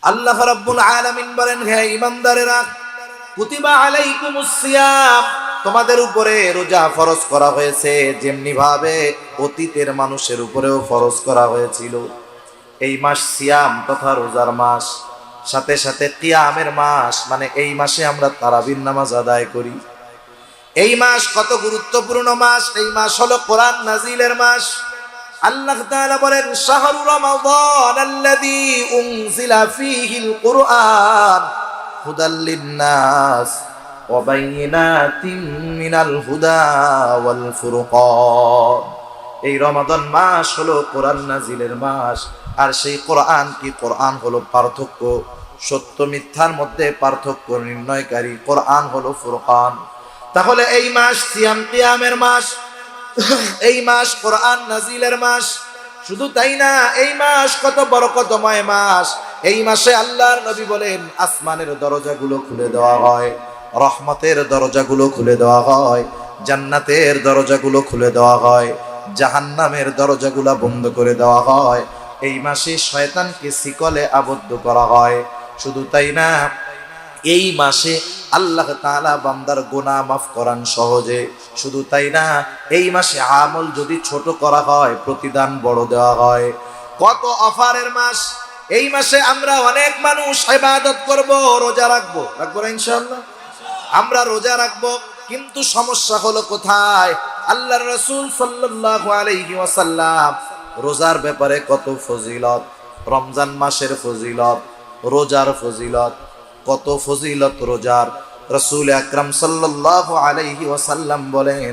আল্লাহ রাব্বুল আলামিন বলেন, হে ঈমানদারেরা, কুতিবা আলাইকুমুস সিয়াম, তোমাদের উপরে রোজা ফরজ করা হয়েছে যেমনি ভাবে অতীতের মানুষের উপরেও ফরজ করা হয়েছিল। এই মাস সিয়াম তথা রোজার মাস, সাথে সাথে কিয়ামের মাস, মানে এই মাসে আমরা তারাবির নামাজ আদায় করি। এই মাস কত গুরুত্বপূর্ণ মাস! এই মাস হলো কোরআন নাজিলের মাস। আল্লাহ তাআলা বলেন, শাহরু রমাদান আল্লাযী উনজিলা ফীহিল কুরআন হুদাল লিন-নাস ওয়া বাইয়িনাতিন মিনাল হুদা ওয়াল ফুরকান। এই রমাদান মাস হলো কোরআন নাজিলের মাস। আর সেই কোরআন কি? কোরআন হলো পার্থক্য, সত্য মিথ্যার মধ্যে পার্থক্য নির্ণয়কারী। কোরআন হলো ফুরকান। তাহলে এই মাস সিয়াম কিয়ামের মাস, এই মাস কোরআন নাজিলের মাস। শুধু তাই না, এই মাস কত বরকতময় মাস। এই মাসে আল্লাহর নবী বলেন, আসমানের দরজাগুলো খুলে দেওয়া হয়, রহমতের দরজাগুলো খুলে দেওয়া হয়, জান্নাতের দরজাগুলো খুলে দেওয়া হয়, জাহান্নামের দরজাগুলো বন্ধ করে দেওয়া হয়। এই মাসে শয়তানকে শিকলে আবদ্ধ করা হয়। শুধু তাই না, এই মাসে আল্লাহ তাআলা বান্দার গুনাহ মাফ করান সহজে। শুধু তাই না, এই মাসে আমল যদি ছোট করা হয়, প্রতিদান বড় দেওয়া হয়। কত অফারের মাস! এই মাসে আমরা অনেক মানুষ ইবাদত করব, রোজা রাখবো না ইনশাআল্লাহ? আমরা রোজা রাখবো, কিন্তু সমস্যা হলো কোথায়? আল্লাহর রাসূল সাল্লাল্লাহু আলাইহি ওয়াসাল্লাম রোজার ব্যাপারে কত ফজিলত, রমজান মাসের ফজিলত, রোজার ফজিলত, কত ফজিলত রোজার। রাসূল আকরাম সাল্লাল্লাহু আলাইহি ওয়াসাল্লাম বলেন,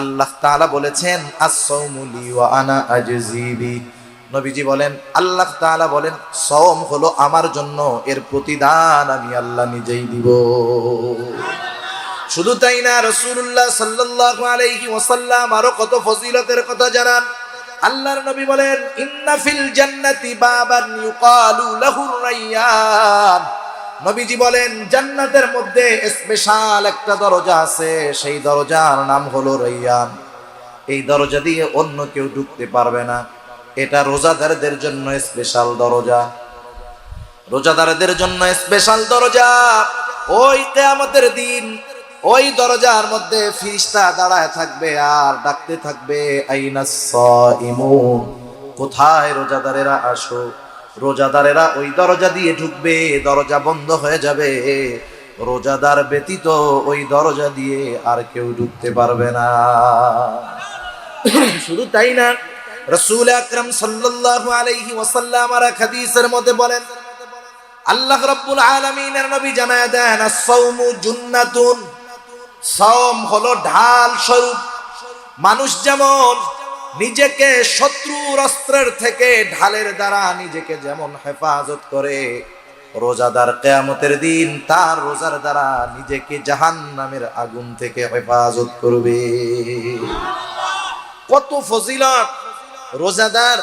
আল্লাহ তাআলা বলেছেন, আস-সাওমু লি ওয়া আনা আজজি বি। নবীজি বলেন, আল্লাহ তাআলা বলেন, সওম হলো আমার জন্য, এর প্রতিদান আমি আল্লাহ নিজেই দিব। শুধু তাই না, রাসূলুল্লাহ সাল্লাল্লাহু আলাইহি ওয়াসাল্লাম আরো কত ফজিলতের কথা জানান। আল্লাহর নবী বলেন, ইন্না ফিল জান্নাতি বাবান ইউকালু লাহুর রায়্যান। নবীজি বলেন, জান্নাতের মধ্যে স্পেশাল একটা দরজা আছে, সেই দরজার নাম হলো রায়্যান। এই দরজা দিয়ে অন্য কেউ ঢুকতে পারবে না। এটা রোজাদারদের জন্য স্পেশাল দরজা, রোজাদারদের জন্য স্পেশাল দরজা। ওই কিয়ামতের দিন ওই দরজার মধ্যে ফেরেশতা দাঁড়ায় থাকবে আর ডাকতে থাকবে, আইনাস সাইমুন, কোথায় রোজাদারেরা, আসো। রোজাদারেরা ওই দরজা দিয়ে ঢুকবে, দরজা বন্ধ হয়ে যাবে। রোজাদার ব্যতীত ওই দরজা দিয়ে আর কেউ ঢুকতে পারবে না। শুধু তাই না, রাসূল আকরাম সাল্লাল্লাহু আলাইহি ওয়াসাল্লাম আর হাদিসের মধ্যে বলেন, আল্লাহ রাব্বুল আলামিনের নবী জানায় দেন, আস-সাওমু জুন্নাতুন, সাওম হলো ঢাল স্বরূপ। মানুষ যেমন নিজেকে শত্রুর অস্ত্রের থেকে ঢালের দ্বারা নিজেকে যেমন হেফাজত করে, রোজাদার কিয়ামতের দিন তার রোজার দ্বারা নিজেকে জাহান্নামের আগুন থেকে হেফাজত করবে। কত ফজিলত! রোজাদার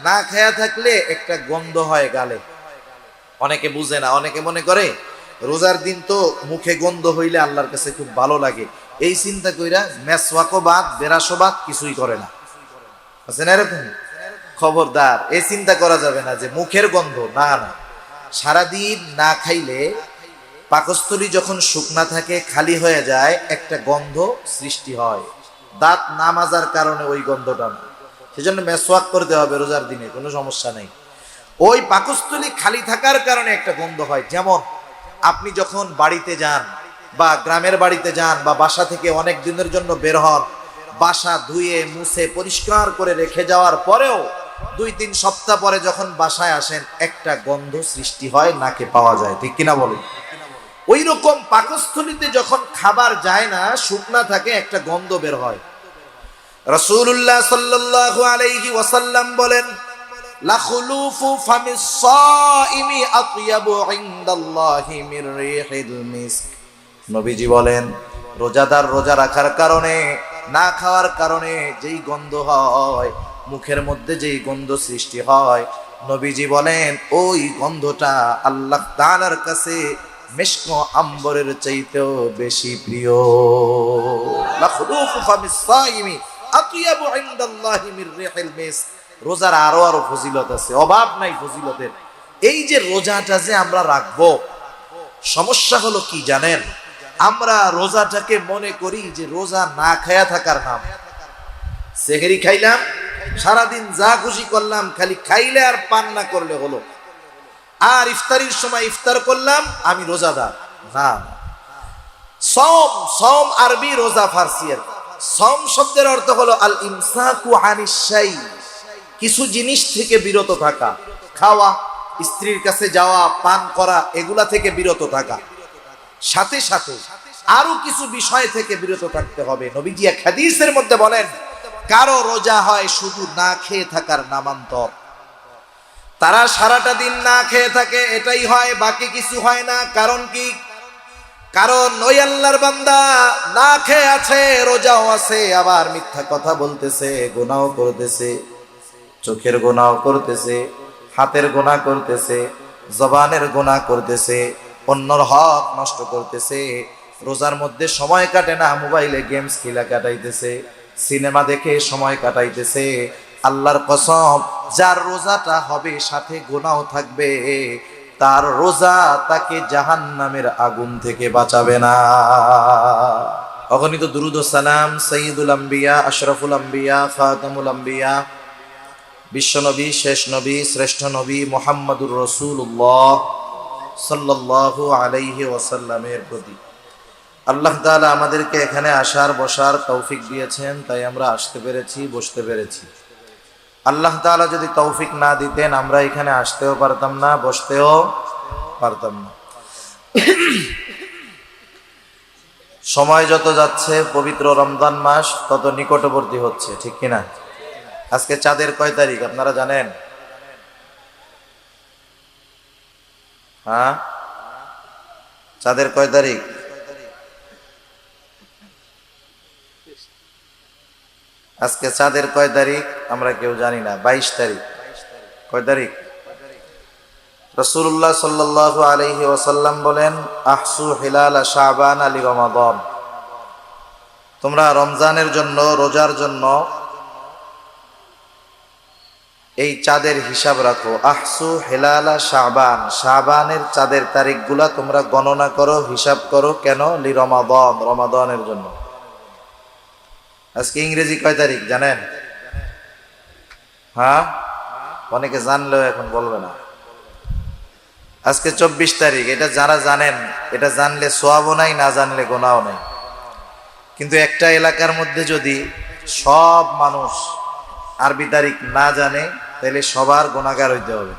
না খেয়া থাকলে একটা গন্ধ হয় গালে। অনেকে বুঝে না, অনেকে মনে করে রোজার দিন তো মুখে গন্ধ হইলে আল্লাহর কাছে খুব ভালো লাগে, এই চিন্তা কইরা মেসওয়াকও বাদ, বেরাসও বাদ, কিছুই করে না। আছে না এরকম? খবরদার, এই চিন্তা করা যাবে না যে মুখের গন্ধ, না না। সারাদিন না খাইলে পাকস্থলী যখন শুকনা থাকে, খালি হয়ে যায়, একটা গন্ধ সৃষ্টি হয়। দাঁত না মাজার কারণে ওই গন্ধটা না, সেজন্য মেসওয়াক করতে হবে রোজার দিনে, কোনো সমস্যা নেই। ওই পাকস্থলী খালি থাকার কারণে একটা গন্ধ হয়। যেমন আপনি যখন বাড়িতে যান বা গ্রামের বাড়িতে যান বা বাসা থেকে অনেক দিনের জন্য বের হন, বাসা ধুয়ে মুছে পরিষ্কার করে রেখে যাওয়ার পরেও 2-3 সপ্তাহ পরে যখন বাসায় আসেন, একটা গন্ধ সৃষ্টি হয়, নাকে পাওয়া যায়, ঠিক কিনা বলেন? ওই রকম পাকস্থলীতে যখন খাবার যায় না, শুকনা থাকে, একটা গন্ধ বের হয়। রাসূলুল্লাহ সাল্লাল্লাহু আলাইহি ওয়াসাল্লাম বলেন, লা খুলুফু ফামিস সাইমি আতয়াবু ইনদাল্লাহি মির রিহিল মিস্ক। নবীজি বলেন, রোজাদার রোজা রাখার কারণে, না খাওয়ার কারণে যেই গন্ধ হয়, মুখের মধ্যে যেই গন্ধ সৃষ্টি হয়, নবীজি বলেন ওই গন্ধটা আল্লাহ তাআলার কাছে মিশক আম্বরের চাইতেও বেশি প্রিয়। লা খুলুফু ফামিস সাইমি আতয়াবু ইনদাল্লাহি মির রিহিল মিস্ক। রোজার আরো ফজিলত আছে, অভাব নাই ফজিলতের। এই যে রোজাটা যে আমরা রাখবো, সমস্যা হলো কি জানেন, আমরা রোজাটাকে মনে করি যে রোজা না খায়া থাকার নাম। সেহরি খাইলাম, সারাদিন যা খুশি করলাম, খালি খাইলে আর পান না করলে হলো, আর ইফতারির সময় ইফতার করলাম, আমি রোজাদার না। সম, সম আরবি, রোজা ফার্সি। সম শব্দের অর্থ হলো আল ইমসাকু আনিশ শাই, কিছু জিনিস থেকে বিরত থাকা, খাওয়া, স্ত্রীর কাছে যাওয়া, পান করা, এগুলা থেকে বিরত থাকা, সাথে সাথে আরো কিছু বিষয় থেকে বিরত থাকতে হবে। নবীজি এক হাদিসের মধ্যে বলেন, কারো রোজা হয় শুধু না খেয়ে থাকার নামান্তর। তারা সারাটা দিন না খেয়ে থাকে, এটাই হয়, বাকি কিছু হয় না। কারণ কি? কারণ ওই আল্লাহর বান্দা না খেয়ে আছে, রোজাও আছে, আবার মিথ্যা কথা বলতেছে, গুনাহ করতেছে, চোখের গুনাহ করতেছে, হাতের গুনাহ করতেছে, জবানের গুনাহ করতেছে, অন্যর হক নষ্ট করতেছে। রোজার মধ্যে সময় কাটে না, মোবাইলে গেমস খেলা কাটাইতেছে, সিনেমা দেখে সময় কাটাইতেছে। আল্লাহর কসম, যার রোজাটা হবে সাথে গুনাহ থাকবে, তার রোজা তাকে জাহান্নামের আগুন থেকে বাঁচাবে না। অগণিত দুরুদ ও সালাম সাইয়্যিদুল আম্বিয়া, আশরাফুল আম্বিয়া, খাতামুল আম্বিয়া, বিশ্বনবী, শেষ নবী, শ্রেষ্ঠ নবী মুহাম্মদুর রাসূলুল্লাহ সাল্লাল্লাহু আলাইহি ওয়াসাল্লামের প্রতি। আল্লাহ তাআলা আমাদেরকে এখানে আসার বসার তৌফিক দিয়েছেন, তাই আমরা আসতে পেরেছি, বসতে পেরেছি। আল্লাহ তাআলা যদি তৌফিক না দিতেন, আমরা এখানে আসতেও পারতাম না, বসতেও পারতাম না। সময় যত যাচ্ছে, পবিত্র রমজান মাস তত নিকটবর্তী হচ্ছে, ঠিক কিনা? আজকে চাঁদের কয় তারিখ আপনারা জানেন? হ্যাঁ, চাঁদের কয় তারিখ? আজকে চাঁদের কয় তারিখ আমরা কেউ জানি না। 22 তারিখ। কয় তারিখ? রাসূলুল্লাহ সাল্লাল্লাহু আলাইহি ওয়াসাল্লাম বলেন, আহসু হিলাল শাবান আলি রমাদান, তোমরা রমজানের জন্য, রোজার জন্য এই চাঁদের হিসাব রাখো। আহসু হিলাল শাবান, শাবানের চাঁদের তারিখগুলা তোমরা গণনা করো, হিসাব করো। কেন? লি রমাদান, রমাদানের জন্য। আজকে ইংরেজি কয় তারিখ জানেন? হ্যাঁ, অনেকে জানলেও এখন বলবে না। আজকে 24 তারিখ। এটা যারা জানেন, এটা জানলে সওয়াবও নাই, না জানলে গুনাহও নাই। কিন্তু একটা এলাকার মধ্যে যদি সব মানুষ আরবি তারিখ না জানে, তাহলে সবার গুনাহগার হইতে হবে।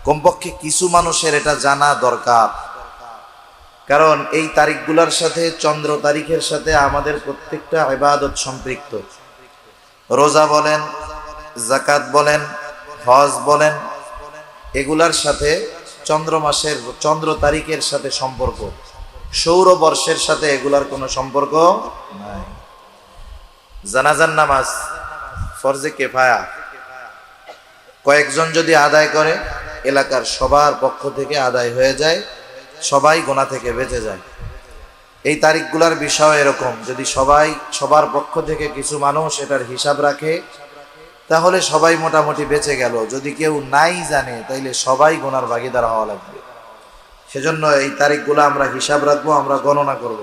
কমপক্ষে কিছু মানুষের এটা জানা দরকার, কারণ এই তারিখগুলোর সাথে, চন্দ্র তারিখের সাথে আমাদের প্রত্যেকটা ইবাদত সম্পৃক্ত। রোজা বলেন, যাকাত বলেন, হজ বলেন, এগুলার সাথে চন্দ্র মাসের, চন্দ্র তারিখের সাথে সম্পর্ক। সৌর বর্ষের সাথে এগুলার কোনো সম্পর্ক নাই। জানাজার নামাজ ফরজে কিফায়া, কয়েকজন যদি আদায় করে, এলাকার সবার পক্ষ থেকে আদায় হয়ে যায়, সবাই গুনাহ থেকে বেঁচে যায়। এই তারিখগুলার বিষয় এরকম, যদি সবাই, সবার পক্ষ থেকে কিছু মানুষ এটার হিসাব রাখে, তাহলে সবাই মোটামুটি বেঁচে গেল। যদি কেউ নাই জানে, তাইলে সবাই গুনার ভাগীদার হওয়া লাগবে। সেজন্য এই তারিখগুলো আমরা হিসাব রাখবো, আমরা গণনা করব।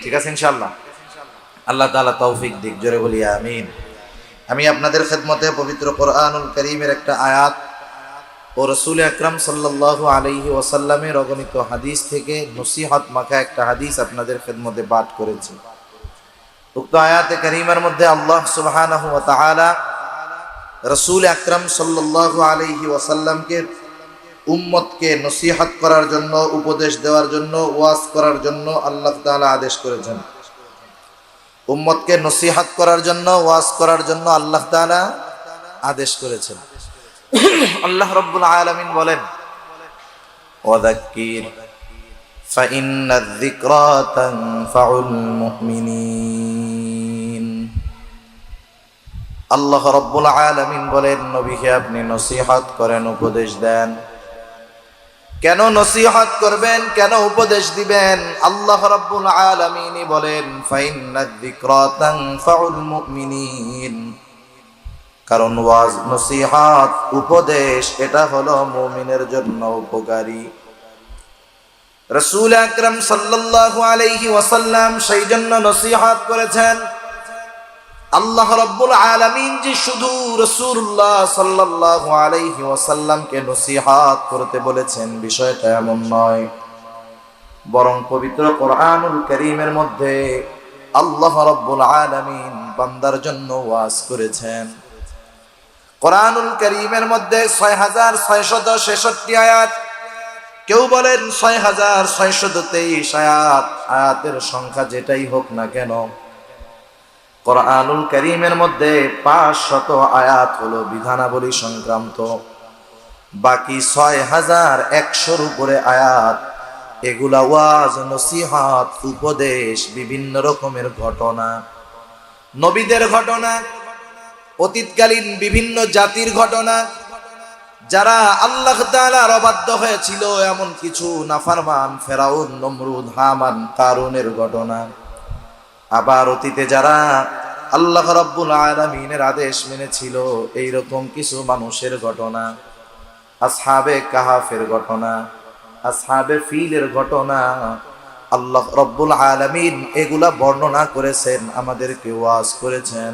ঠিক আছে ইনশাআল্লাহ? আল্লাহ তাআলা তৌফিক দিক, জোরে বলি আমিন। আমি আপনাদের খেদমতে পবিত্র কোরআনুল কারীমের একটা আয়াত ও রাসূল আকরাম সাল্লাল্লাহু আলাইহি ওয়াসাল্লামের অগণিত হাদিস থেকে নসিহত মাখা একটা হাদিস আপনাদের খেদমতে পাঠ করেছি। উক্ত আয়াতে কারীমার মধ্যে আল্লাহ সুবহানাহু ওয়া তাআলা রাসূল আকরাম সাল্লাল্লাহু আলাইহি ওয়াসাল্লামকে উম্মতকে নসিহত করার জন্য, উপদেশ দেওয়ার জন্য, ওয়াজ করার জন্য আল্লাহ তাআলা আদেশ করেছেন। উম্মতকে নসিহত করার জন্য, ওয়াজ করার জন্য আল্লাহ তাআলা আদেশ করেছেন। আল্লাহ রাব্বুল আলামিন বলেন, ওয়াযাক্কির ফাইন্নায যিকরা তানফাউল মুমিনিন। আল্লাহ রাব্বুল আলামিন বলেন, নবীকে আপনি নসিহত করেন, উপদেশ দেন। কেন নসিহত করবেন, কেন উপদেশ দিবেন? আল্লাহ রাব্বুল আলামিনই বলেন, ফাইন্নায যিকরা তানফাউল মুমিনিন, কারণ ওয়াজ, নসিহত, উপদেশ এটা হলো মুমিনের জন্য উপকারী। রাসূল আকরাম সাল্লাল্লাহু আলাইহি ওয়াসাল্লাম সেই জন্য নসিহত করেছেন। আল্লাহ রাব্বুল আলামিন যে শুধু রাসূলুল্লাহ সাল্লাল্লাহু আলাইহি ওয়াসাল্লামকে নসিহত করতে বলেছেন বিষয়টা এমন নয়, বরং পবিত্র কোরআনুল কারীমের মধ্যে আল্লাহ রাব্বুল আলামিন বান্দার জন্য ওয়াজ করেছেন। কোরআনুল কারীমের মধ্যে 6666 আয়াত, কেউ বলেন 6623 আয়াত। আয়াতের সংখ্যা যেটাই হোক না কেন, কোরআনুল কারীমের মধ্যে 500 আয়াত হলো বিধানাবলী সংক্রান্ত, বাকি 6100-র উপরে আয়াত এগুলা ওয়াজ, নসিহত, উপদেশ, বিভিন্ন রকমের ঘটনা, নবীদের ঘটনা, অতীতকালীন বিভিন্ন জাতির ঘটনা, যারা আল্লাহ তাআলার অবাধ্য হয়েছিল, এমন কিছু নাফরমান ফেরাউন, নমরুদ, হামান, কারুনের ঘটনা। আবার অতীতে যারা আল্লাহ রাব্বুল আলামিনের আদেশ মেনেছিল, এইরকম কিছু মানুষের ঘটনা, আসহাবে কাহাফের ঘটনা, আসহাবে ফিলের ঘটনা, আল্লাহ রাব্বুল আলামিন এগুলা বর্ণনা করেছেন, আমাদেরকে ওয়াজ করেছেন।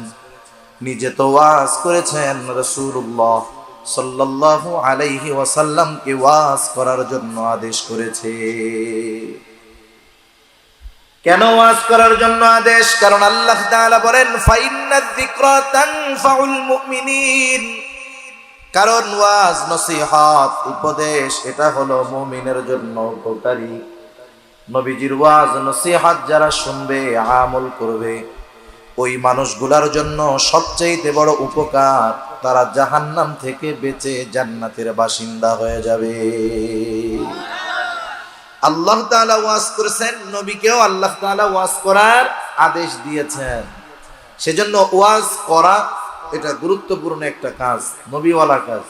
নিজে তো ওয়াজ করেছেন, রাসূলুল্লাহ সাল্লাল্লাহু আলাইহি ওয়াসাল্লামকে ওয়াজ করার জন্য আদেশ করেছে। কেন ওয়াজ করার জন্য আদেশ? কারণ আল্লাহ তাআলা বলেন ফাইন্নায যিকরা তানফাউল মুমিনিন, কারণ ওয়াজ, নসিহত, উপদেশ এটা হলো মুমিনের জন্য উপকারী। নবীজির ওয়াজ, নসিহত যারা শুনবে, আমল করবে, ওই মানুষগুলোর জন্য সবচেয়ে বড় উপকার, তারা জাহান্নাম থেকে বেঁচে জান্নাতের বাসিন্দা হয়ে যাবে। আল্লাহ তাআলা ওয়াজ করেছেন, নবীকেও আল্লাহ তাআলা ওয়াজ করার আদেশ দিয়েছেন। সেজন্য ওয়াজ করা এটা গুরুত্বপূর্ণ একটা কাজ, নবীওয়ালা কাজ।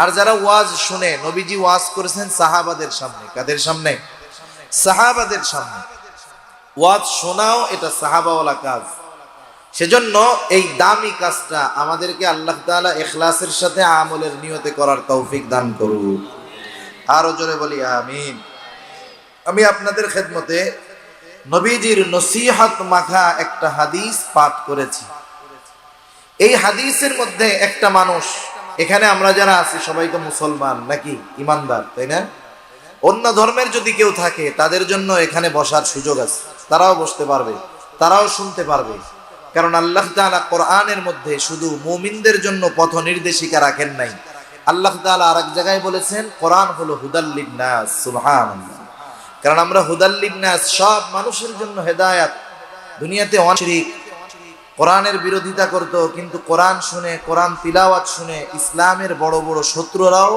আর যারা ওয়াজ শুনে, নবীজি ওয়াজ করেছেন সাহাবাদের সামনে। কাদের সামনে? সাহাবাদের সামনে। ওয়াজ শোনাও এটা সাহাবাওয়ালা কাজ। সেজন্য এই দামি কাজটা আমাদেরকে আল্লাহ তাআলা ইখলাসের সাথে আমলের নিয়তে করার তৌফিক দান করুন। আরো জোরে বলি আমিন। আমি আপনাদের খেদমতে নবীজির নসিহত মাখা একটা হাদিস পাঠ করেছি। এই হাদিসের মধ্যে একটা মানুষ, এখানে আমরা যারা আছি সবাই তো মুসলমান নাকি, ইমানদার, তাই না? অন্য ধর্মের যদি কেউ থাকে তাদের জন্য এখানে বসার সুযোগ আছে, তারাও বসতে পারবে, তারাও শুনতে পারবে। কারণ আল্লাহ তাআলা কোরআনের মধ্যে শুধু মুমিনদের জন্য পথ নির্দেশিকা রাখেন নাই। আল্লাহ তাআলা আরেক জায়গায় বলেছেন কোরআন হলো হুদাল লিন-নাস। সুবহানাল্লাহ। কারণ আমরা হুদাল লিন-নাস, সব মানুষের জন্য হেদায়েত। দুনিয়াতে অনেক শিরক কোরআনের বিরোধিতা করত, কিন্তু কোরআন শুনে, কোরআন তিলাওয়াত শুনে ইসলামের বড় বড় শত্রুরাও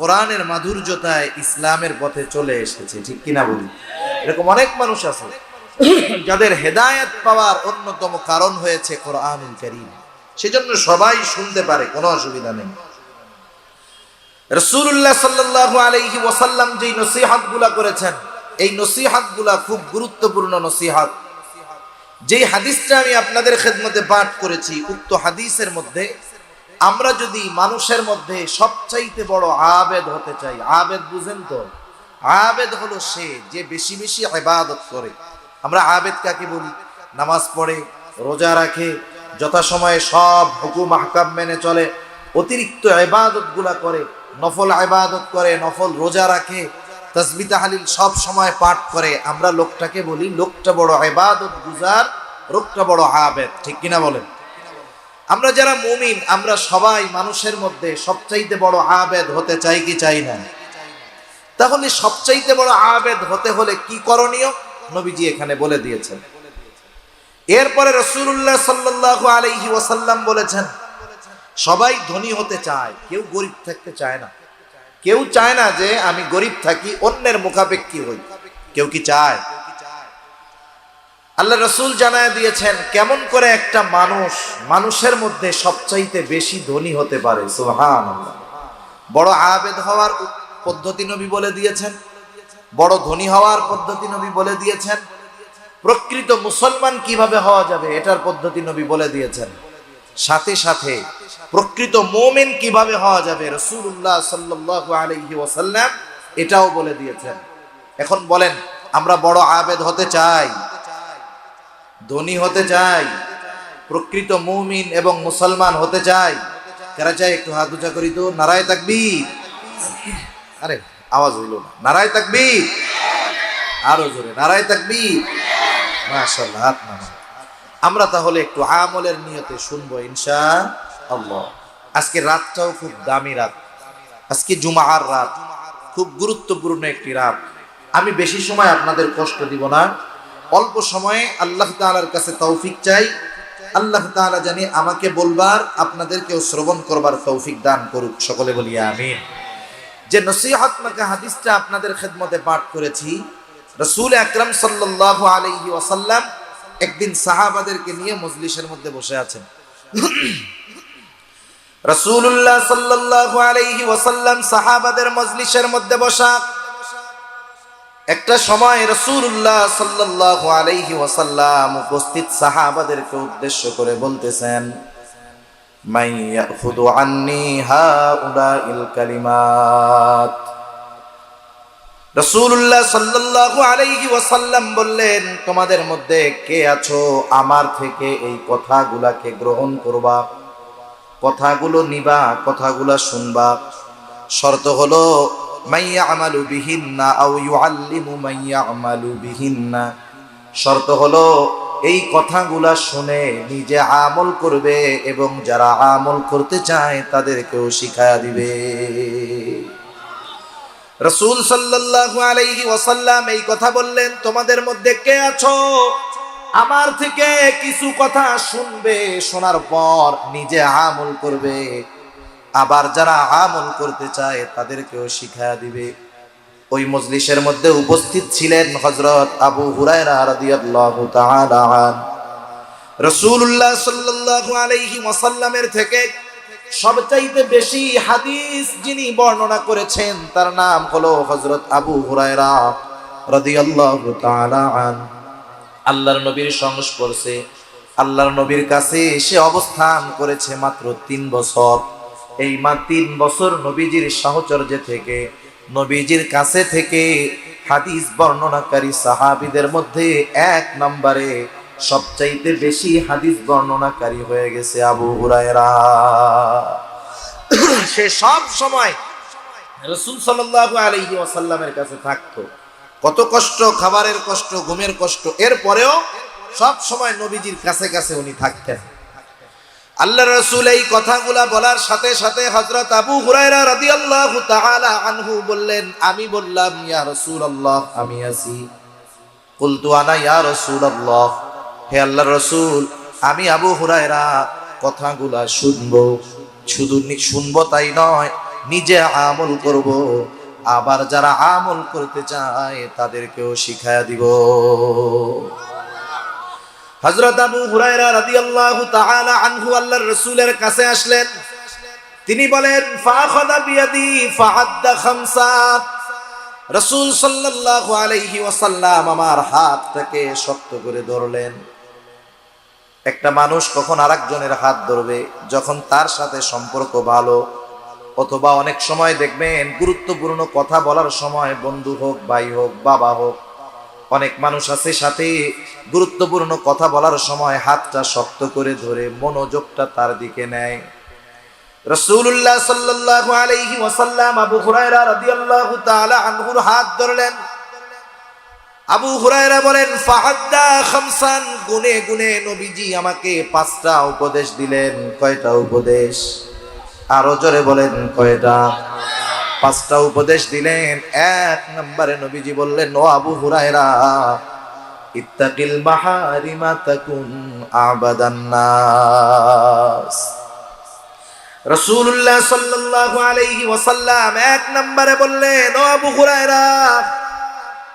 কোরআনের মাধুর্যতায় ইসলামের পথে চলে এসেছে। ঠিক কিনা বলি? এরকম অনেক মানুষ আছে যাদের হেদায়েত পাওয়ার অন্যতম কারণ হয়েছে কোরআনুল কারীম। সেজন্য সবাই শুনতে পারে, কোনো অসুবিধা নেই। রাসূলুল্লাহ সাল্লাল্লাহু আলাইহি ওয়াসাল্লাম যেই নসিহতগুলা করেছেন, এই নসিহতগুলা খুব গুরুত্বপূর্ণ নসিহত। যেই হাদিসটা আমি আপনাদের খেদমতে পাঠ করেছি, উক্ত হাদিসের মধ্যে আমরা যদি মানুষের মধ্যে সবচাইতে বড় আবেদ হতে চাই, আবেদ বুঝেন তো? আবেদ হলো সে যে বেশি বেশি ইবাদত করে। আমরা আবেদ কাকে বলি? নামাজ পড়ে, রোজা রাখে, যথাসময়ে সব হুকুম আহকাম মেনে চলে, অতিরিক্ত ইবাদত গুলা করে, নফল ইবাদত করে, নফল রোজা রাখে, তাসবিহ তাহলিল সব সময় পাঠ করে। আমরা লোকটাকে বলি লোকটা বড় ইবাদত গুজার, লোকটা বড় আবেদ। ঠিক কিনা বলেন? আমরা যারা মুমিন, আমরা সবাই মানুষের মধ্যে সবচাইতে বড় আবেদ হতে চাই কি চাই না? তাহলে সবচাইতে বড় আবেদ হতে হলে কি করণীয় নবীজি এখানে বলে দিয়েছেন। এরপরে রাসূলুল্লাহ সাল্লাল্লাহু আলাইহি ওয়াসাল্লাম বলেছেন সবাই ধনী হতে চায়, কেউ গরিব থাকতে চায় না। কেউ চায় না যে আমি গরিব থাকি, অন্যের মুখাপেক্ষী হই। কেউ কি চায়? আল্লাহ রাসূল জানায় দিয়েছেন কেমন করে একটা মানুষ মানুষের মধ্যে সবচাইতে বেশি ধনী হতে পারে। সুবহানাল্লাহ। বড় আবেদ হওয়ার পদ্ধতি নবী বলে দিয়েছেন, বড় ধনী হওয়ার পদ্ধতি নবী বলে দিয়েছেন, প্রকৃত মুসলমান কিভাবে হওয়া যাবে এটার পদ্ধতি নবী বলে দিয়েছেন। সাথে সাথে প্রকৃত মুমিন কিভাবে হওয়া যাবে রাসূলুল্লাহ সাল্লাল্লাহু আলাইহি ওয়াসাল্লাম এটাও বলে দিয়েছেন। এখন বলেন, আমরা বড় আবেদ হতে চাই, ধনী হতে চাই, প্রকৃত মুমিন এবং মুসলমান হতে চাই? কারা চাই? একটু হাত উঁচা করি তো। নারায়ে তাকবীর। আরে আওয়াজ হইল না। নারায়ে তাকবীর। আরো জোরে নারায়ে তাকবীর। মাশাআল্লাহ, হাত নামান। আমরা তাহলে একটু আমলের নিয়তে শুনবো ইনশাআল্লাহ। আজকে রাতটাও খুব দামি রাত, আজকে জুমার রাত, খুব গুরুত্বপূর্ণ একটি রাত। আমি বেশি সময় আপনাদের কষ্ট দিব না, অল্প সময়ে আল্লাহ তাআলার কাছে তৌফিক চাই। আল্লাহ তাআলা জানি আমাকে বলবার, আপনাদেরকেও শ্রবণ করবার তৌফিক দান করুক। সকলে বলি আমিন। যে নসিহতনাকা হাদিসটা আপনাদের খেদমতে পাঠ করেছি, রাসূল আকরাম সাল্লাল্লাহু আলাইহি ওয়াসাল্লাম একদিন সাহাবাদেরকে নিয়ে মজলিসের মধ্যে বসে আছেন। রাসূলুল্লাহ সাল্লাল্লাহু আলাইহি ওয়াসাল্লাম সাহাবাদের মজলিসের মধ্যে বসা। একটা সময় রাসূলুল্লাহ সাল্লাল্লাহু আলাইহি ওয়াসাল্লাম উপস্থিত সাহাবাদেরকে উদ্দেশ্য করে বলতেছেন, মাই ইয়াখুদু আন্নি হাউলাইল কালিমাত। রাসূলুল্লাহ সাল্লাল্লাহু আলাইহি ওয়াসাল্লাম বললেন, তোমাদের মধ্যে কে আছো আমার থেকে এই কথাগুলাকে গ্রহণ করবা, কথাগুলো নিবা, কথাগুলো শুনবা। শর্ত হলো মাইয়া আমালু বিহিন্না আও ইউআল্লিমু মাইয়া আমালু বিহিন্না। শর্ত হলো এই কথাগুলা শুনে নিজে আমল করবে এবং যারা আমল করতে চায় তাদেরকেও শিখায়া দিবে। রাসূল সাল্লাল্লাহু আলাইহি ওয়াসাল্লাম এই কথা বললেন, তোমাদের মধ্যে কে আছো আমার থেকে কিছু কথা শুনবে, শোনার পর নিজে আমল করবে, আবার যারা আমল করতে চায় তাদেরকেও শিখায়া দিবে। ওই মজলিসের মধ্যে উপস্থিত ছিলেন হযরত আবু হুরায়রা রাদিয়াল্লাহু তাআলা আন। রাসূলুল্লাহ সাল্লাল্লাহু আলাইহি ওয়াসাল্লামের থেকে সবচাইতে বেশি হাদিস যিনি বর্ণনা করেছেন তার নাম হলো হযরত আবু হুরায়রা রাদিয়াল্লাহু তাআলা আন। আল্লাহর নবীর সংস্পর্শে, আল্লাহর নবীর কাছে সে অবস্থান করেছে মাত্র 3 বছর। এই 3 বছর নবীজির সাহচর্যে থেকে, নবীজির কাছে থেকে হাদিস বর্ণনাকারী সাহাবীদের মধ্যে 1 নম্বরে সবচাইতে বেশি হাদিস বর্ণনাকারী হয়ে গেছে আবু হুরায়রা। সে সব সময় রাসূল সাল্লাল্লাহু আলাইহি ওয়াসাল্লামের কাছে থাকতো। কত কষ্ট, খাবারের কষ্ট, ঘুমের কষ্ট, এরপরেও সব সময় নবীজির কাছে কাছে উনি থাকতেন। আল্লাহর রাসূল এই কথাগুলা বলার সাথে সাথে হযরত আবু হুরায়রা রাদিয়াল্লাহু তাআলা আনহু বললেন, আমি বললাম, ইয়া রাসূলুল্লাহ, আমি আছি। কুলতু আনা ইয়া রাসূলুল্লাহ, হে আল্লাহর রাসূল, আমি আবু হুরায়রা কথাগুলা শুনবো, শুধু শুনবো তাই নয়, নিজে আমল করব, আবার যারা আমল করতে চায় তাদেরকেও শিখায়া দিব। হযরত আবু হুরায়রা রাদিয়াল্লাহু তাআলা আনহু আল্লাহর রাসূলের কাছে আসলেন। তিনি বলেন, ফাখাযা বিয়াদি ফাআদ্দা খামসা। রাসূল সাল্লাল্লাহু আলাইহি ওয়াসাল্লাম আমার হাতটাকে শক্ত করে ধরলেন। একটা মানুষ কখন আরেকজনের হাত ধরবে? যখন তার সাথে সম্পর্ক ভালো, অথবা অনেক সময় দেখবেন গুরুত্বপূর্ণ কথা বলার সময়, বন্ধু হোক, ভাই হোক, বাবা হোক, অনেক মানুষ আছে সাথে গুরুত্বপূর্ণ কথা বলার সময় হাতটা শক্ত করে ধরে মনোযোগটা তার দিকে নেয়। রাসূলুল্লাহ সাল্লাল্লাহু আলাইহি ওয়াসাল্লাম আবু হুরায়রা রাদিয়াল্লাহু তাআলা আনহুর হাত ধরলেন। আবু হুরায়রা বলেন, ফাহাদ্দা খামসান, গুনে গুনে নবীজি আমাকে 5টা উপদেশ দিলেন। কয়টা উপদেশ? আরো জোরে বলেন, কয়টা? 5টা উপদেশ দিলেন। 1 নম্বরে নবীজি বললেন, ও আবু হুরায়রা, ইত্তাকিল মাহারিমা তাকুন আবাদান নাস। রাসূলুল্লাহ সাল্লাল্লাহু আলাইহি ওয়াসাল্লাম 1 নম্বরে বললেন, ও আবু হুরায়রা,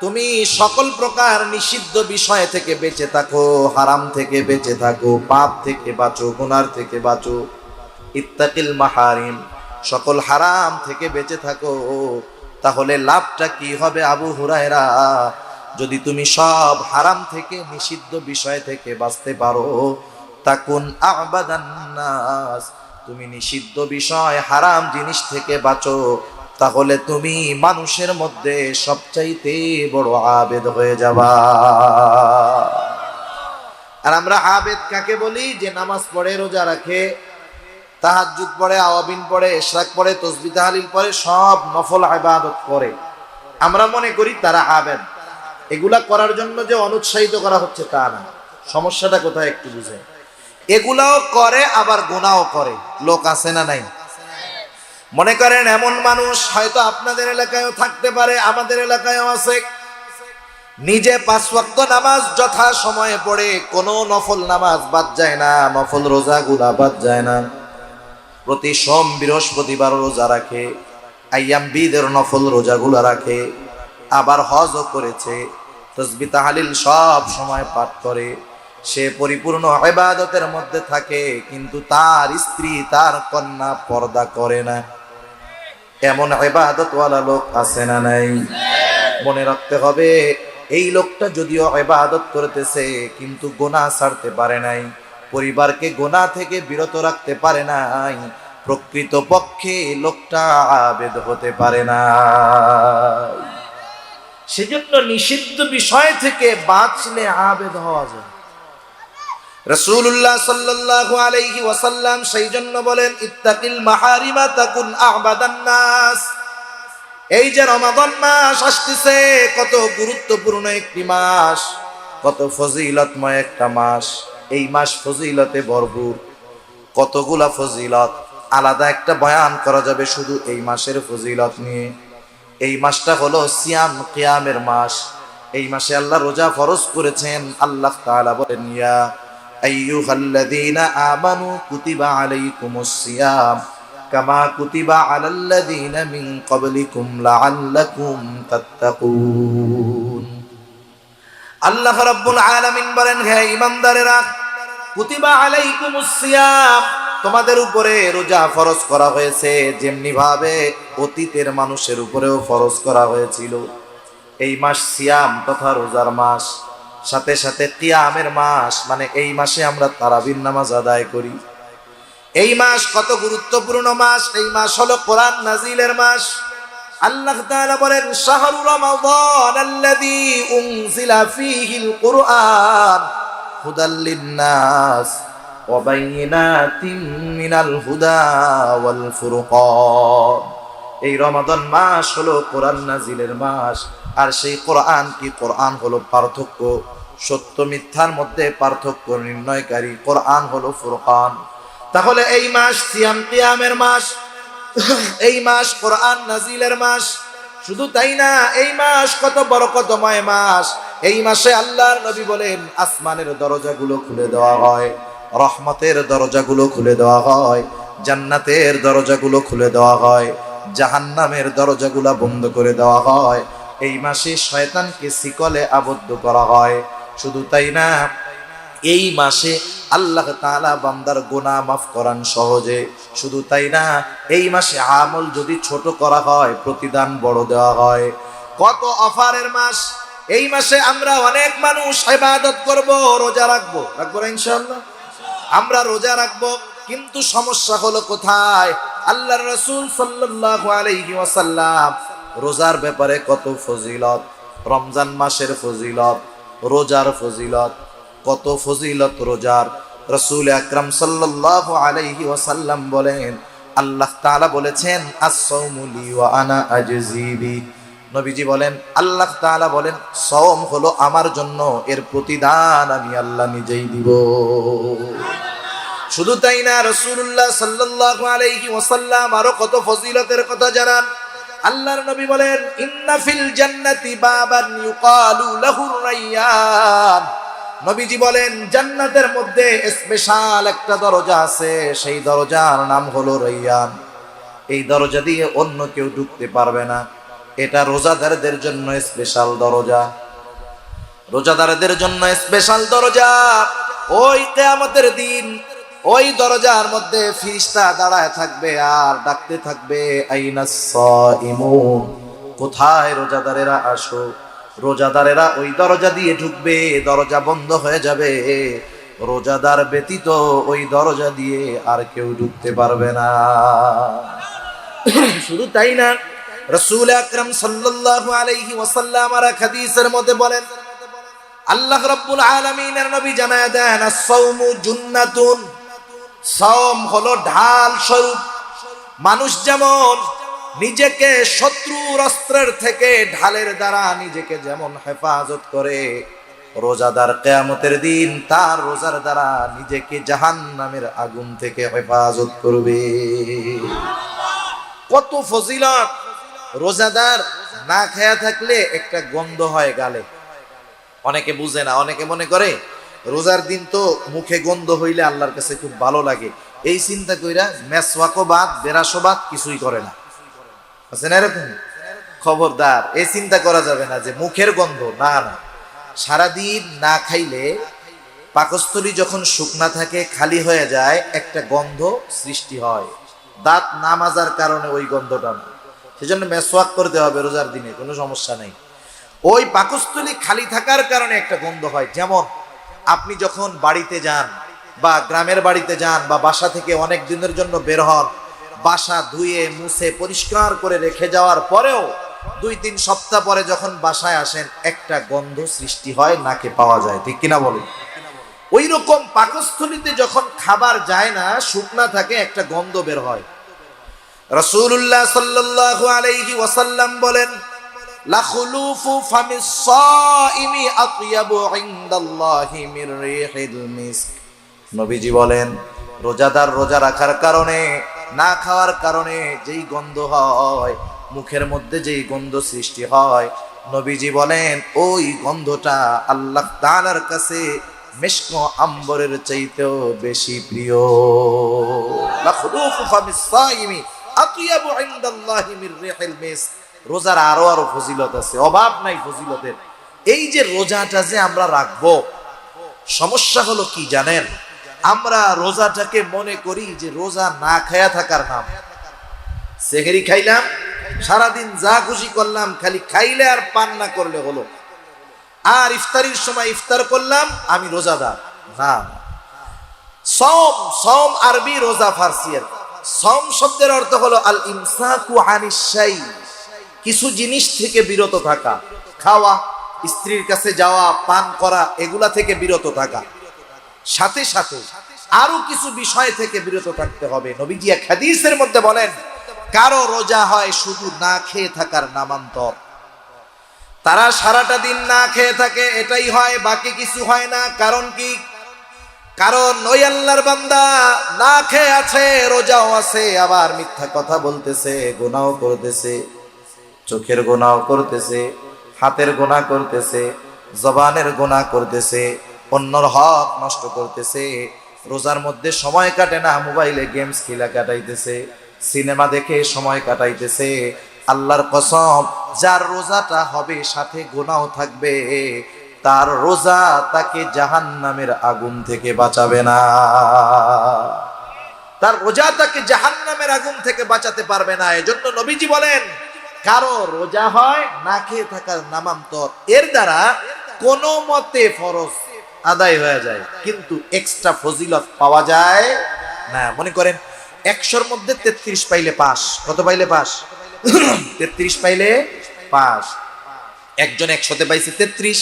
তুমি সকল প্রকার নিষিদ্ধ বিষয় থেকে বেঁচে থাকো, হারাম থেকে বেঁচে থাকো, পাপ থেকে বাঁচো, গুনার থেকে বাঁচো। ইত্তাকিল মাহারিম, সকল হারাম থেকে বেঁচে থাকো। তাহলে লাভটা কি হবে আবু হুরায়রা? যদি তুমি সব হারাম থেকে, নিষিদ্ধ বিষয় থেকে বাঁচতে পারো, তাকুন আবাদান নাস, তুমি নিষিদ্ধ বিষয় হারাম জিনিস থেকে বাঁচো, তাহলে তুমি মানুষের মধ্যে সবচাইতে বড় আবেদ হয়ে যাবা। আর আমরা আবেদ কাকে বলি? যে নামাজ পড়ে, রোজা রাখে, তাহাজ্জুদ পড়ে, আওয়াবিন পড়ে, ইশরাক পড়ে, তাসবিহ তাহলিল পড়ে, সব নফল ইবাদত করে। আমরা মনে করি তারা আবেদ। এগুলা করার জন্য যে অনুৎসাহিত করা হচ্ছে তা না। সমস্যাটা কোথায় একটু বুঝেন। এগুলাও করে আবার গুনাহও করে। লোক আছে না নাই? মনে করেন এমন মানুষ হয়তো আপনাদের এলাকায়ও থাকতে পারে, আমাদের এলাকায়ও আছে, নিজে 5 ওয়াক্ত নামাজ যথা সময়ে পড়ে, কোনো নফল নামাজ বাদ যায় না, নফল রোজাগুলা বাদ যায় না, প্রতি সোম বৃহস্পতিবার রোজা রাখে, আইয়াম বিদের নফল রোজাগুলা রাখে, আবার হজও করেছে, তাসবিহ তাহলিল সব সময় পাঠ করে, সে পরিপূর্ণ ইবাদতের মধ্যে থাকে, কিন্তু তার স্ত্রী, তার কন্যা পর্দা করে না। এমন ইবাদতওয়ালা লোক আছে না নাই? মনে রাখতে হবে, এই লোকটা যদিও ইবাদত করতেছে কিন্তু গুনাহ ছাড়তে পারে নাই, পরিবারকে গুনাহ থেকে বিরত রাখতে পারে নাই, প্রকৃত পক্ষে লোকটা আবেদ হতে পারে না। সেজন্য নিষিদ্ধ বিষয় থেকে বাঁচলে আবেদ হওয়া যায়। রাসূলুল্লাহ সাল্লাল্লাহু আলাইহি ওয়াসাল্লাম সেই জন্য বলেন, ইত্তাকিল মাহারিমা তাকুন আবাদান নাস। এই যে রমাদান মাস আসতেছে, কত গুরুত্বপূর্ণ একটি মাস, কত ফজিলতময় একটা মাস। এই মাস ফজিলতে ভরপুর, কতগুলা ফজিলত, আলাদা একটা বয়ান করা যাবে শুধু এই মাসের ফজিলত নিয়ে। এই মাসটা হলো সিয়াম কিয়ামের মাস। এই মাসে আল্লাহ রোজা ফরজ করেছেন। আল্লাহ তাআলা বলেন, ইয়া আইয়ুহাল্লাযীনা আমানু কুতিবা আলাইকুমুস সিয়াম কামা কুতিবা আলাল্লাযীনা মিন ক্বাবলিকুম লাআল্লাকুম তাত্তাকুন। আল্লাহ রাব্বুল আলামিন বলেন, হে ঈমানদারেরা, কুতিবা আলাইকুমুস সিয়াম, তোমাদের উপরে রোজা ফরজ করা হয়েছে, যেমনি ভাবে অতীতের মানুষের উপরেও ফরজ করা হয়েছিল। এই মাস সিয়াম তথা রোজার মাস, সাথে সাথে কিয়ামের মাস, মানে এই মাসে আমরা তারাবির নামাজ আদায় করি। এই মাস কত গুরুত্বপূর্ণ মাস। এই মাস হলো কোরআন নাজিলের মাস। আল্লাহ তাআলা বলেন, শাহরু রমাদান আল্লাযী উনজিলা ফীহিল কুরআন হুদাল লিন-নাস ওয়া বাইয়িনাতিন মিনাল হুদা ওয়াল ফুরকান। এই রমাদান মাস হলো কোরআন নাজিলের মাস। আর সেই কোরআন কি? কোরআন হলো পার্থক্য, সত্য মিথ্যার মধ্যে পার্থক্য নির্ণয়কারী। কোরআন হলো ফুরকান। তাহলে এই মাস সিয়াম কিয়ামের মাস, এই মাস কোরআন নাজিলের মাস। শুধু তাই না, এই মাস কত বরকতময় মাস। এই মাসে আল্লাহর নবী বলেন, আসমানের দরজাগুলো খুলে দেওয়া হয়, রহমতের দরজাগুলো খুলে দেওয়া হয়, জান্নাতের দরজাগুলো খুলে দেওয়া হয়, জাহান্নামের দরজাগুলো বন্ধ করে দেওয়া হয়। এই মাসে শয়তানকে শিকলে আবদ্ধ করা হয়। শুধু তাই না, এই মাসে আল্লাহ তাআলা বান্দার গুনাহ মাফ করান সহজে। শুধু তাই না, এই মাসে আমল যদি ছোট করা হয়, প্রতিদান বড় দেওয়া হয়। কত অফারের মাস। এই মাসে আমরা অনেক মানুষ ইবাদত করব, রোজা রাখবো না ইনশাআল্লাহ? আমরা রোজা রাখবো, কিন্তু সমস্যা হলো কোথায়? আল্লাহর রাসূল সাল্লাল্লাহু আলাইহি ওয়াসাল্লাম রোজার ব্যাপারে কত ফজিলত, রমজান মাসের ফজিলত, রোজার ফজিলত, কত ফজিলত রোজার। রাসূল আকরাম সাল্লাল্লাহু আলাইহি ওয়াসাল্লাম বলেন, আল্লাহ তাআলা বলেছেন, আস-সাওমু লি ওয়া আনা আজজি বি। নবীজি বলেন, আল্লাহ তাআলা বলেন, সাওম হলো আমার জন্য, এর প্রতিদান আমি আল্লাহ নিজেই দিব। শুধু তাই না, রাসূলুল্লাহ সাল্লাল্লাহু আলাইহি ওয়াসাল্লাম আরো কত ফজিলতের কথা জানান। আল্লাহর নবী বলেন, ইন্না ফিল জান্নাতি বাবান ইউকালু লাহুর রায়্যান। নবীজি বলেন, জান্নাতের মধ্যে স্পেশাল একটা দরজা আছে, সেই দরজার নাম হলো রায়্যান। এই দরজা দিয়ে অন্য কেউ ঢুকতে পারবে না। এটা রোজাদারদের জন্য স্পেশাল দরজা, রোজাদারদের জন্য স্পেশাল দরজা। ওই কিয়ামতের দিন ওই দরজার মধ্যে ফেরেশতা দাঁড়ায় থাকবে আর ডাকতে থাকবে, আইনাস সাইমুন, কোথায় রোজাদারেরা, আসো। রোজাদারেরা ওই দরজা দিয়ে ঢুকবে, দরজা বন্ধ হয়ে যাবে। রোজাদার ব্যতীত ওই দরজা দিয়ে আর কেউ ঢুকতে পারবে না। শুধু তাই না, রাসূল আকরাম সাল্লাল্লাহু আলাইহি ওয়াসাল্লাম আর হাদিসের মধ্যে বলেন, আল্লাহ রাব্বুল আলামিনের নবী জানায় দেন, আস-সাওমু জুন্নাতুন, সাওম হলো ঢাল স্বরূপ। মানুষ যেমন নিজেকে শত্রুর অস্ত্রের থেকে ঢালের দ্বারা নিজেকে যেমন হেফাজত করে, রোজাদার কিয়ামতের দিন তার রোজার দ্বারা নিজেকে জাহান্নামের আগুন থেকে হেফাজত করবে। কত ফজিলত! রোজাদার না খেয়া থাকলে একটা গন্ধ হয় গালে, অনেকে বুঝে না, অনেকে মনে করে রোজার দিন তো মুখে গন্ধ হইলে আল্লাহর কাছে খুব ভালো লাগে, এই চিন্তা কইরা মেসওয়াকও বাদ বেরাসও বাদ কিছুই করে না। আছে না এরকম? খবরদার, এই চিন্তা করা যাবে না যে মুখের গন্ধ, না না। সারাদিন না খাইলে পাকস্থলী যখন শুকনা থাকে, খালি হয়ে যায়, একটা গন্ধ সৃষ্টি হয়, দাঁত না মাজার কারণে ওই গন্ধটা না। সেজন্য মেসওয়াক করতে হবে রোজার দিনে, কোনো সমস্যা নেই। ওই পাকস্থলী খালি থাকার কারণে একটা গন্ধ হয়। যেমন আপনি যখন বাড়িতে যান বা গ্রামের বাড়িতে যান বা বাসা থেকে অনেক দিনের জন্য বের হন, বাসা ধুয়ে মুছে পরিষ্কার করে রেখে যাওয়ার পরেও 2-3 সপ্তাহ পরে যখন বাসায় আসেন, একটা গন্ধ সৃষ্টি হয়, নাকে পাওয়া যায়, ঠিক কিনা বলুন? ওই রকম পাকস্থলীতে যখন খাবার যায় না, শুকনা থাকে, একটা গন্ধ বের হয়। রাসূলুল্লাহ সাল্লাল্লাহু আলাইহি ওয়াসাল্লাম বলেন, লা খুলুফু ফামিস সাইমি আতয়াবু ইনদাল্লাহি মির রিহিল মিস্ক। নবীজি বলেন, রোজাদার রোজা রাখার কারণে, না খাওয়ার কারণে যেই গন্ধ হয়, মুখের মধ্যে যেই গন্ধ সৃষ্টি হয়, নবীজি বলেন ওই গন্ধটা আল্লাহ তাআলার কাছে মিশক আম্বরের চাইতেও বেশি প্রিয়। লা খুলুফু ফামিস সাইমি আতয়াবু ইনদাল্লাহি মির রিহিল মিস্ক। রোজার আরো ফজিলত আছে, অভাব নাই ফজিলতের। এই যে রোজাটা যে আমরা রাখবো, সমস্যা হলো কি জানেন? আমরা রোজাটাকে মনে করি যে রোজা না খায়া থাকার নাম। সেহরি খাইলাম, সারাদিন যা খুশি করলাম, খালি খাইলে আর পান না করলে হলো, আর ইফতারির সময় ইফতার করলাম, আমি রোজাদার না। সওম, সওম আরবি, রোজা ফার্সিয়ার। সওম শব্দের অর্থ হলো আল ইমসাকু আনিশ শাই, কিছু জিনিস থেকে বিরত থাকা, খাওয়া, স্ত্রীর কাছে যাওয়া, পান করা, এগুলা থেকে বিরত থাকা। সাথে সাথে আরো কিছু বিষয় থেকে বিরত থাকতে হবে। নবীজি এক হাদিসের মধ্যে বলেন, কারো রোজা হয় শুধু না খেয়ে থাকার নামান্তর। তারা সারাটা দিন না খেয়ে থাকে, এটাই হয়, বাকি কিছু হয় না। কারণ কি? কারণ ওই আল্লাহর বান্দা না খেয়ে আছে, রোজাও আছে, আবার মিথ্যা কথা বলতেছে, গুনাহ করতেছে, চোখের গুনাহ করতেছে, হাতের গুনাহ করতেছে, জবানের গুনাহ করতেছে, অন্যর হক নষ্ট করতেছে। রোজার মধ্যে সময় কাটে না, মোবাইলে গেমস খেলা কাটাইতেছে, সিনেমা দেখে সময় কাটাইতেছে। আল্লাহর কসম, যার রোজাটা হবে সাথে গুনাহ থাকবে, তার রোজা তাকে জাহান্নামের আগুন থেকে বাঁচাবে না। তার রোজা তাকে জাহান্নামের আগুন থেকে বাঁচাতে পারবে না। এজন্য নবীজি বলেন, কারো রোজা হয় না খেয়ে থাকার নামান্তর, এর দ্বারা কোনো মতে ফরজ আদায় হয়ে যায়, কিন্তু এক্সট্রা ফজিলত পাওয়া যায় না। মনে করেন 100-র মধ্যে 33 পাইলে পাস। কত পাইলে পাস? 33 পাইলে পাস। একজন 100-তে পাইছে 33,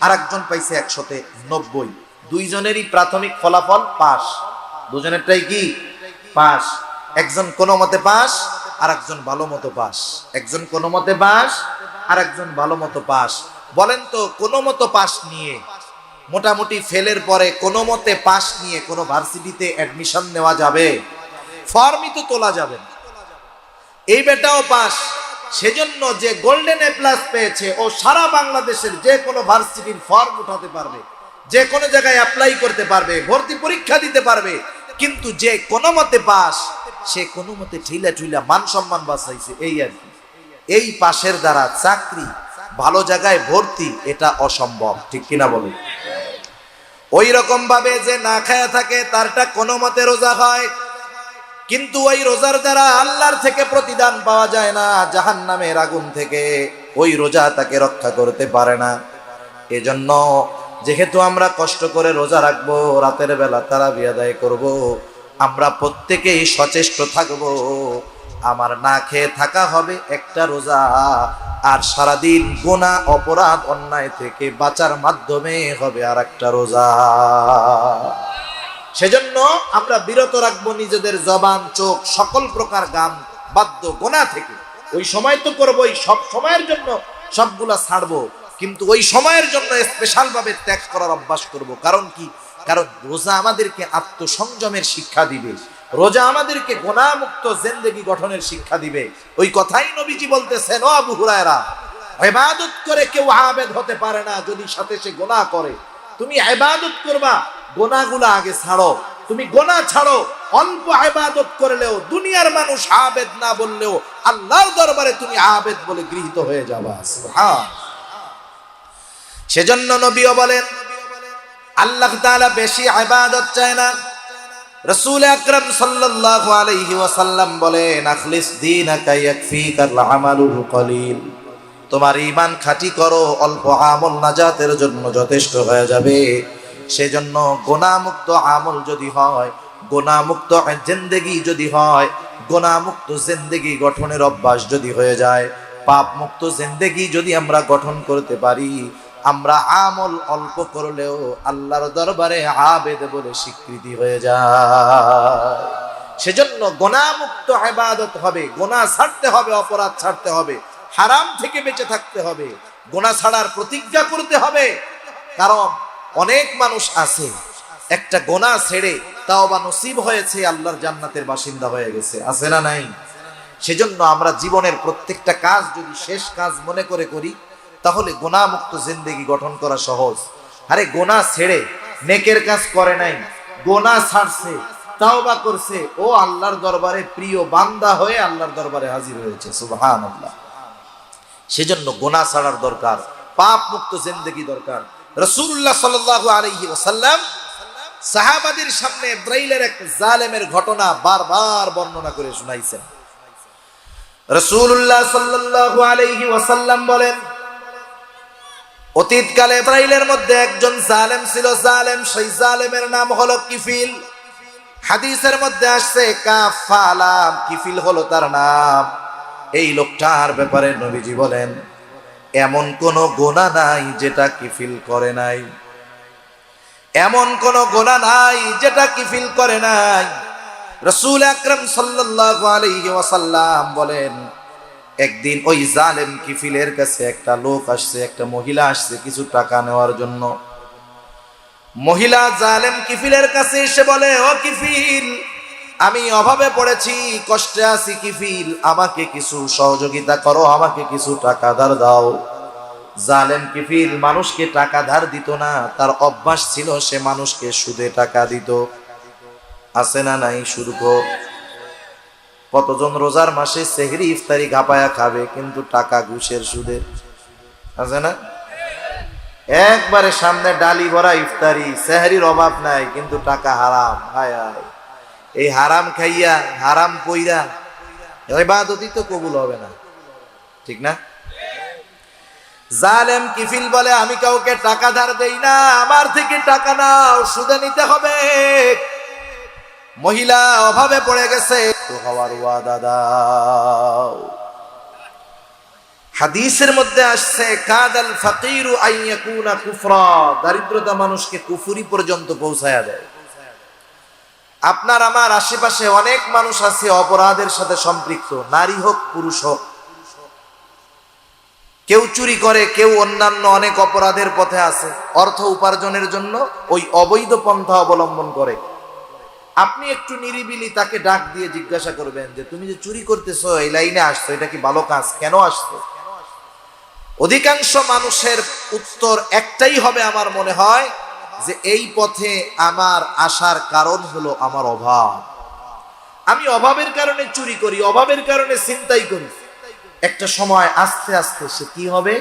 আর একজন পাইছে 100-তে 90। দুইজনেরই প্রাথমিক ফলাফল পাস, দুজনেরটাই কি পাস। একজন কোনো মতে পাস, আর একজন ভালো মতো পাস। একজন কোনো মতে পাস, আর একজন ভালো মতো পাস। বলেন তো, কোনো মতো পাস নিয়ে, মোটামুটি ফেলের পরে কোনো মতে পাস নিয়ে কোনো ভার্সিটিতে অ্যাডমিশন নেওয়া যাবে? ফর্মই তো তোলা যাবে না। এই বেটাও পাস, সেজন্য যে গোল্ডেন এ প্লাস পেয়েছে, ও সারা বাংলাদেশের যে কোনো ভার্সিটির ফর্ম উঠাতে পারবে, যে কোনো জায়গায় অ্যাপ্লাই করতে পারবে, ভর্তি পরীক্ষা দিতে পারবে। কিন্তু যে কোনো মতে পাস, সে কোনো মতে ঠেলা ঠুলা মান সম্মান বাঁচাইছে, এই আর কি। এই পাশের দ্বারা চাকরি, ভালো জায়গায় ভর্তি, এটা অসম্ভব, ঠিক কিনা বলুন? ওই রকম ভাবে যে না খায়া থাকে, তারটা কোনো মতে রোজা হয়, কিন্তু ওই রোজার দ্বারা আল্লাহর থেকে প্রতিদান পাওয়া যায় না, জাহান্নামের আগুন থেকে ওই রোজা তাকে রক্ষা করতে পারে না। এজন্য যেহেতু আমরা কষ্ট করে রোজা রাখবো, রাতের বেলা তারাবি আদায় করব, আমরা প্রত্যেকেই সচেষ্ট থাকব। আমার না খেয়ে থাকা হবে একটা রোজা, আর সারাদিন গুনাহ অপরাধ অন্যায় থেকে বাঁচার মাধ্যমে হবে আর একটা রোজা। সেজন্য আমরা বিরত রাখবো নিজেদের জবান, চোখ, সকল প্রকার গাম বাদ্য গুনাহ থেকে। ওই সময় তো করবোই, সব সময়ের জন্য সবগুলা ছাড়বো, কিন্তু ওই সময়ের জন্য স্পেশাল ভাবে ত্যাগ করার অভ্যাস করব। কারণ কি? কারণ রোজা আমাদেরকে আত্মসংযমের শিক্ষা দিবে, রোজা আমাদেরকে গুনাহমুক্ত জিন্দেগি গঠনের শিক্ষা দিবে। ওই কথাই নবীজি বলতেছেন, ও আবু হুরায়রা, ইবাদত করে কেউ আবেদ হতে পারে না যদি সাথে সে গুনাহ করে। তুমি ইবাদত করবা, গুনাহগুলো আগে ছাড়ো। তুমি গুনাহ ছাড়ো, অল্প ইবাদত করলেও, দুনিয়ার মানুষ আবেদ না বললেও আল্লাহর দরবারে তুমি আবেদ বলে গৃহীত হয়ে যাবা। সুবহান। সেজন্য নবীও বলেন, আল্লাহ তাআলা বেশি ইবাদত চায় না। রাসূল আকরাম সাল্লাল্লাহু আলাইহি ওয়াসাল্লাম বলেন, আখলিস দীনাকা ইয়াকফিকাল আমালুল কলিল। তোমার ঈমান খাঁটি করো, অল্প আমল নাজাতের জন্য যথেষ্ট হয়ে যাবে। সেজন্য গুনাহমুক্ত আমল যদি হয়, গুনাহমুক্ত জিন্দেগি যদি হয়, গুনাহমুক্ত জিন্দেগি গঠনের অভ্যাস যদি হয়ে যায়, পাপ মুক্ত জিন্দেগি যদি আমরা গঠন করতে পারি, আমরা আমল অল্প করলেও আল্লাহর দরবারে আবেদ বলে স্বীকৃতি হয়ে যায়। সেজন্য গুনাহমুক্ত ইবাদত হবে, গুনাহ ছাড়তে হবে, অপরাধ ছাড়তে হবে, হারাম থেকে বেঁচে থাকতে হবে, গুনাহ ছাড়ার প্রতিজ্ঞা করতে হবে। কারণ অনেক মানুষ আছে একটা গুনাহ ছেড়ে তাওবা নসিব হয়েছে, আল্লাহর জান্নাতের বাসিন্দা হয়ে গেছে, আছে না নাই? সেজন্য আমরা জীবনের প্রত্যেকটা কাজ যদি শেষ কাজ মনে করে করি, তাহলে গুনাহমুক্ত জিন্দেগি গঠন করা সহজ। আরে গুনাহ ছেড়ে নেকের কাজ করে নাই, গুনাহ ছাড়ছে, তাওবা করছে, ও আল্লাহর দরবারে প্রিয় বান্দা হয়ে আল্লাহর দরবারে হাজির হয়েছে। সুবহানাল্লাহ। সেজন্য গুনাহ ছাড়ার দরকার, পাপ মুক্ত জিন্দেগি দরকার। রাসূলুল্লাহ সাল্লাল্লাহু আলাইহি ওয়াসাল্লাম সাহাবাদের সামনে ইসরাইলের এক জালেমের ঘটনা বারবার বর্ণনা করে শোনাইছেন। রাসূলুল্লাহ সাল্লাল্লাহু আলাইহি ওয়াসাল্লাম বলেন, অতীতকালে ইসরাইলের মধ্যে একজন জালেম ছিল। জালেম, সেই জালেমের নাম হলো কিফিল। হাদিসের মধ্যে আসছে কাফালা, কিফিল হলো তার নাম। এই লোকটার ব্যাপারে নবীজি বলেন, এমন কোন গুনাহ নাই যেটা কিফিল করে নাই, এমন কোন গুনাহ নাই যেটা কিফিল করে নাই। রাসূল আকরাম সাল্লাল্লাহু আলাইহি ওয়াসাল্লাম বলেন, একদিন ওই জালেম কিফিলের কাছে একটা লোক আসছে, একটা মহিলা আসছে কিছু টাকা নেওয়ার জন্য। মহিলা জালেম কিফিলের কাছে এসে বলে, ও কিফিল, আমি অভাবে পড়েছি, কষ্টে আছি, কিফিল আমাকে কিছু সহযোগিতা করো, আমাকে কিছু টাকা ধার দাও। জালেম কিফিল মানুষকে টাকা ধার দিত না, তার অভ্যাস ছিল সে মানুষকে সুদে টাকা দিত। আছে না নাই? সুদ। কতজন রোজার মাসে সেহরি ইফতারি ঘাপায়া খাবে, কিন্তু টাকা ঘুষের সুদে। আছে না? একবারে সামনে ডালি ভরা ইফতারি, সেহরির অভাব নাই, কিন্তু টাকা হারাম। হায় হায়, এই হারাম খাইয়া, হারাম কইরা ইবাদতই তো কবুল হবে না, ঠিক না? জালেম কিফিল বলে, আমি কাউকে টাকা ধার দেই না, আমার থেকে টাকা নাও, সুদে নিতে হবে। মহিলা অভাবে পড়ে গেছে, তো হওয়ার ওয়াদা দাও। হাদিসের মধ্যে আসছে, কাদাল ফাকিরু আইয়াকুনা কুফরা, দারিদ্রতা মানুষকে কুফরি পর্যন্ত পৌঁছায়া দেয়। আপনার আমার আশেপাশে অনেক মানুষ আছে অপরাধের সাথে সম্পৃক্ত, নারী হোক পুরুষ হোক। কেউ চুরি করে, কেউ অন্যান্য অনেক অপরাধের পথে আছে, অর্থ উপার্জনের জন্য ওই অবৈধ পন্থা অবলম্বন করে। আপনি একটু নিরিবিলি তাকে ডাক দিয়ে জিজ্ঞাসা করবেন যে, তুমি যে চুরি করতেছো, এই লাইনে আসছো, এটা কি ভালো কাজ? কেন আসছো? অধিকাংশ মানুষের উত্তর একটাই হবে আমার মনে হয়, যে এই পথে আমার আসার কারণ হলো আমার অভাব। আমি অভাবের কারণে চুরি করি, অভাবের কারণে ছিনতাই করি। একটা সময় আস্তে আস্তে সে কি হবে?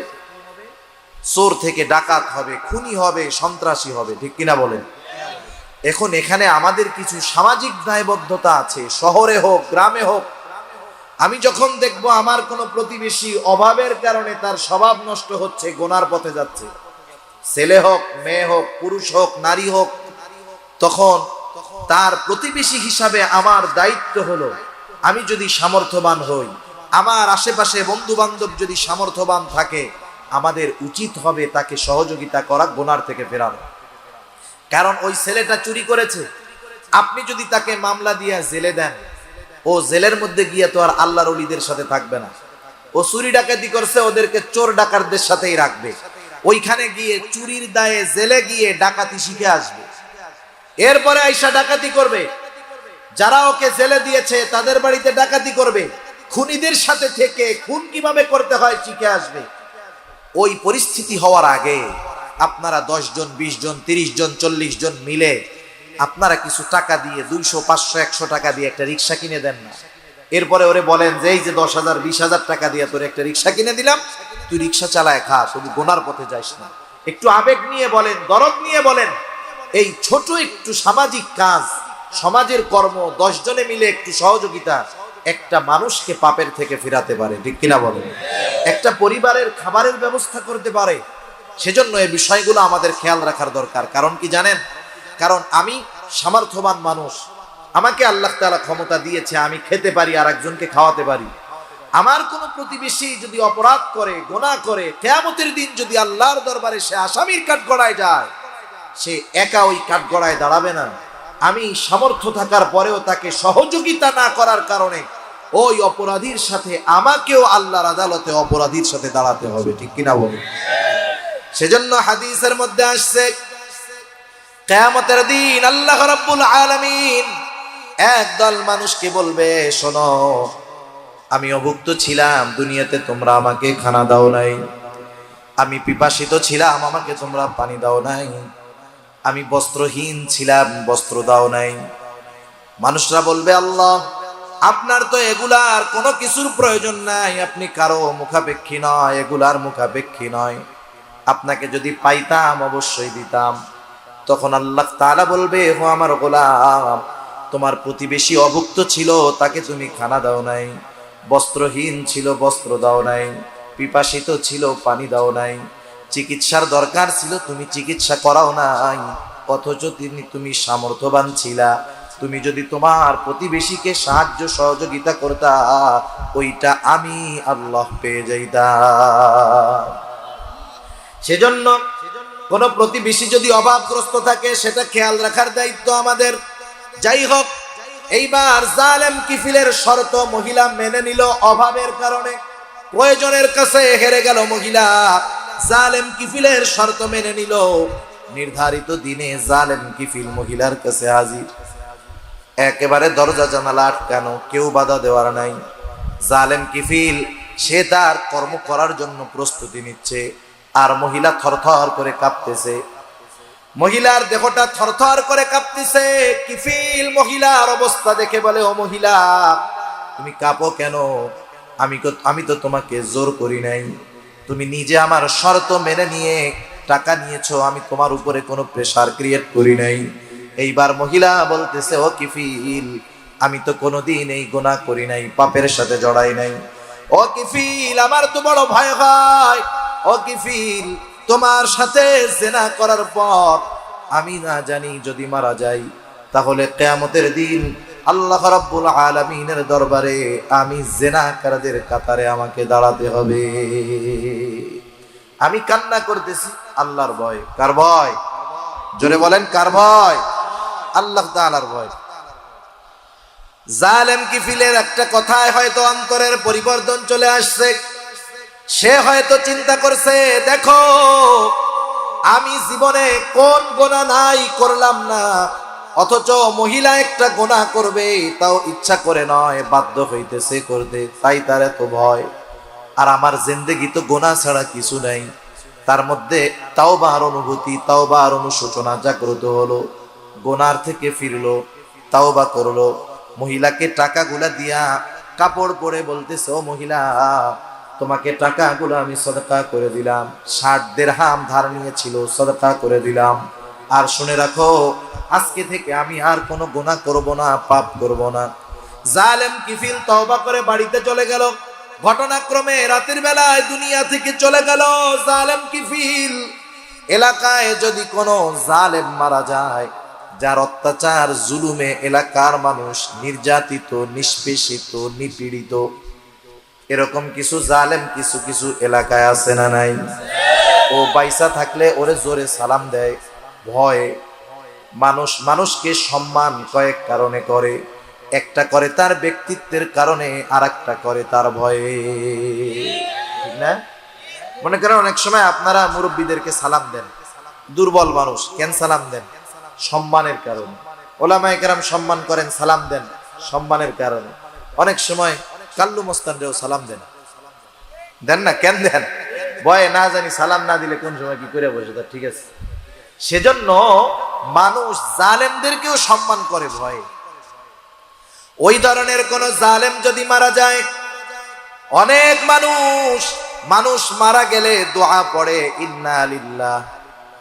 চোর থেকে ডাকাত হবে, খুনি হবে, সন্ত্রাসী হবে, ঠিক কিনা বলেন? এখন এখানে আমাদের কিছু সামাজিক দায়বদ্ধতা আছে, শহরে হোক গ্রামে হোক। আমি যখন দেখব আমার কোনো প্রতিবেশী অভাবের কারণে তার স্বভাব নষ্ট হচ্ছে, গোনার পথে যাচ্ছে, ছেলে হোক, মেয়ে হোক, পুরুষ হোক, নারী হোক, তখন তার প্রতিবেশী হিসাবে আমার দায়িত্ব হলো, আমি যদি সামর্থ্যবান হই, আমার আশেপাশে বন্ধু বান্ধব যদি সামর্থ্যবান থাকে, আমাদের উচিত হবে তাকে সহযোগিতা করা, গুনার থেকে ফেরানো। কারণ ওই ছেলেটা চুরি করেছে, আপনি যদি তাকে মামলা দিয়ে জেলে দেন, ও জেলের মধ্যে গিয়ে তো আর আল্লাহর ওলিদের সাথে থাকবে না। ও চুরি ডাকাতি করছে, ওদেরকে চোর ডাকাতদের সাথেই রাখবে। ওইখানে গিয়ে চুরির দায়ে জেলে গিয়ে ডাকাতি শিখে আসবে, এরপরে আইসা ডাকাতি করবে। যারা ওকে জেলে দিয়েছে তাদের বাড়িতে ডাকাতি করবে, খুনিদের সাথে থেকে খুন কিভাবে করতে হয় শিখে আসবে। ওই পরিস্থিতি হওয়ার আগে আপনারা 10 জন, 20 জন, 30 জন, 40 জন মিলে আপনারা কিছু টাকা দিয়ে, 200, 500, 100 টাকা দিয়ে একটা রিক্সা কিনে দেন না। এরপরে ওরে বলেন যে এই যে 10,000, 20,000 টাকা দিয়ে তোর একটা রিক্সা কিনে দিলাম, তুই রিক্সা চালায় খা, শুধু গোনার পথে যাস না। একটু আবেগ নিয়ে বলেন, দরদ নিয়ে বলেন। এই ছোট একটু সামাজিক কাজ, সমাজের কর্ম, 10 জনে মিলে একটু সহযোগিতা একটা মানুষকে পাপের থেকে ফেরাতে পারে, ঠিক কিনা বলেন? একটা পরিবারের খাবারের ব্যবস্থা করতে পারে। সেজন্য এই বিষয়গুলো আমাদের খেয়াল রাখার দরকার। কারণ কি জানেন? কারণ আমি সামর্থ্যবান মানুষ, আমাকে আল্লাহ তাআলা ক্ষমতা দিয়েছে, আমি খেতে পারি আর একজনকে খাওয়াতে পারি। আমার কোন প্রতিবেশী যদি অপরাধ করে, গুনাহ করে, কিয়ামতের দিন যদি আল্লাহর দরবারে সে আসামির কাঠগড়ায় যায়, সে একা ওই কাঠগড়ায় দাঁড়াবে না। আমি সামর্থ্য থাকার পরেও তাকে সহযোগিতা না করার কারণে ওই অপরাধীর সাথে আমাকেও আল্লাহর আদালতে অপরাধীর সাথে দাঁড়াতে হবে, ঠিক কিনা বলুন? সেজন্য হাদিসের মধ্যে আসছে, কিয়ামতের দিন আল্লাহ রাব্বুল আলামিন একদল মানুষকে বলবে, শোনো, আমি অভুক্ত ছিলাম, দুনিয়াতে তোমরা আমাকে খানা দাও নাই। আমি পিপাসিত ছিলাম, আমাকে তোমরা পানি দাও নাই। আমি বস্ত্রহীন ছিলাম, বস্ত্র দাও নাই। মানুষরা বলবে, আল্লাহ, আপনার তো এগুলার কোনো কিছুর প্রয়োজন নাই, আপনি কারো মুখাপেক্ষী নয়, এগুলার মুখাপেক্ষী নয়। আপনাকে যদি পাইতাম অবশ্যই দিতাম। তখন আল্লাহ তাআলা বলবে, ও আমার গোলাম, তোমার প্রতিবেশী অভুক্ত ছিল, তাকে তুমি খানা দাও নাই। বস্ত্রহীন ছিল, বস্ত্র দাও নাই। পিপাসিত ছিল, পানি দাও নাই। চিকিৎসার দরকার ছিল, তুমি চিকিৎসা করাও নাই। অথচ তুমি সামর্থ্যবান ছিলা, তুমি যদি তোমার প্রতিবেশীকে সাহায্য সহযোগিতা করতা, ওইটা আমি আল্লাহ পেয়ে যাইতাম। সেজন্য কোন প্রতিবেশী যদি অভাবগ্রস্ত থাকে, সেটা খেয়াল রাখার দায়িত্ব আমাদের। যাই হোক, এইবার জালেম কিফিলের শর্ত মহিলা মেনে নিল। অভাবের কারণে, প্রয়োজনের কাছে হেরে গেল মহিলা, জালেম কিফিলের শর্ত মেনে নিল। নির্ধারিত দিনে জালেম কিফিল মহিলার কাছে হাজির। একেবারে দরজা জানালা আটকানো, কেউ বাধা দেওয়ার নাই। জালেম কিফিল সে তার কর্ম করার জন্য প্রস্তুতি নিচ্ছে, আর মহিলা থরথর করে কাঁপতেছে। মহিলার দেহটা থরথর করে কাঁপতেছে। কিফিল মহিলার অবস্থা দেখে বলে, ও মহিলা, তুমি কাঁপো কেন? আমি তো তোমাকে জোর করি নাই, তুমি নিজে আমার শর্ত মেনে নিয়ে টাকা নিয়েছো, আমি তোমার উপরে কোনো প্রেসার ক্রিয়েট করি নাই। এইবার মহিলা বলতেছে, ও কিফিল, আমি তো কোনোদিন এই গুনাহ করি নাই, পাপের সাথে জড়াই নাই। ও কিফিল, আমার তো বড় ভয় হয়। ও কিফিল, তোমার সাথে জিনা করার পর আমি না জানি যদি মারা যাই, তাহলে কিয়ামতের দিন আল্লাহ রাব্বুল আলামিনের দরবারে আমি জিনাকারদের কাতারে আমাকে দাঁড়াতে হবে। আমি কান্না করতেছি আল্লাহর ভয়। কার ভয়? জোরে বলেন, কার ভয়? আল্লাহ তাআলার ভয়। জালেম কিফিলের একটা কথায় হয়তো অন্তরের পরিবর্তন চলে আসছে। সে হয়তো চিন্তা করছে, দেখো, আমি জীবনে কোন গুনাহ নাই করলাম না, অথচ মহিলা একটা গুনাহ করবে, তাও ইচ্ছা করে নয়, বাধ্য হইতেছে করতে, তাই তার এত ভয়। আর আমার জিন্দেগি তো গুনাহ ছাড়া কিছু নাই। তার মধ্যে তাওবার অনুভূতি, তাওবার অনুশোচনা জাগ্রত হলো, গুনার থেকে ফিরলো, তাওবা করলো। মহিলাকে টাকাগুলা দিয়া কাপড় পরে বলতেছে, ও মহিলা, তোমাকে টাকাগুলো আমি সদকা করে দিলাম। 60 দিরহাম ধার নিয়েছিল, সদকা করে দিলাম। আর শুনে রাখো, আজকে থেকে আমি আর কোনো গুনাহ করব না, পাপ করব না। জালেম কিফিল তওবা করে বাড়িতে চলে গেল। ঘটনাক্রমে রাতের বেলায় দুনিয়া থেকে চলে গেল জালেম কিফিল। এলাকায় যদি কোনো জালেম মারা যায়, যার অত্যাচার জুলুমে এলাকার মানুষ নির্যাতিত, নিষ্পেষিত, নিপীড়িত, এরকম কিছু জালেম কিছু কিছু এলাকায় আছে না নাই? ও বাইসা থাকলে ওরে জোরে সালাম দেয় ভয়ে। মানুষকে সম্মান কয়েক কারণে করে, একটা করে তার ব্যক্তিত্বের কারণে, আর একটা করে তার ভয়ে, ঠিক না? মনে করেন অনেক সময় আপনারা মুরব্বীদেরকে সালাম দেন, দুর্বল মানুষ, কেন সালাম দেন? সম্মানের কারণে। ওলামায়ে কেরাম সম্মান করেন, সালাম দেন সম্মানের কারণে। অনেক সময় কাল্লু মস্তানরেও সালাম দেন, দেন না? কেন দেন? ভয়ে, না জানি সালাম না দিলে কোন সময় কি করে বসে, তা ঠিক আছে। সেজন্য মানুষ জালেমদেরকেও সম্মান করে ভয়ে। ওই ধরনের কোন জালেম যদি মারা যায়, অনেক মানুষ মারা গেলে দোয়া পড়ে ইন্না লিল্লাহ,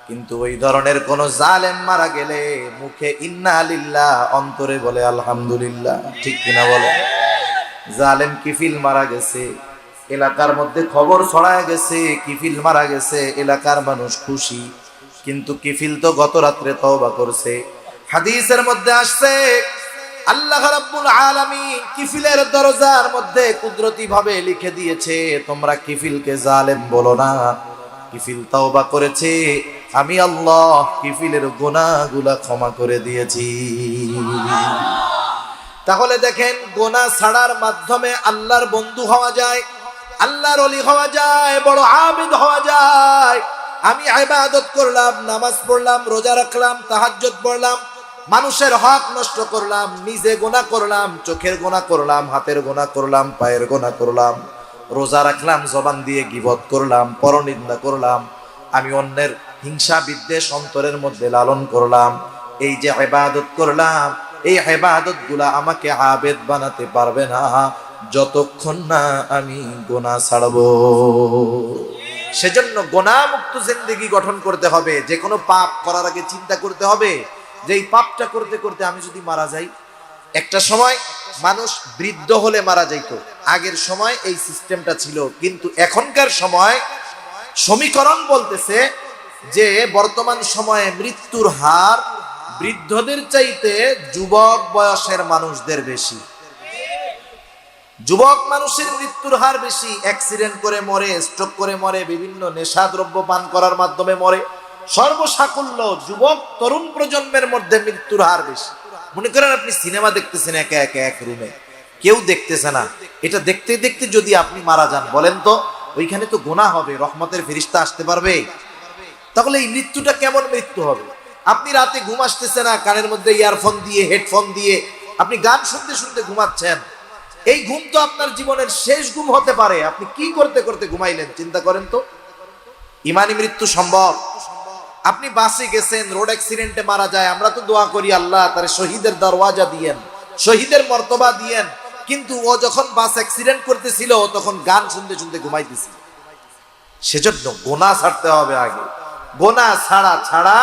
কিন্তু ওই ধরনের কোন জালেম মারা গেলে মুখে ইন্না লিল্লাহ, অন্তরে বলে আলহামদুলিল্লাহ, ঠিক কিনা বলে? জালেম কিফিল মারা গেছে, এলাকার মধ্যে খবর ছড়ায় গেছে কিফিল মারা গেছে, এলাকার মানুষ খুশি, কিন্তু কিফিল তো গত রাত্রে তওবা করছে। হাদিসের মধ্যে আসছে আল্লাহ রাব্বুল আলামিন কিফিলের দরজার মধ্যে কুদরতি ভাবে লিখে দিয়েছে, তোমরা কিফিলকে জালেম বলো না, কিফিল তওবা করেছে, আমি আল্লাহ কিফিলের গুনাহগুলা ক্ষমা করে দিয়েছি। তাহলে দেখেন, গুনাহ ছাড়ার মাধ্যমে আল্লাহর বন্ধু হওয়া যায়, আল্লাহর ওলি হওয়া যায়, বড় আবেদ হওয়া যায়। আমি ইবাদত করলাম, নামাজ পড়লাম, রোজা রাখলাম, তাহাজ্জুদ পড়লাম, মানুষের হক নষ্ট করলাম, নিজে গুনাহ করলাম, চোখের গুনাহ করলাম, হাতের গুনাহ করলাম, পায়ের গুনাহ করলাম, রোজা রাখলাম, জবান দিয়ে গীবত করলাম, পরনিন্দা করলাম, আমি অন্যের হিংসা বিদ্বেষ অন্তরের মধ্যে লালন করলাম। এই যে ইবাদত করলাম, এই ইবাদত গুলা আমাকে আবেদ বানাতে পারবে না যতক্ষণ না আমি গুনাহ ছাড়বো। সেজন্য গুনাহ মুক্ত জিন্দেগি গঠন করতে হবে। যে কোনো পাপ করার আগে চিন্তা করতে হবে যে এই পাপটা করতে করতে আমি যদি মারা যাই। একটা সময় মানুষ বৃদ্ধ হলে মারা যাইতো, আগের সময় এই সিস্টেমটা ছিল, কিন্তু এখনকার সময় সমীকরণ বলতেছে যে বর্তমান সময়ে মৃত্যুর হার বৃদ্ধদের চাইতে যুবক বয়সের মানুষদের বেশি। যুবক মানুষের মৃত্যুর হার বেশি, অ্যাক্সিডেন্ট করে মরে, স্ট্রোক করে মরে, বিভিন্ন নেশাদ্রব্য পান করার মাধ্যমে মরে। সর্বসাকুল্য যুবক তরুণ প্রজন্মের মধ্যে মৃত্যুর হার বেশি। মনে করেন আপনি সিনেমা দেখতেছেন একা একা এক রুমে, কেউ দেখতেছে না, এটা দেখতে দেখতে যদি আপনি মারা যান, বলেন তো ওইখানে তো গুনাহ হবে, রহমতের ফেরেশতা আসতে পারবে? তাহলে এই মৃত্যুটা কেমন মৃত্যু হবে? আপনি রাতে ঘুম আসতেছে না, কানের মধ্যে ইয়ারফোন দিয়ে, হেডফোন দিয়ে আপনি গান শুনতে শুনতে ঘুমাচ্ছেন। এই ঘুম তো আপনার জীবনের শেষ ঘুম হতে পারে। আপনি কি করতে করতে ঘুমাইলেন চিন্তা করেন তো। ইমানি মৃত্যু সম্ভব? আপনি বাসে গেছেন, রোড অ্যাক্সিডেন্টে মারা যায়, আমরা তো দোয়া করি আল্লাহ তারে শহীদের দরওয়াজা দিয়েন, শহীদের মর্তবা দিয়েন, কিন্তু ও যখন বাস অ্যাক্সিডেন্ট করতেছিল তখন গান শুনতে শুনতে ঘুমাইতেছিল। সেজন্য গুনাহ ছাড়তে হবে আগে, গুনাহ ছাড়া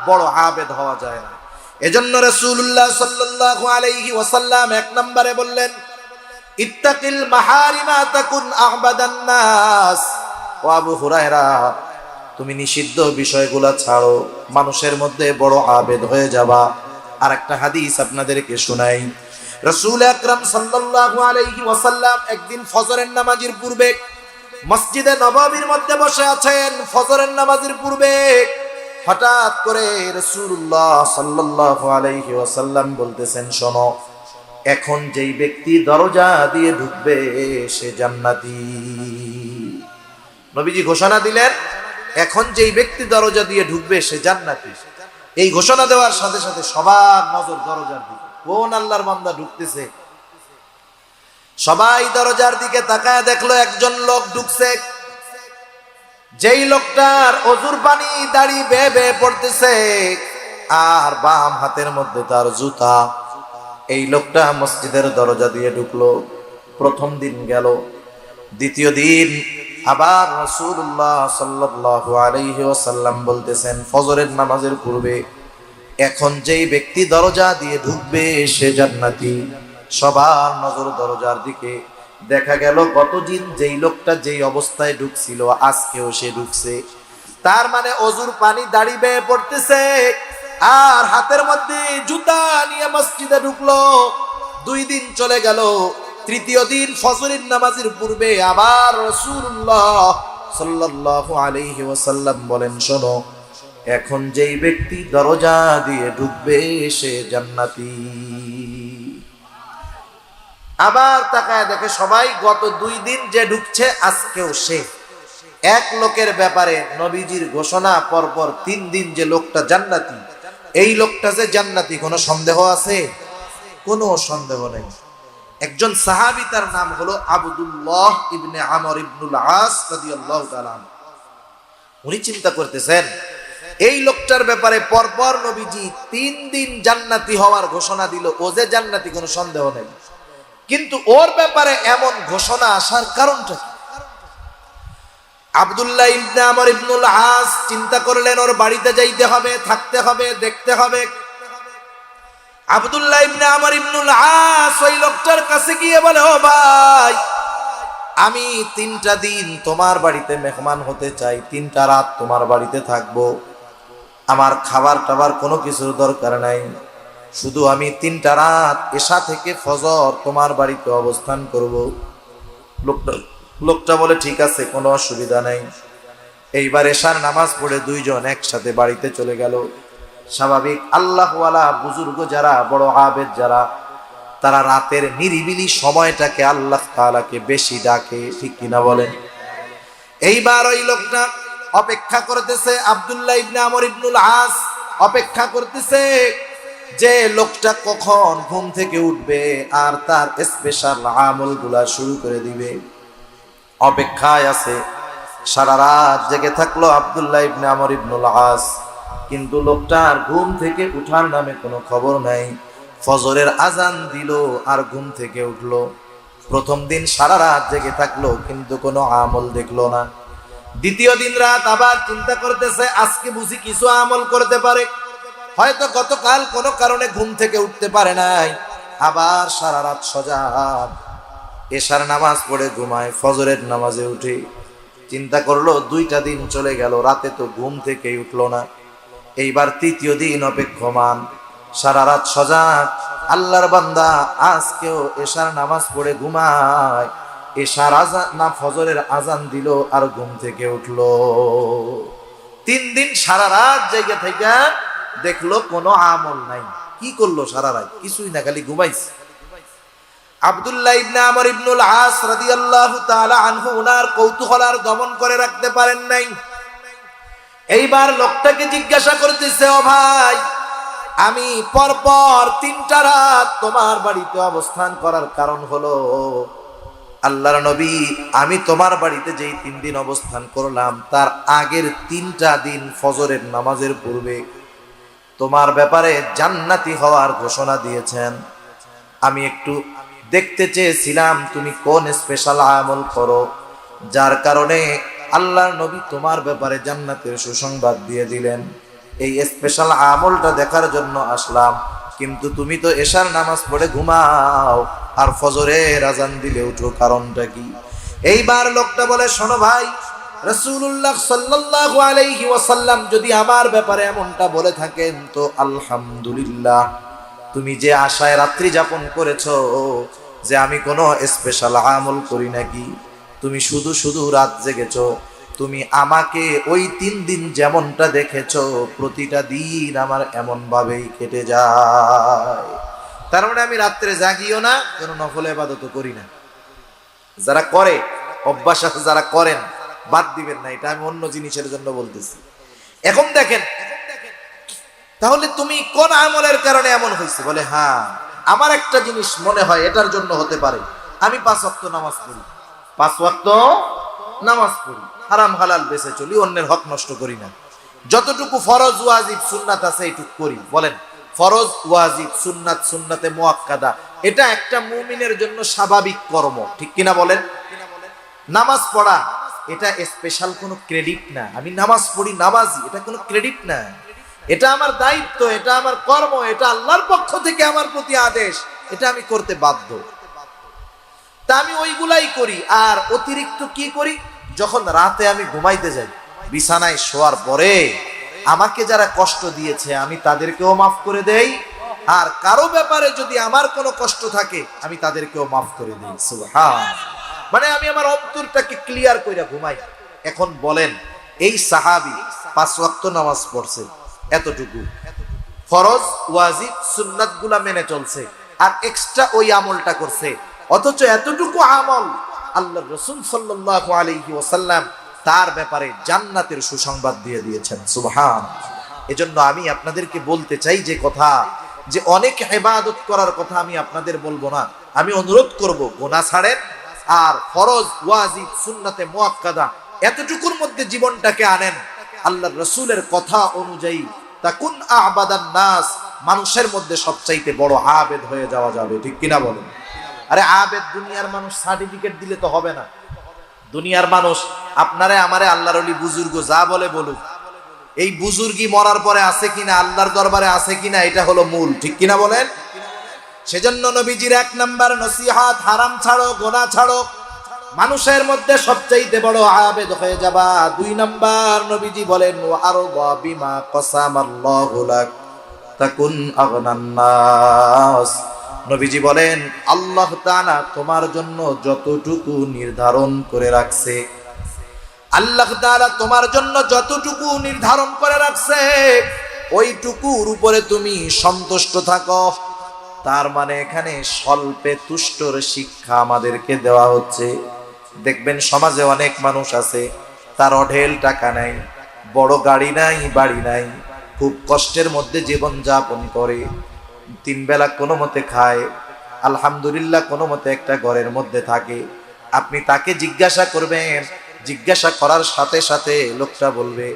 বড় আবেদ হওয়া যায় না। এজন্য রাসূলুল্লাহ সাল্লাল্লাহু আলাইহি ওয়াসাল্লাম এক নম্বরে বললেন, ইত্তাকিল মাহারিমা তাকুন আহবাদান নাস। ও আবু হুরায়রা, তুমি নিষিদ্ধ বিষয়গুলা ছাড়ো, মানুষের মধ্যে বড় আবেদ হয়ে যাবা। আর একটা হাদিস আপনাদেরকে শোনাই। রাসূল আকরাম সাল্লাল্লাহু আলাইহি ওয়াসাল্লাম একদিন ফজরের নামাজের পূর্বে মসজিদে নববীর মধ্যে বসে আছেন। ফজরের নামাজের পূর্বে হঠাৎ করে রাসূলুল্লাহ সাল্লাল্লাহু আলাইহি ওয়াসাল্লাম বলতেছেন, শোনো, এখন যেই ব্যক্তি দরজা দিয়ে ঢুকবে সে জান্নাতি। নবীজি ঘোষণা দিলেন, এখন যেই ব্যক্তি দরজা দিয়ে ঢুকবে সে জান্নাতি। এই ঘোষণা দেওয়ার সাথে সাথে সবার নজর দরজার দিকে, কোন আল্লাহর বান্দা ঢুকতেছে। সবাই দরজার দিকে তাকায় দেখলো একজন লোক ঢুকছে। যেই লোকটার অজুর পানি দাড়ি বেয়ে বেয়ে পড়তেছে আর বাম হাতের মধ্যে তার জুতা, এই লোকটা মসজিদের দরজা দিয়ে ঢুকলো। প্রথম দিন গেল, দ্বিতীয় দিন আবার রাসূলুল্লাহ সাল্লাল্লাহু আলাইহি ওয়াসাল্লাম বলতেছেন ফজরের নামাজের পূর্বে, এখন যেই ব্যক্তি দরজা দিয়ে ঢুকবে সে জান্নাতি। সবার নজর দরজার দিকে। দেখা গেল গতদিন যেই লোকটা যেই অবস্থায় ঢুকছিল আজকেও সে ঢুকছে। তার মানে অজুর পানি দাড়ি বেয়ে পড়তেছে, আর হাতের মধ্যে জুতা নিয়ে মসজিদে ঢুকলো। 2 দিন চলে গেল। তৃতীয় দিন ফজরের নামাজের পূর্বে আবার রাসূলুল্লাহ সাল্লাল্লাহু আলাইহি ওয়াসাল্লাম বলেন, শোনো, এখন যেই ব্যক্তি দরজা দিয়ে ঢুকবে সে জান্নাতি। আবার তাকায় দেখে সবাই গত 2 দিন যে ঢুকছে আজকেও সে। এক লোকের ব্যাপারে নবীজির ঘোষণা পরপর 3 দিন যে লোকটা জান্নাতি, এই লোকটা যে জান্নাতি কোনো সন্দেহ আছে? কোনো সন্দেহ নেই। একজন সাহাবী, তার নাম হলো আব্দুল্লাহ ইবনে আমর ইবনুল আস রাদিয়াল্লাহু তাআলা। উনি চিন্তা করতেছেন এই লোকটার ব্যাপারে পরপর নবীজি 3 দিন জান্নাতি হওয়ার ঘোষণা দিল, ও যে জান্নাতি কোনো সন্দেহ নেই, কিন্তু ওর ব্যাপারে এমন ঘোষণা আসার কারণটা কি? আব্দুল্লাহ ইবনে আমর ইবনুল আস চিন্তা করলেন ওর বাড়িতে যাইতে হবে, থাকতে হবে, দেখতে হবে। আব্দুল্লাহ ইবনে আমর ইবনুল আস ওই লোকটার কাছে গিয়ে বলে, ও ভাই, আমি 3টা দিন তোমার বাড়িতে মেহমান হতে চাই, 3টা রাত তোমার বাড়িতে থাকবো। আমার খাবার টাবার কোনো কিছুর দরকার নাই, শুধু আমি 3টা রাত এশা থেকে ফজর তোমার বাড়িতে অবস্থান করব। লোকটা বলে, ঠিক আছে, কোনো অসুবিধা নাই। এইবার এশার নামাজ পড়ে 2 জন একসাথে বাড়িতে চলে গেল। স্বাভাবিক আল্লাহওয়ালা বুজুর্গ যারা, বড় আবেদ যারা, তারা রাতের নিরিবিলি সময়টাকে আল্লাহ তাআলাকে বেশি ডাকে, ঠিক কিনা বলেন? এইবার ওই লোকটা অপেক্ষা করতেছে, আব্দুল্লাহ ইবনে আমর ইবনুল আস অপেক্ষা করতেছে যে লোকটা কখন ঘুম থেকে উঠবে আর তার স্পেশাল আমলগুলা শুরু করে দিবে। অপেক্ষায় আছে, সারা রাত জেগে থাকলো আব্দুল্লাহ ইবনে আমর ইবনুল আস, কিন্তু লোকটার ঘুম থেকে উঠার নামে কোনো খবর নাই। ফজরের আজান দিল আর ঘুম থেকে উঠলো। প্রথম দিন সারা রাত জেগে থাকলো, কিন্তু কোনো আমল দেখলো না। দ্বিতীয় দিন রাত আবার চিন্তা করতেছে, আজকে বুঝি কিছু আমল করতে পারে, হয়তো গতকাল কোনো কারণে ঘুম থেকে উঠতে পারে নাই। আবার সারা রাত সজাগ, এশার নামাজ পড়ে ঘুমায়, ফজরের নামাজে উঠে চিন্তা করলো 2টা দিন চলে গেল, রাতে তো ঘুম থেকেই উঠলো না। এইবার তৃতীয় দিন অপেক্ষমান, সারা রাত সজাগ, আল্লাহর বান্দা আজকেও এশার নামাজ পড়ে ঘুমায়। এশার আজান না ফজরের আজান দিল আর ঘুম থেকে উঠলো। 3 দিন সারা রাত জেগে থেকে দেখলো কোনো আমল নাই। কি করলো সারা রাত? কিছুই না, খালি ঘুমাইছে। আব্দুল্লাহ ইবনে আমর ইবনুল আস রাদিয়াল্লাহু তাআলা আনহু উনার কৌতূহল আর দমন করে রাখতে পারেন নাই। এইবার লোকটাকে জিজ্ঞাসা করতেছে, ও ভাই, আমি পরপর 3টা রাত তোমার বাড়িতে অবস্থান করার কারণ হলো, আল্লাহর নবী, আমি তোমার বাড়িতে যেই 3 দিন অবস্থান করলাম তার আগের 3টা দিন ফজরের নামাজের পূর্বে তোমার ব্যাপারে জান্নাতি হওয়ার ঘোষণা দিয়েছেন। আমি একটু দেখতে চেয়েছিলাম তুমি কোন স্পেশাল আমল করো, যার কারণে আল্লাহর নবী তোমার ব্যাপারে জান্নাতের সুসংবাদ দিয়ে দিলেন। এই স্পেশাল আমলটা দেখার জন্য আসলাম, কিন্তু তুমি তো এশার নামাজ পড়ে ঘুমাও আর ফজরের আজান দিলে উঠো, কারণটা কি? এইবার লোকটা বলে, শোনো ভাই, রাসূলুল্লাহ সাল্লাল্লাহু আলাইহি ওয়াসাল্লাম যদি আমার ব্যাপারে এমনটা বলে থাকেন তো আলহামদুলিল্লাহ। তুমি যে আশায় রাত্রি যাপন করেছো যে আমি কোনো স্পেশাল আমল করি নাকি, তুমি শুধু শুধু রাত জেগেছো। তুমি আমাকে ওই 3 দিন যেমনটা দেখেছো, প্রতিটা দিন আমার এমন ভাবেই কেটে যায়। তার মানে আমি রাত্রে জাগিও না, কোনো নফল ইবাদতও করি না। যারা করে, অভ্যাস আছে যারা করেন, বাদ দিবেন না, এটা আমি অন্য জিনিসের জন্য বলতেছি। এখন দেখেন, তাহলে তুমি কোন আমলের কারণে এমন হয়েছে? বলে, হ্যাঁ, আমার একটা জিনিস মনে হয় এটার জন্য হতে পারে। আমি 5 ওয়াক্ত নামাজ পড়ি, 5 ওয়াক্ত নামাজ পড়ি, হারাম হালাল বেঁচে চলি, অন্যের হক নষ্ট করি না। যতটুকু ফরজ ওয়াজিব সুন্নাত আছে এইটুকু করি। বলেন, ফরজ ওয়াজিব সুন্নাত, সুন্নাতে মুআক্কাদা, এটা একটা মুমিনের জন্য স্বাভাবিক কর্ম, ঠিক কিনা বলেন? নামাজ পড়া এটা স্পেশাল কোনো ক্রেডিট না। আমি নামাজ পড়ি, নামাজি, এটা কোনো ক্রেডিট না। এটা আমার দায়িত্ব, এটা আমার কর্ম, এটা আল্লাহর পক্ষ থেকে আমার প্রতি আদেশ, এটা আমি করতে বাধ্য। তা আমি ওইগুলাই করি। আর অতিরিক্ত কি করি? যখন রাতে আমি ঘুমাইতে যাই, বিছানায় শোয়ার পরে আমাকে যারা কষ্ট দিয়েছে আমি তাদেরকেও মাফ করে দেই, আর কারো ব্যাপারে যদি আমার কোনো কষ্ট থাকে আমি তাদেরকেও মাফ করে দিই। সুবহান। মানে আমি আমার অন্তরটাকে ক্লিয়ার কইরা ঘুমাই। এখন বলেন, এই সাহাবী 5 ওয়াক্ত নামাজ পড়ছে, এতটুকু ফরজ ওয়াজিব সুন্নাতগুলা মেনে চলছে, আর এক্সট্রা ওই আমলটা করছে, অথচ এতটুকু আমল আল্লাহর রাসূল সাল্লাল্লাহু আলাইহি ওয়াসাল্লাম তার ব্যাপারে জান্নাতের সুসংবাদ দিয়ে দিয়েছেন। সুবহান। এজন্য আমি আপনাদেরকে বলতে চাই যে কথা, যে অনেক ইবাদত করার কথা আমি আপনাদের বলবো না, আমি অনুরোধ করব গুনাহ ছাড়েন, আর ফরজ ওয়াজিব সুন্নাতে মুআক্কাদা এতটুকুর মধ্যে জীবনটাকে আনেন। আল্লাহর রাসূলের কথা অনুযায়ী তাকুন আ'বাদান নাস, মানুষের মধ্যে সবচাইতে বড় আবেদ হয়ে যাওয়া যাবে। ঠিক কিনা বলেন? আরে আবেদ দুনিয়ার মানুষ সার্টিফিকেট দিলে তো হবে না। দুনিয়ার মানুষ আপনারে আমারে আল্লাহর ওলি বুজুর্গ যা বলে বলুক, এই বুজুর্গি মরার পরে আছে কিনা, আল্লাহর দরবারে আছে কিনা, এটা হলো মূল। ঠিক কিনা বলেন? সেজন্য নবীজির 1 নাম্বার নসিহত, হারাম ছাড়ো, গুনাহ ছাড়ো, মানুষের মধ্যে সবচাইতে বড় আবেদ হয়ে যাবা। 2 নাম্বার নবীজি বলেন ওয়া আরদা বিমা কাসামাল্লাহু লাক তাকুন আগনান নাস। নবীজি বলেন আল্লাহ তাআলা তোমার জন্য যতটুকু নির্ধারণ করে রাখছে, আল্লাহ তাআলা তোমার জন্য যতটুকু নির্ধারণ করে রাখছে ওইটুকুর উপরে তুমি সন্তুষ্ট থাকো। তার মানে এখানে স্বল্পে তুষ্টর শিক্ষা আমাদেরকে দেওয়া হচ্ছে। দেখবেন সমাজে অনেক মানুষ আছে, তার অঢেল টাকা নাই, বড় গাড়ি নাই, বাড়ি নাই, খুব কষ্টের মধ্যে জীবন যাপন করে, 3 বেলা কোনো মতে খায়, আলহামদুলিল্লাহ কোনো মতে একটা ঘরের মধ্যে থাকে। আপনি তাকে জিজ্ঞাসা করবেন, জিজ্ঞাসা করার সাথে সাথে লোকটা বলবে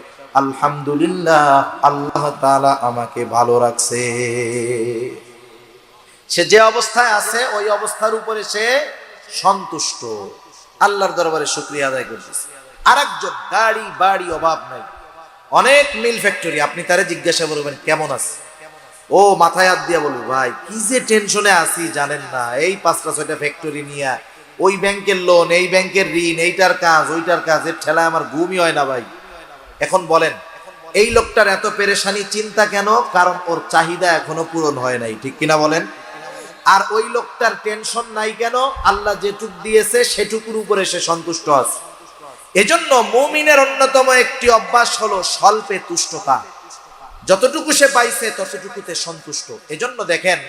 আলহামদুলিল্লাহ, আল্লাহ তাআলা আমাকে ভালো রাখছে। সে যে অবস্থায় আছে ওই অবস্থার উপরে সে সন্তুষ্ট, আল্লাহর দরবারে শুকরিয়া আদায় করতেছে। আরেকজন গাড়ি বাড়ি অভাব নাই, অনেক মিল ফ্যাক্টরি, আপনি তারে জিজ্ঞাসা করবেন কেমন আছে, ও মাথায় হাত দিয়া বলবে ভাই কি যে টেনশনে আছি জানেন না, এই 5টা 6টা ফ্যাক্টরি নিয়ে, ওই ব্যাংকের লোন, এই ব্যাংকের ঋণ, এইটার কাজ ওইটার কাজ, এর ঠেলায় আমার ঘুমই হয় না ভাই। এখন বলেন এই লোকটার এত পেরেশানি চিন্তা কেন? কারণ ওর চাহিদা এখনো পূরণ হয় নাই। ঠিক কিনা বলেন? আর ওই লোকটার টেনশন নাই কেন? আল্লাহ যেটুক দিয়েছে সেটুকুর উপরে সে সন্তুষ্ট আছে। এজন্য মুমিনের অন্যতম একটি অভ্যাস হলো স্বল্পে তুষ্টতা, যতটুকু সে পাইছে ততটুকুতে সন্তুষ্ট। এজন্য দেখেন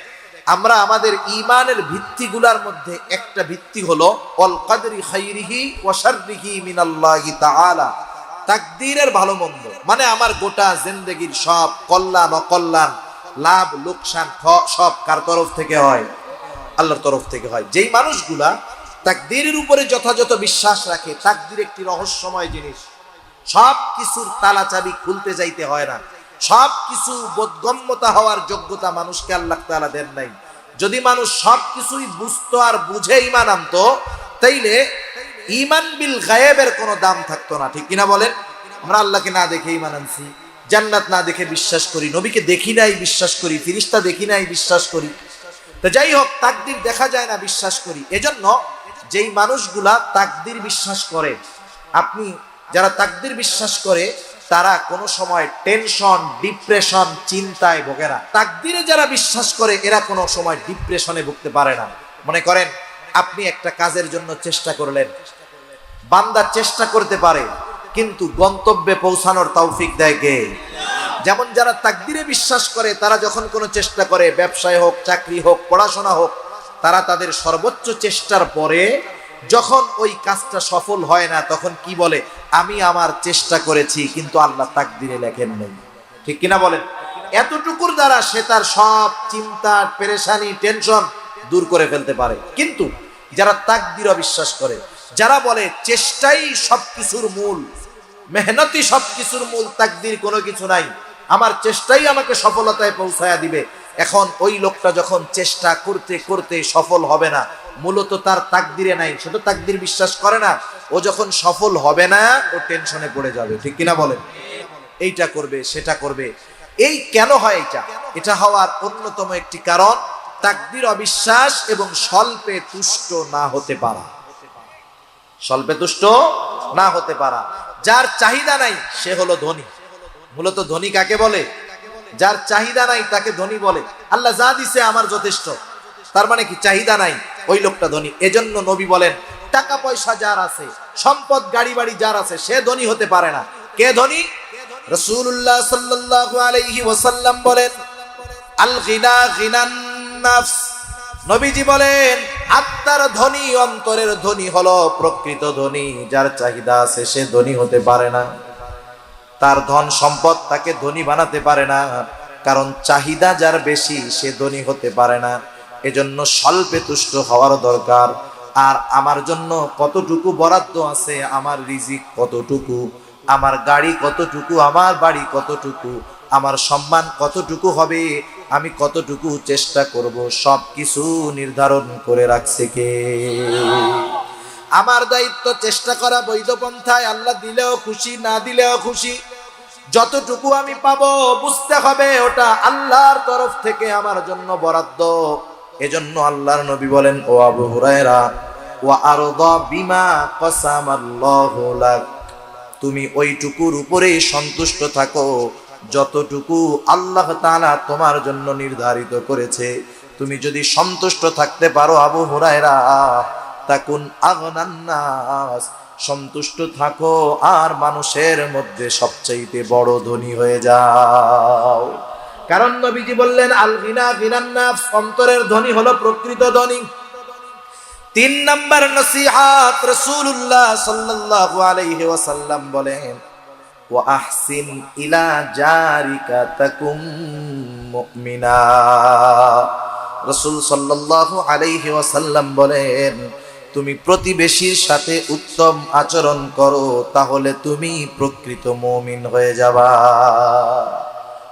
আমরা আমাদের ঈমানের ভিত্তিগুলোর মধ্যে একটা ভিত্তি হলো অল কদরি খাইরিহি ওয়া শাররিহি মিনাল্লাহি তাআলা, তাকদীরের ভালো মন্দ, মানে আমার গোটা জিন্দেগীর সব কল্যাণ অকল্যাণ, লাভ লোকসান সব কার তরফ থেকে হয়? আল্লাহর তরফ থেকে হয়। যেই মানুষগুলা তাকদীরের উপরে যথাযথ বিশ্বাস রাখে, তাকদীর একটি রহস্যময় জিনিস, সব কিছুর তালা চাবি খুলতে যাইতে হয় না, সব কিছু বোধগম্যতা হওয়ার যোগ্যতা মানুষকে আল্লাহ তাআলা দেন নাই। যদি মানুষ সব কিছুই বুঝতো আর বুঝে ঈমান আনতো, তাইলে ঈমান বিল গায়েবের কোনো দাম থাকতো না। ঠিক কিনা বলেন? আমরা আল্লাহকে না দেখে ঈমান আনছি, জান্নাত না দেখে বিশ্বাস করি, নবীকে দেখি নাই বিশ্বাস করি, ফেরেশতা দেখি নাই বিশ্বাস করি, তো যাই হোক তাকদীর দেখা যায় না বিশ্বাস করি। এজন্য যেই মানুষগুলা তাকদীর বিশ্বাস করে, আপনি যারা তাকদীর বিশ্বাস করে তারা কোনো সময় টেনশন, ডিপ্রেশন, চিন্তায় ভোগে না। তাকদীরে যারা বিশ্বাস করে এরা কোনো সময় ডিপ্রেশনে ভুগতে পারে না। মনে করেন আপনি একটা কাজের জন্য চেষ্টা করলেন, বান্দা চেষ্টা করতে পারে কিন্তু গন্তব্যে পৌঁছানোর তৌফিক দেয় কে? যেমন যারা তাকদীরে বিশ্বাস করে তারা যখন কোনো চেষ্টা করে, ব্যবসায় হোক, চাকরি হোক, পড়াশোনা হোক, তারা তাদের সর্বোচ্চ চেষ্টার পরে যখন ওই কাজটা সফল হয় না তখন কি বলে? আমি আমার চেষ্টা করেছি কিন্তু আল্লাহ তাকদীরে লেখেন নাই। ঠিক কিনা বলেন? এতটুকুর দ্বারা সে তার সব চিন্তা, পেরেশানি, টেনশন দূর করে ফেলতে পারে। কিন্তু যারা তাকদীর অবিশ্বাস করে, যারা বলে চেষ্টাই সবকিছুর মূল, মেহনতই সবকিছুর মূল, তাকদীর কোনো কিছু নাই, আমার চেষ্টাই আমাকে সফলতায় পৌঁছায়া দিবে, এখন ওই লোকটা যখন চেষ্টা করতে করতে সফল হবে না, মূলত তার তাকদীরে নাই, সে তো তাকদীর বিশ্বাস করে না, ও যখন সফল হবে না ও টেনশনে পড়ে যাবে। ঠিক কিনা বলেন? এইটা করবে, সেটা করবে। এই কেন হয়? এটা হওয়ার অন্যতম একটি কারণ তাকদীর অবিশ্বাস এবং স্বল্পে তুষ্ট না হতে পারা। স্বল্পে তুষ্ট না হতে পারা। যার চাহিদা নাই সে হলো ধনী। মূলত ধনী কাকে বলে? যার চাহিদা নাই তাকে ধনী বলে। আল্লাহ যা দিছে আমার যথেষ্ট, তার মানে কি চাহিদা নাই, ওই লোকটা ধনী। এজন্য নবী বলেন টাকা পয়সা যার আছে, সম্পদ গাড়ি বাড়ি যার আছে, সে ধনী হতে পারে না। কে ধনী? রাসূলুল্লাহ সাল্লাল্লাহু আলাইহি ওয়াসাল্লাম বলেন আল গিনা গিনান নাফস। নবীজি বলেন আত্মার ধনী, অন্তরের ধনী হলো প্রকৃত ধনী। যার চাহিদা আছে সে ধনী হতে পারে না। তার ধন সম্পদ তাকে ধনী বানাতে পারে না, কারণ চাহিদা যার বেশি সে ধনী হতে পারে না। এজন্য স্বল্পে তুষ্ট হওয়ার দরকার। আর আমার জন্য কতটুকু বরাদ্দ আছে, আমার রিজিক কতটুকু, আমার গাড়ি কতটুকু, আমার বাড়ি কতটুকু, আমার সম্মান কতটুকু হবে, আমি কতটুকু চেষ্টা করব, সব কিছু নির্ধারণ করে রাখছে কে? আমার দায়িত্ব চেষ্টা করা বৈধ পন্থায়, আল্লাহ দিলেও খুশি, না দিলেও খুশি। যতটুকু আমি পাবো বুঝতে হবে ওটা আল্লাহর তরফ থেকে আমার জন্য বরাদ্দ। এজন্য আল্লাহর নবী বলেন, ও আবু হুরায়রা, ওয়া আরদা বিমা কসামাল্লাহু লাক, তুমি ওইটুকুর উপরে সন্তুষ্ট থাকো যতটুকু আল্লাহ তাআলা তোমার জন্য নির্ধারিত করেছে। তুমি যদি সন্তুষ্ট থাকতে পারো আবু হুরায়রা, তাকুন আগনান নাস, সন্তুষ্ট থাকো আর মানুষের মধ্যে সবচাইতে বড় ধনী হয়ে যাও। কারণ নবীজি বললেন আল গিনা গিনান নাফস, অন্তরের ধনী হলো প্রকৃত ধনী। 3 নাম্বার নসিহত রাসূলুল্লাহ সাল্লাল্লাহু আলাইহি ওয়াসাল্লাম বলেন ওয়া আহসিন ইলা জারিকা তাকুম মুমিনা। রাসূল সাল্লাল্লাহু আলাইহি ওয়াসাল্লাম বলেন তুমি প্রতিবেশীর সাথে উত্তম আচরণ করো, তাহলে তুমি প্রকৃত মুমিন হয়ে যাবা।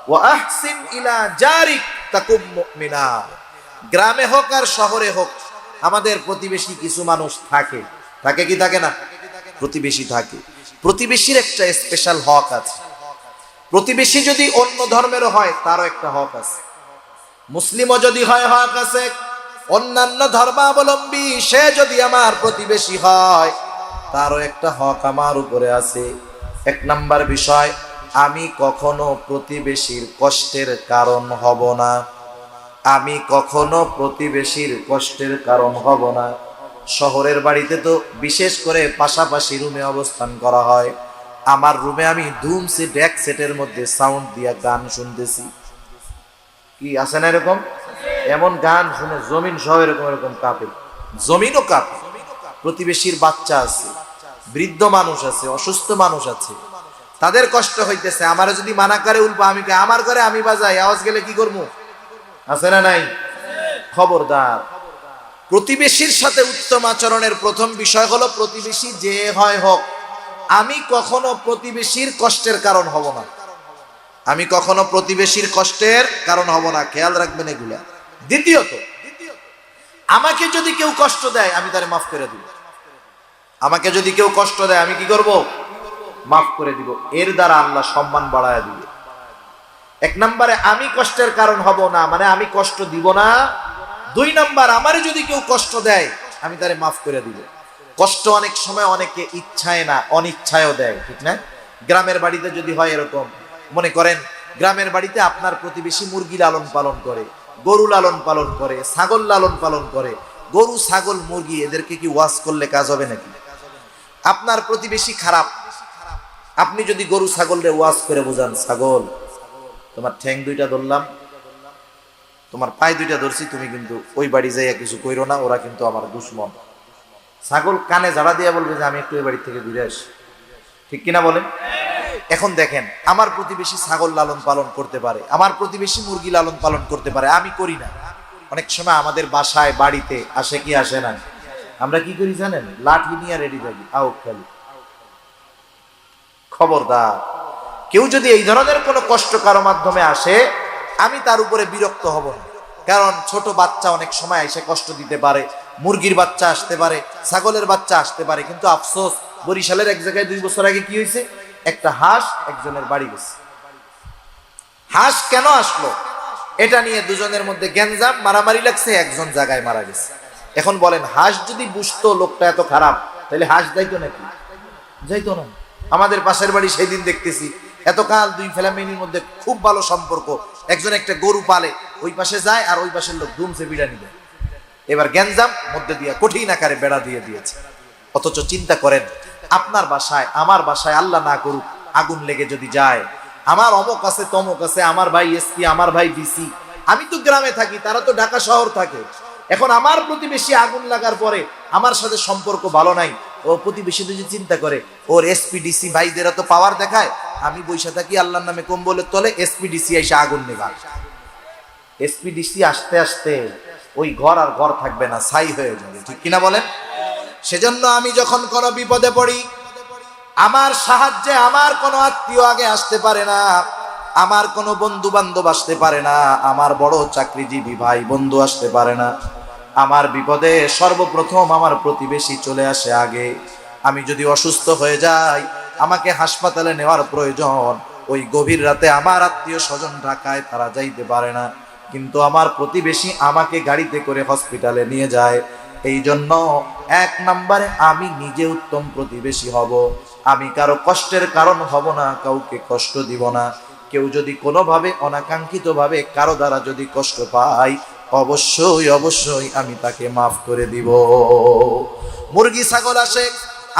ওয়া আহসিন ইলা জারিক তাকুম মুমিনা। গ্রামে হোক আর শহরে হোক, আমাদের প্রতিবেশী কিছু মানুষ থাকে, থাকে কি থাকে না? প্রতিবেশী থাকে। প্রতিবেশীর একটা স্পেশাল হক আছে। প্রতিবেশী যদি অন্য ধর্মেরও হয় তারও একটা হক আছে। মুসলিমও যদি হয় হক আছে। অন্যান্য ধর্মাবলম্বী সে যদি আমার প্রতিবেশী হয় তারও একটা হক আমার উপরে আছে। 1 নাম্বার বিষয়, আমি কখনো প্রতিবেশীর কষ্টের কারণ হব না। আমি কখনো প্রতিবেশীর কষ্টের কারণ হব না। শহরের বাড়িতে তো বিশেষ করে পাশাপাশি রুমে অবস্থান করা হয়। আমার রুমে আমি ধুম সেট, এক সেটের মধ্যে সাউন্ড দিয়া গান শুনতেছি। কি আছে না এরকম? এমন গান শুনে জমিন সহ এরকম এরকম কাঁপে, জমিনও কাঁপে। প্রতিবেশীর বাচ্চা আছে, বৃদ্ধ মানুষ আছে, অসুস্থ মানুষ আছে, তাদের কষ্ট হইতেছে। আমারে যদি মানা করে উল্পা, আমি আমার ঘরে আমি বাজাই, আওয়াজ গেলে কি করবো? আছে না নাই? খবরদার। প্রতিবেশীর সাথে উত্তম আচরণের প্রথম বিষয় হলো প্রতিবেশী যে হয় হোক, আমি কখনো প্রতিবেশীর কষ্টের কারণ হব না। আমি কখনো প্রতিবেশীর কষ্টের কারণ হব না। খেয়াল রাখবেন এগুলা। দ্বিতীয়ত, আমাকে যদি কেউ কষ্ট দেয় আমি তারে মাফ করে দিব। আমাকে যদি কেউ কষ্ট দেয় আমি কি করব? মাফ করে দিব। এর দ্বারা আল্লাহ সম্মান বাড়ায় দিবে। 1 নম্বরে আমি কষ্টের কারণ হব না, মানে আমি কষ্ট দিব না। 2 নাম্বার, আমারে যদি কেউ কষ্ট দেয় আমি তারে মাফ করে দিব। কষ্ট অনেক সময় অনেকে ইচ্ছায় না অনিচ্ছায়ও দেয়, ঠিক না? গ্রামের বাড়িতে যদি হয় এরকম, মনে করেন গ্রামের বাড়িতে আপনার প্রতিবেশী মুরগি লালন পালন করে, গরু লালন পালন করে, ছাগল লালন পালন করে। গরু ছাগল মুরগি এদেরকে কি ওয়াজ করলে কাজ হবে নাকি? আপনার প্রতিবেশী খারাপ, আপনি যদি গরু ছাগলরে ওয়াজ করে বোঝান, ছাগল তোমার ঠ্যাং 2টা ধরলাম, তোমার পায়ে 2টা ধরছি, তুমি কিন্তু ওই বাড়ি যাইয়া কিছু কইরো না, ওরা কিন্তু আমার দুশ্মন। ছাগল কানে ঝাড়া দিয়া বলবে যে আমি একটু ওই বাড়ি থেকে ঘুরে আসি, ঠিক কিনা বলেন? এখন দেখেন, আমার প্রতিবেশী ছাগল লালন পালন করতে পারে, আমার প্রতিবেশী মুরগি লালন পালন করতে পারে, আমি করি না। অনেক সময় আমাদের বাসায় বাড়িতে আসে কি আসে না, আমরা কি করি জানেন? লাঠি নিয়ে রেডি থাকি, আও খালি। খবরদার, কেউ যদি এই ধরনের কোনো কষ্ট কারো মাধ্যমে আসে আমি তার উপরে বিরক্ত হব না। কারণ ছোট বাচ্চা অনেক সময় এসে কষ্ট দিতে পারে, মুরগির বাচ্চা আসতে পারে, ছাগলের বাচ্চা আসতে পারে। কিন্তু আফসোস, বরিশালের এক জায়গায় 2 বছর আগে কি হয়েছে, একটা হাঁস একজনের বাড়ি গেছে। হাঁস কেন আসলো এটা নিয়ে দুজনের মধ্যে গ্যাঞ্জাম, মারামারি লাগছে, একজন জায়গায় মারা গেছে। এখন বলেন, হাঁস যদি বুঝতো লোকটা এত খারাপ তাহলে হাঁস যাইতো নাকি? যাইতো না। আমাদের পাশের বাড়ি সেই দিন দেখতেছি এতকাল দুই ফ্যামিলির মধ্যে খুব ভালো সম্পর্ক, একজন একটা গরু পালে, ওই পাশে যায় আর ওই পাশের লোক ধুমসে বিড়ানি দেয়। এবার গ্যাঞ্জাম মধ্যে দিয়ে কঠিন আকারে বেড়া দিয়ে দিয়েছে। অথচ চিন্তা করেন, আপনার বাসায় আমার বাসায় আল্লাহ না করুক আগুন লেগে যদি যায়, আমার অমক আছে তমক আছে, আমার ভাই এসপি, আমার ভাই ডিসি, আমি তো গ্রামে থাকি, তারা তো ঢাকা শহর থাকে। এখন আমার প্রতিবেশী আগুন লাগার পরে আমার সাথে সম্পর্ক ভালো নাই, ও প্রতিবেশী যদি চিন্তা করে ওর এসপি ডিসি ভাইদেরা তো পাওয়ার দেখায়, আমি বৈশা থাকি আল্লাহর নামে কম্বলের তলে, এসপি ডিসি এসে আগুন নেবা। এসপি ডিসি আসতে আসতে ওই ঘর আর ঘর থাকবে না, ছাই হয়ে যাবে, ঠিক কিনা বলেন? সেজন্য আমি যখন কোনো বিপদে পড়ি, আমার সাহায্যে আমার কোনো আত্মীয় আগে আসতে পারে না, আমার কোনো বন্ধু বান্ধব আসতে পারে না, আমার বড় চাকরিজীবী ভাই বন্ধু আসতে পারে না। আমার বিপদে সর্বপ্রথম আমার প্রতিবেশী চলে আসে আগে। আমি যদি অসুস্থ হয়ে যাই, আমাকে হাসপাতালে নেওয়ার প্রয়োজন, ওই গভীর রাতে আমার আত্মীয় স্বজন ঢাকায়, তারা যাইতে পারে না, কিন্তু আমার প্রতিবেশী আমাকে গাড়িতে করে হসপিটালে নিয়ে যায়। এই জন্য এক নম্বরে আমি নিজে উত্তম প্রতিবেশী হব, আমি কারো কষ্টের কারণ হব না, কাউকে কষ্ট দিব না। কেউ যদি কোনোভাবে অনাকাঙ্ক্ষিত ভাবে কারো দ্বারা যদি কষ্ট পাই, অবশ্যই অবশ্যই আমি তাকে মাফ করে দিব। মুরগি ছাগল আসে,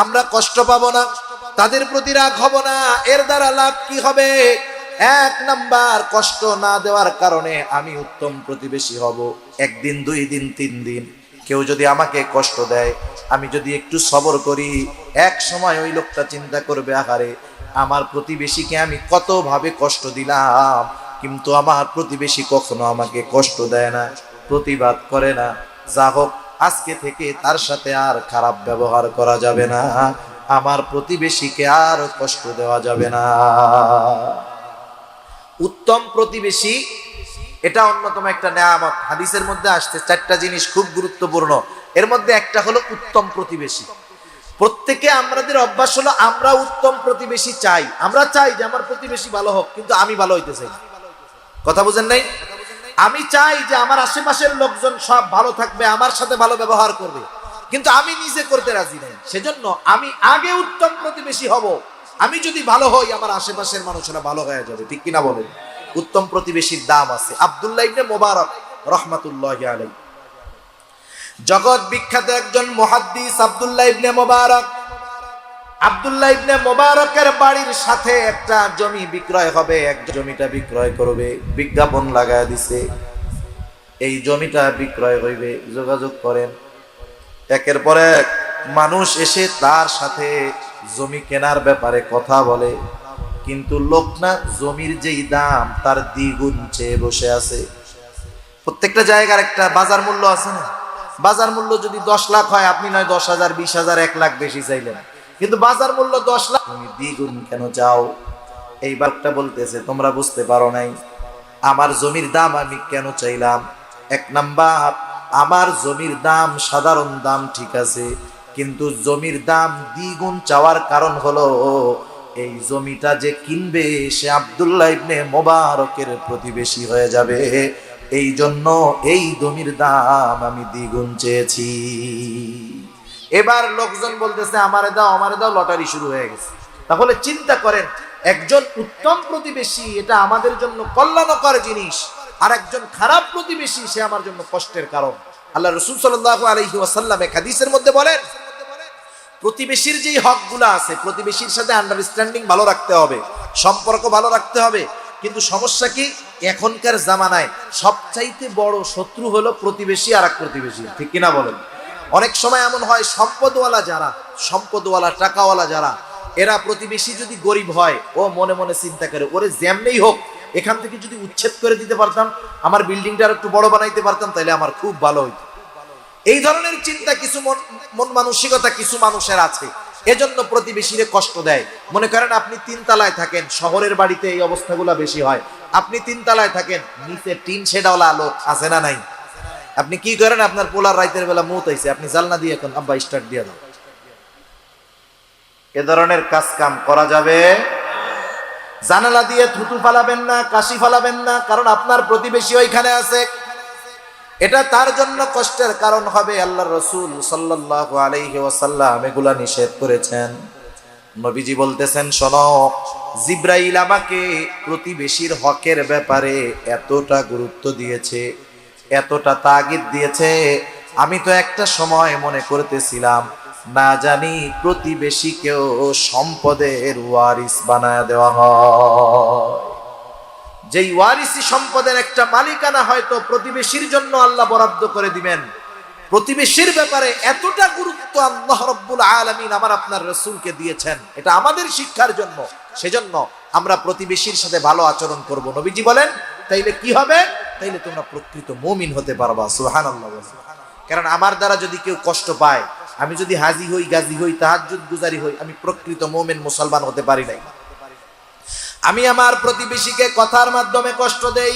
আমরা কষ্ট পাবো না, তাদের প্রতি রাগ হব না, এর দ্বারা লাভ কি হবে? এক নাম্বার, কষ্ট না দেওয়ার কারণে আমি উত্তম প্রতিবেশী হব। একদিন, দুই দিন, তিন দিন কেউ যদি আমাকে কষ্ট দেয়, আমি যদি একটু সবর করি, এক সময় ওই লোকটা চিন্তা করবে, আহারে আমার প্রতিবেশীকে আমি কত ভাবে কষ্ট দিলাম, কিন্তু আমার প্রতিবেশী কখনো আমাকে কষ্ট দেয় না, প্রতিবাদ করে না। যা হোক, আজকে থেকে তার সাথে আর খারাপ ব্যবহার করা যাবে না, আমার প্রতিবেশীকে আর কষ্ট দেওয়া যাবে না। উত্তম প্রতিবেশী এটা অন্যতম একটা নেয়ামত। হাদিসের মধ্যে আসছে চারটা জিনিস খুব গুরুত্বপূর্ণ, এর মধ্যে একটা হলো উত্তম প্রতিবেশী। প্রত্যেকে আমাদের অভ্যাস হলো আমরা উত্তম প্রতিবেশী চাই, আমরা চাই যে আমার প্রতিবেশী ভালো হোক, কিন্তু আমি ভালো হইতে চাই। কথা বুঝেন নাই? আমি চাই যে আমার আশেপাশের লোকজন সব ভালো থাকবে, আমার সাথে ভালো ব্যবহার করবে, কিন্তু আমি নিজে করতে রাজি নাই। সেজন্য আমি আগে উত্তম প্রতিবেশী হব। আমি যদি ভালো হই, আমার আশেপাশের মানুষেরা ভালো হয়ে যাবে, ঠিক কিনা বলেন? উত্তম প্রতিবেশীর দাম আছে। আব্দুল্লাহ ইবনে মুবারক রাহমাতুল্লাহি আলাইহি, জগৎ বিখ্যাত একজন মুহাদ্দিস আব্দুল্লাহ ইবনে মুবারক। আব্দুল্লাহ ইবনে মুবারকের বাড়ির সাথে একটা জমি বিক্রয় হবে, এক জমিটা বিক্রয় করবে, বিজ্ঞাপন লাগায় দিছে, এই জমিটা বিক্রয় হইবে, যোগাযোগ করেন। একের পর এক মানুষ এসে তার সাথে জমি কেনার ব্যাপারে কথা বলে, কিন্তু লোক না জমির যেই দাম তার দ্বিগুণ চেয়ে বসে আছে। প্রত্যেকটা জায়গার একটা বাজার মূল্য আছে না? বাজার মূল্য যদি 10 লাখ হয়, আপনি নয় 10,000, 20,000, 1 লাখ বেশি চাইলেন, কিন্তু বাজার মূল্য 10 লাখ, তুমি দ্বিগুণ কেন চাও? এই বাপটা বলতেছে, তোমরা বুঝতে পারো নাই, আমার জমির দাম আমি কেন চাইলাম? এক নাম্বার, আমার জমির দাম সাধারণ দাম ঠিক আছে, কিন্তু জমির দাম দ্বিগুণ চাওয়ার কারণ হলো এই জমিটা যে কিনবে সে আব্দুল্লাহ ইবনে মুবারকের প্রতিবেশী হয়ে যাবে, এই জন্য এই জমির দাম আমি দ্বিগুণ চেয়েছি। এবার লোকজন বলতেছে আমারে দাও, আমারে দাও, লটারি শুরু হয়ে গেছে। তাহলে চিন্তা করেন, একজন উত্তম প্রতিবেশী এটা আমাদের জন্য কল্যাণকর জিনিস, আর একজন খারাপ প্রতিবেশী সে আমার জন্য কষ্টের কারণ। আল্লাহ রাসূল সাল্লাল্লাহু আলাইহি ওয়াসাল্লাম এক হাদিসের মধ্যে বলেন, প্রতিবেশীর যেই হকগুলো আছে, প্রতিবেশীর সাথে আন্ডারস্ট্যান্ডিং ভালো রাখতে হবে, সম্পর্ক ভালো রাখতে হবে। কিন্তু সমস্যা কি, এখনকার জামানায় সবচাইতে বড় শত্রু হলো প্রতিবেশী আর এক প্রতিবেশী, ঠিক কিনা বলেন? অনেক সময় এমন হয়, সম্পদওয়ালা যারা, সম্পদওয়ালা টাকাওয়ালা যারা, এরা প্রতিবেশী যদি গরিব হয়, ও মনে মনে চিন্তা করে, ওরে যেমনেই হোক এখান থেকে যদি উচ্ছেদ করে দিতে পারতাম, আমার বিল্ডিংটা আর একটু বড় বানাইতে পারতাম, তাহলে আমার খুব ভালো হইতো। এই ধরনের চিন্তা কিছু মন মানসিকতা কিছু মানুষের আছে, এজন্য প্রতিবেশীরে কষ্ট দেয়। মনে করেন আপনি 3 তলায় থাকেন, শহরের বাড়িতে এই অবস্থাগুলো বেশি হয়। আপনি 3 তলায় থাকেন, নিচে টিন শেডওয়ালা আলো আছে না নাই? আপনি কি করেন, আপনার পোলার রাতের বেলা মুত আইছে, আপনি জানলা দিয়ে এখন আব্বা স্টার্ট দিয়ে দাও। এ ধরনের কাজ কাম করা যাবে? জানালা দিয়ে থুতু ফালাবেন না, কাশি ফালাবেন না, কারণ আপনার প্রতিবেশী ওইখানে আছে, এটা তার জন্য কষ্টের কারণ হবে। আল্লাহর রাসূল সাল্লাল্লাহু আলাইহি ওয়াসাল্লাম এগুলা নিষেধ করেছেন। নবীজি বলতেছেন, শোনো, জিব্রাইল আমাকে প্রতিবেশীর হকের ব্যাপারে এতটা গুরুত্ব দিয়েছে, এতটা তাগিদ দিয়েছে, আমি তো একটা সময় মনে করতেছিলাম না জানি প্রতিবেশীকেও সম্পদের ওয়ারিস বানায় দেওয়া হয়। যেই ওয়ারিসি সম্পদের একটা মালিকানা হয়তো প্রতিবেশীর জন্য আল্লাহ বরাদ্দ করে দিবেন। প্রতিবেশীর ব্যাপারে এতটা গুরুত্ব আল্লাহ রাব্বুল আলামিন আমার আপনার রাসূলকে দিয়েছেন, এটা আমাদের শিক্ষার জন্য। সেজন্য আমরা প্রতিবেশীর সাথে ভালো আচরণ করব। নবীজি বলেন, তাইলে কি হবে? তাইলে তোমরা প্রকৃত মুমিন হতে পারবা। সুবহানাল্লাহ। কারণ আমার দ্বারা যদি কেউ কষ্ট পায়, আমি যদি হাজি হই, গাজী হই, তাহাজ্জুদ গুজারি হই, আমি প্রকৃত মুমিন মুসলমান হতে পারি নাই। আমি আমার প্রতিবেশীকে কথার মাধ্যমে কষ্ট দেই,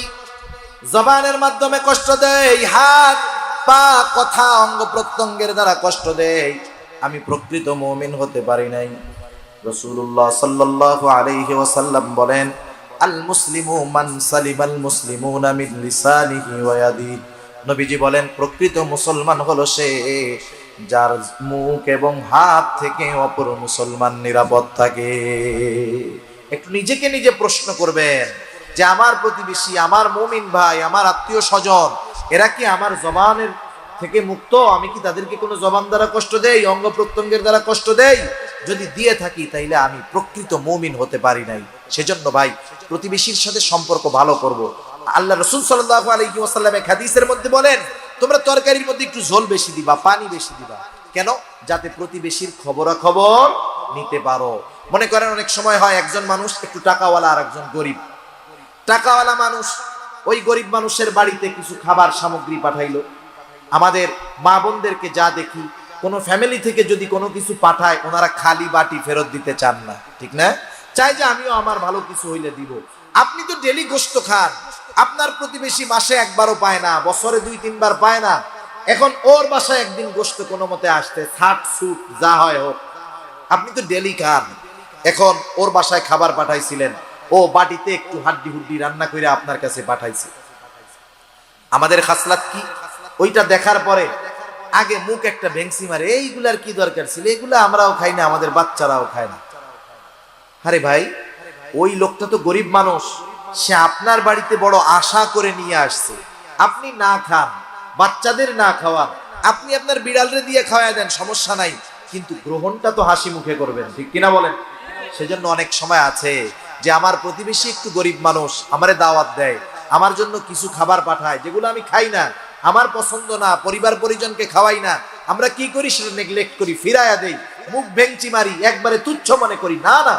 জবানের মাধ্যমে কষ্ট দেই, হাত পা কথা অঙ্গ প্রত্যঙ্গের দ্বারা কষ্ট দেই, আমি প্রকৃত মুমিন হতে পারি নাই। রাসূলুল্লাহ সাল্লাল্লাহু আলাইহি ওয়াসাল্লাম বলেন, আল মুসলিমু মান সালিমাল মুসলিমুনা মিন লিসানিহি ওয়া ইয়াদিহি। নবীজি বলেন, প্রকৃত মুসলমান হলো সে যার মুখ এবং হাত থেকে অপর মুসলমান নিরাপদ থাকে। একটু নিজেকে নিজে প্রশ্ন করবেন যে আমার প্রতিবেশী, আমার মুমিন ভাই, আমার আত্মীয় স্বজন, এরা কি আমার জবানের থেকে মুক্ত? আমি কি তাদেরকে কোনো জবান দ্বারা কষ্ট দেই, অঙ্গ প্রত্যঙ্গের দ্বারা কষ্ট দেই? যদি দিয়ে থাকি তাইলে আমি প্রকৃত মুমিন হতে পারি নাই। সেজন্য ভাই, প্রতিবেশীর সাথে সম্পর্ক ভালো করব। আল্লাহ রাসূল সাল্লাল্লাহু আলাইহি ওয়াসাল্লাম এক হাদিসের মধ্যে বলেন, তোমরা তরকারির মধ্যে একটু ঝোল বেশি দিবা, পানি বেশি দিবা। কেন? যাতে প্রতিবেশীর খবরাখবর নিতে পারো। মনে করেন অনেক সময় হয় একজন মানুষ একটু টাকাওয়ালা আর একজন গরিব। টাকাওয়ালা মানুষ ওই গরিব মানুষের বাড়িতে কিছু খাবার সামগ্রী পাঠাইলো। আমাদের মা বোনদেরকে যা দেখি, কোনো ফ্যামিলি থেকে যদি কোনো কিছু পাঠায়, ওনারা খালি বাটি ফেরত দিতে চান না, ঠিক না? চাই যে আমিও আমার ভালো কিছু হইলে দিব। আপনি তো ডেলি গোশত খান, আপনার প্রতিবেশী মাসে একবারও পায় না, বছরে 2-3 বার পায় না। এখন ওর বাসায় একদিন গোশত কোনো মতে আসতে, ছাট সুট যা হয় হোক, আপনি তো ডেলি খান। এখন ওর বাসায় খাবার পাঠাইছিলেন, ও বাটিতে একটু হাড্ডি হুড্ডি রান্না করে আপনার কাছে পাঠাইছে। আমাদের খাসলাত কি? ওইটা দেখার পরে আগে মুখ একটা ভেংসি মারে, এইগুলার কি দরকার ছিল, এগুলা আমরাও খাই না, আমাদের বাচ্চারাও খায় না। আরে ভাই, ওই লোকটা তো গরিব মানুষ, সে আপনার বাড়িতে বড় আশা করে নিয়ে আসছে, আপনি না খান, বাচ্চাদের না খাওয়ান, আপনি আপনার বিড়ালরে দিয়ে খাওয়ায় দেন, সমস্যা নাই, কিন্তু গ্রহণটা তো হাসি মুখে করবেন, ঠিক কিনা বলেন? সেজন্য অনেক সময় আছে যে আমার প্রতিবেশী একটু গরিব মানুষ, আমারে দাওয়াত দেয়, আমার জন্য কিছু খাবার পাঠায়, যেগুলো আমি খাই না, আমার পছন্দ না, পরিবার পরিজনকে খাওয়াই না, আমরা কি করি? সেটা নেগলেক্ট করি, ফিরাইয়া দেই, মুখ ভেঙচি মারি, একবারে তুচ্ছ মনে করি। না না,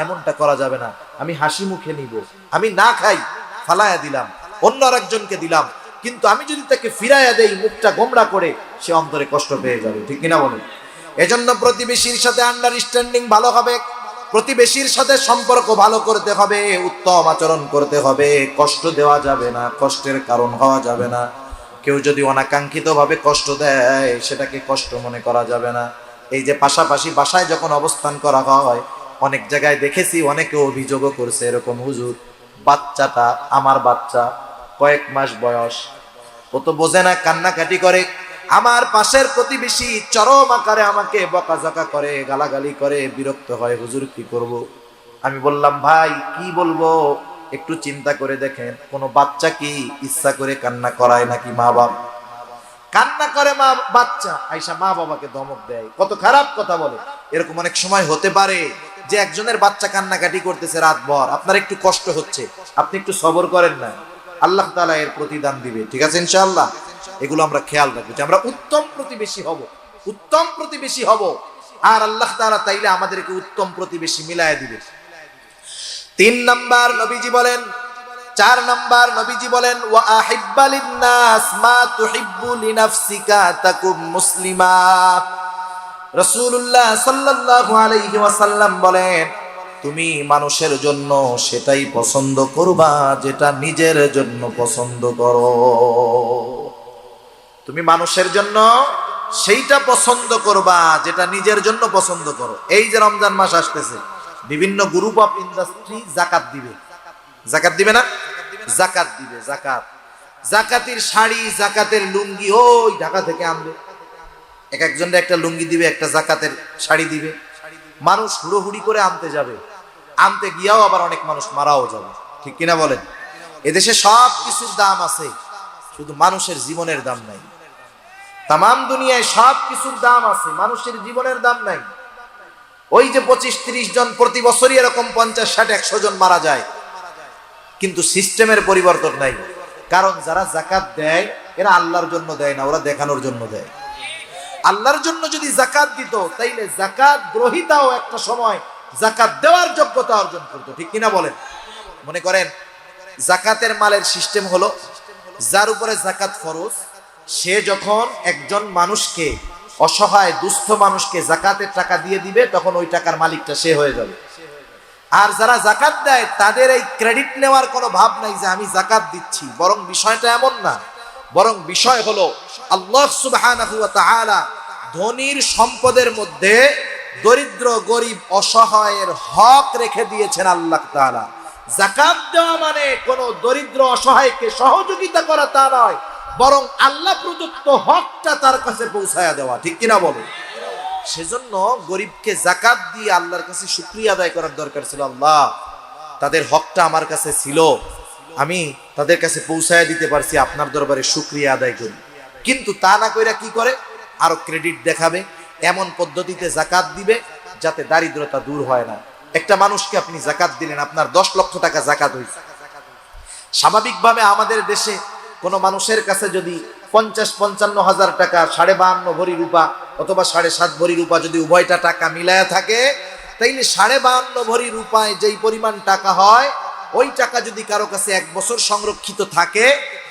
এমনটা করা যাবে না। আমি হাসি মুখে নিব, আমি না খাই, ফালাইয়া দিলাম, অন্য আরেকজনকে দিলাম, কিন্তু আমি যদি তাকে ফিরাইয়া দেই মুখটা গোমড়া করে, সে অন্তরে কষ্ট পেয়ে যাবে, ঠিক কিনা বলেন? এজন্য প্রতিবেশীর সাথে আন্ডারস্ট্যান্ডিং ভালো হবে, প্রতিবেশীর সাথে সম্পর্ক ভালো করতে হবে, উত্তম আচরণ করতে হবে, কষ্ট দেওয়া যাবে না, কষ্টের কারণ হওয়া যাবে না। কেউ যদি অনাকাঙ্ক্ষিত ভাবে কষ্ট দেয়, সেটাকে কষ্ট মনে করা যাবে না। এই যে পাশাপাশি বাসায় যখন অবস্থান করা হয়, অনেক জায়গায় দেখেছি, অনেকে অভিযোগও করছে এরকম, হুজুর বাচ্চাটা আমার বাচ্চা, কয়েক মাস বয়স, ও তো বোঝে না, কান্নাকাটি করে, আমার পাশের প্রতিবেশী চরম আকারে আমাকে বকাঝকা করে, গালাগালি করে, বিরক্ত হয়, হুজুর কি করব? আমি বললাম, ভাই কি বলবো, একটু চিন্তা করে দেখেন, কোন বাচ্চা কি ইচ্ছা করে কান্না করায় নাকি? মা বাবা কান্না করে, মা বাচ্চা আইসা মা বাবাকে ধমক দেয়, কত খারাপ কথা বলে। এরকম অনেক সময় হতে পারে যে একজনের বাচ্চা কান্নাকাটি করতেছে রাতভর, আপনার একটু কষ্ট হচ্ছে, আপনি একটু সবর করেন না, আল্লাহ তাআলা এর প্রতিদান দিবে, ঠিক আছে ইনশাআল্লাহ। এগুলো আমরা খেয়াল রাখবো যে আমরা উত্তম প্রতিবেশী হব, উত্তম প্রতিবেশী হব, আর আল্লাহ তাআলা তাইলে আমাদেরকে উত্তম প্রতিবেশী মিলায় দিবে। 3 নাম্বার নবীজি বলেন, 4 নাম্বার নবীজি বলেন, ওয়া আহিব্বা লিন-নাস মা তুহিব্বু লিনাফসিকা তাকুম মুসলিমা। রাসূলুল্লাহ সাল্লাল্লাহু আলাইহি ওয়াসাল্লাম বলেন, তুমি মানুষের জন্য সেটাই পছন্দ করবা যেটা নিজের জন্য পছন্দ করো। তুমি মানুষের জন্য সেইটা পছন্দ করবা যেটা নিজের জন্য পছন্দ করো। এই যে রমজান মাস আসতেছে, বিভিন্ন গ্রুপ অফ ইন্ডাস্ট্রি জাকাত দিবে, জাকাত দিবে না? জাকাত দিবে, জাকাত, জাকাতের শাড়ি, জাকাতের লুঙ্গি ওই ঢাকা থেকে আনবে, এক একজনের একটা লুঙ্গি দিবে, একটা জাকাতের শাড়ি দিবে। মানুষ হুড়োহুড়ি করে আনতে যাবে, আনতে গিয়াও আবার অনেক মানুষ মারাও যাবে, ঠিক কিনা বলেন? এদেশে সব কিছুর দাম আছে, শুধু মানুষের জীবনের দাম নাই। তামাম দুনিয়ায় সব কিছুর দাম আছে, মানুষের জীবনের দাম নাই। ওই যে 25-30 জন প্রতি বছরই এরকম 50-60-100 জন মারা যায়, কিন্তু সিস্টেমের পরিবর্তন নাই। কারণ যারা যাকাত দেয় এরা আল্লাহর জন্য দেয় না, ওরা দেখানোর জন্য দেয়। আল্লাহর জন্য যদি যাকাত দিত তাইলে যাকাত গ্রহীতাও একটা সময় যাকাত দেওয়ার যোগ্যতা অর্জন করতো, ঠিক কিনা বলেন? মনে করেন যাকাতের মালের সিস্টেম হলো, যার উপরে যাকাত ফরজ সে যখন একজন মানুষকে, অসহায় দুস্থ মানুষকে যাকাতের টাকা দিয়ে দিবে, তখন ওই টাকার মালিকটা সে হয়ে যাবে। আর যারা যাকাত দেয় তাদের এই ক্রেডিট নেওয়ার কোনো ভাব নাই যে আমি যাকাত দিচ্ছি, বরং বিষয়টা এমন না, বরং বিষয় হলো আল্লাহ সুবহানাহু ওয়া তাআলা ধনীর সম্পদের মধ্যে দরিদ্র গরিব অসহায়ের হক রেখে দিয়েছেন আল্লাহ তাআলা। যাকাত দেওয়া মানে কোন দরিদ্র অসহায়কে সহযোগিতা করা তা নয়, বরং আল্লাহ প্রদত্ত হকটা তার কাছে পৌঁছায়া দেওয়া, ঠিক কিনা বলো? সেজন্য গরিবকে যাকাত দিয়ে আল্লাহর কাছে শুকরিয়া আদায় করার দরকার ছিল। আল্লাহ, তাদের হকটা আমার কাছে ছিল, আমি তাদের কাছে পৌঁছায়া দিতে পারছি, আপনার দরবারে শুকরিয়া আদায় করি। কিন্তু তা না কইরা কি করে, আরো ক্রেডিট দেখাবে, এমন পদ্ধতিতে যাকাত দিবে যাতে দারিদ্রতা দূর হয় না। একটা মানুষকে আপনি যাকাত দিলেন, আপনার 10 লক্ষ টাকা যাকাত হয়েছে। স্বাভাবিকভাবে আমাদের দেশে কোনো মানুষের কাছে যদি 50-55 হাজার টাকা, 52.5 ভরি রূপা অথবা 7.5 ভরি রূপা যদি উভয়টা টাকা মিলায়া থাকে, তাইলে 52.5 ভরি রূপায় যেই পরিমাণ টাকা হয়, ওই টাকা যদি কারো কাছে 1 বছর সংরক্ষিত থাকে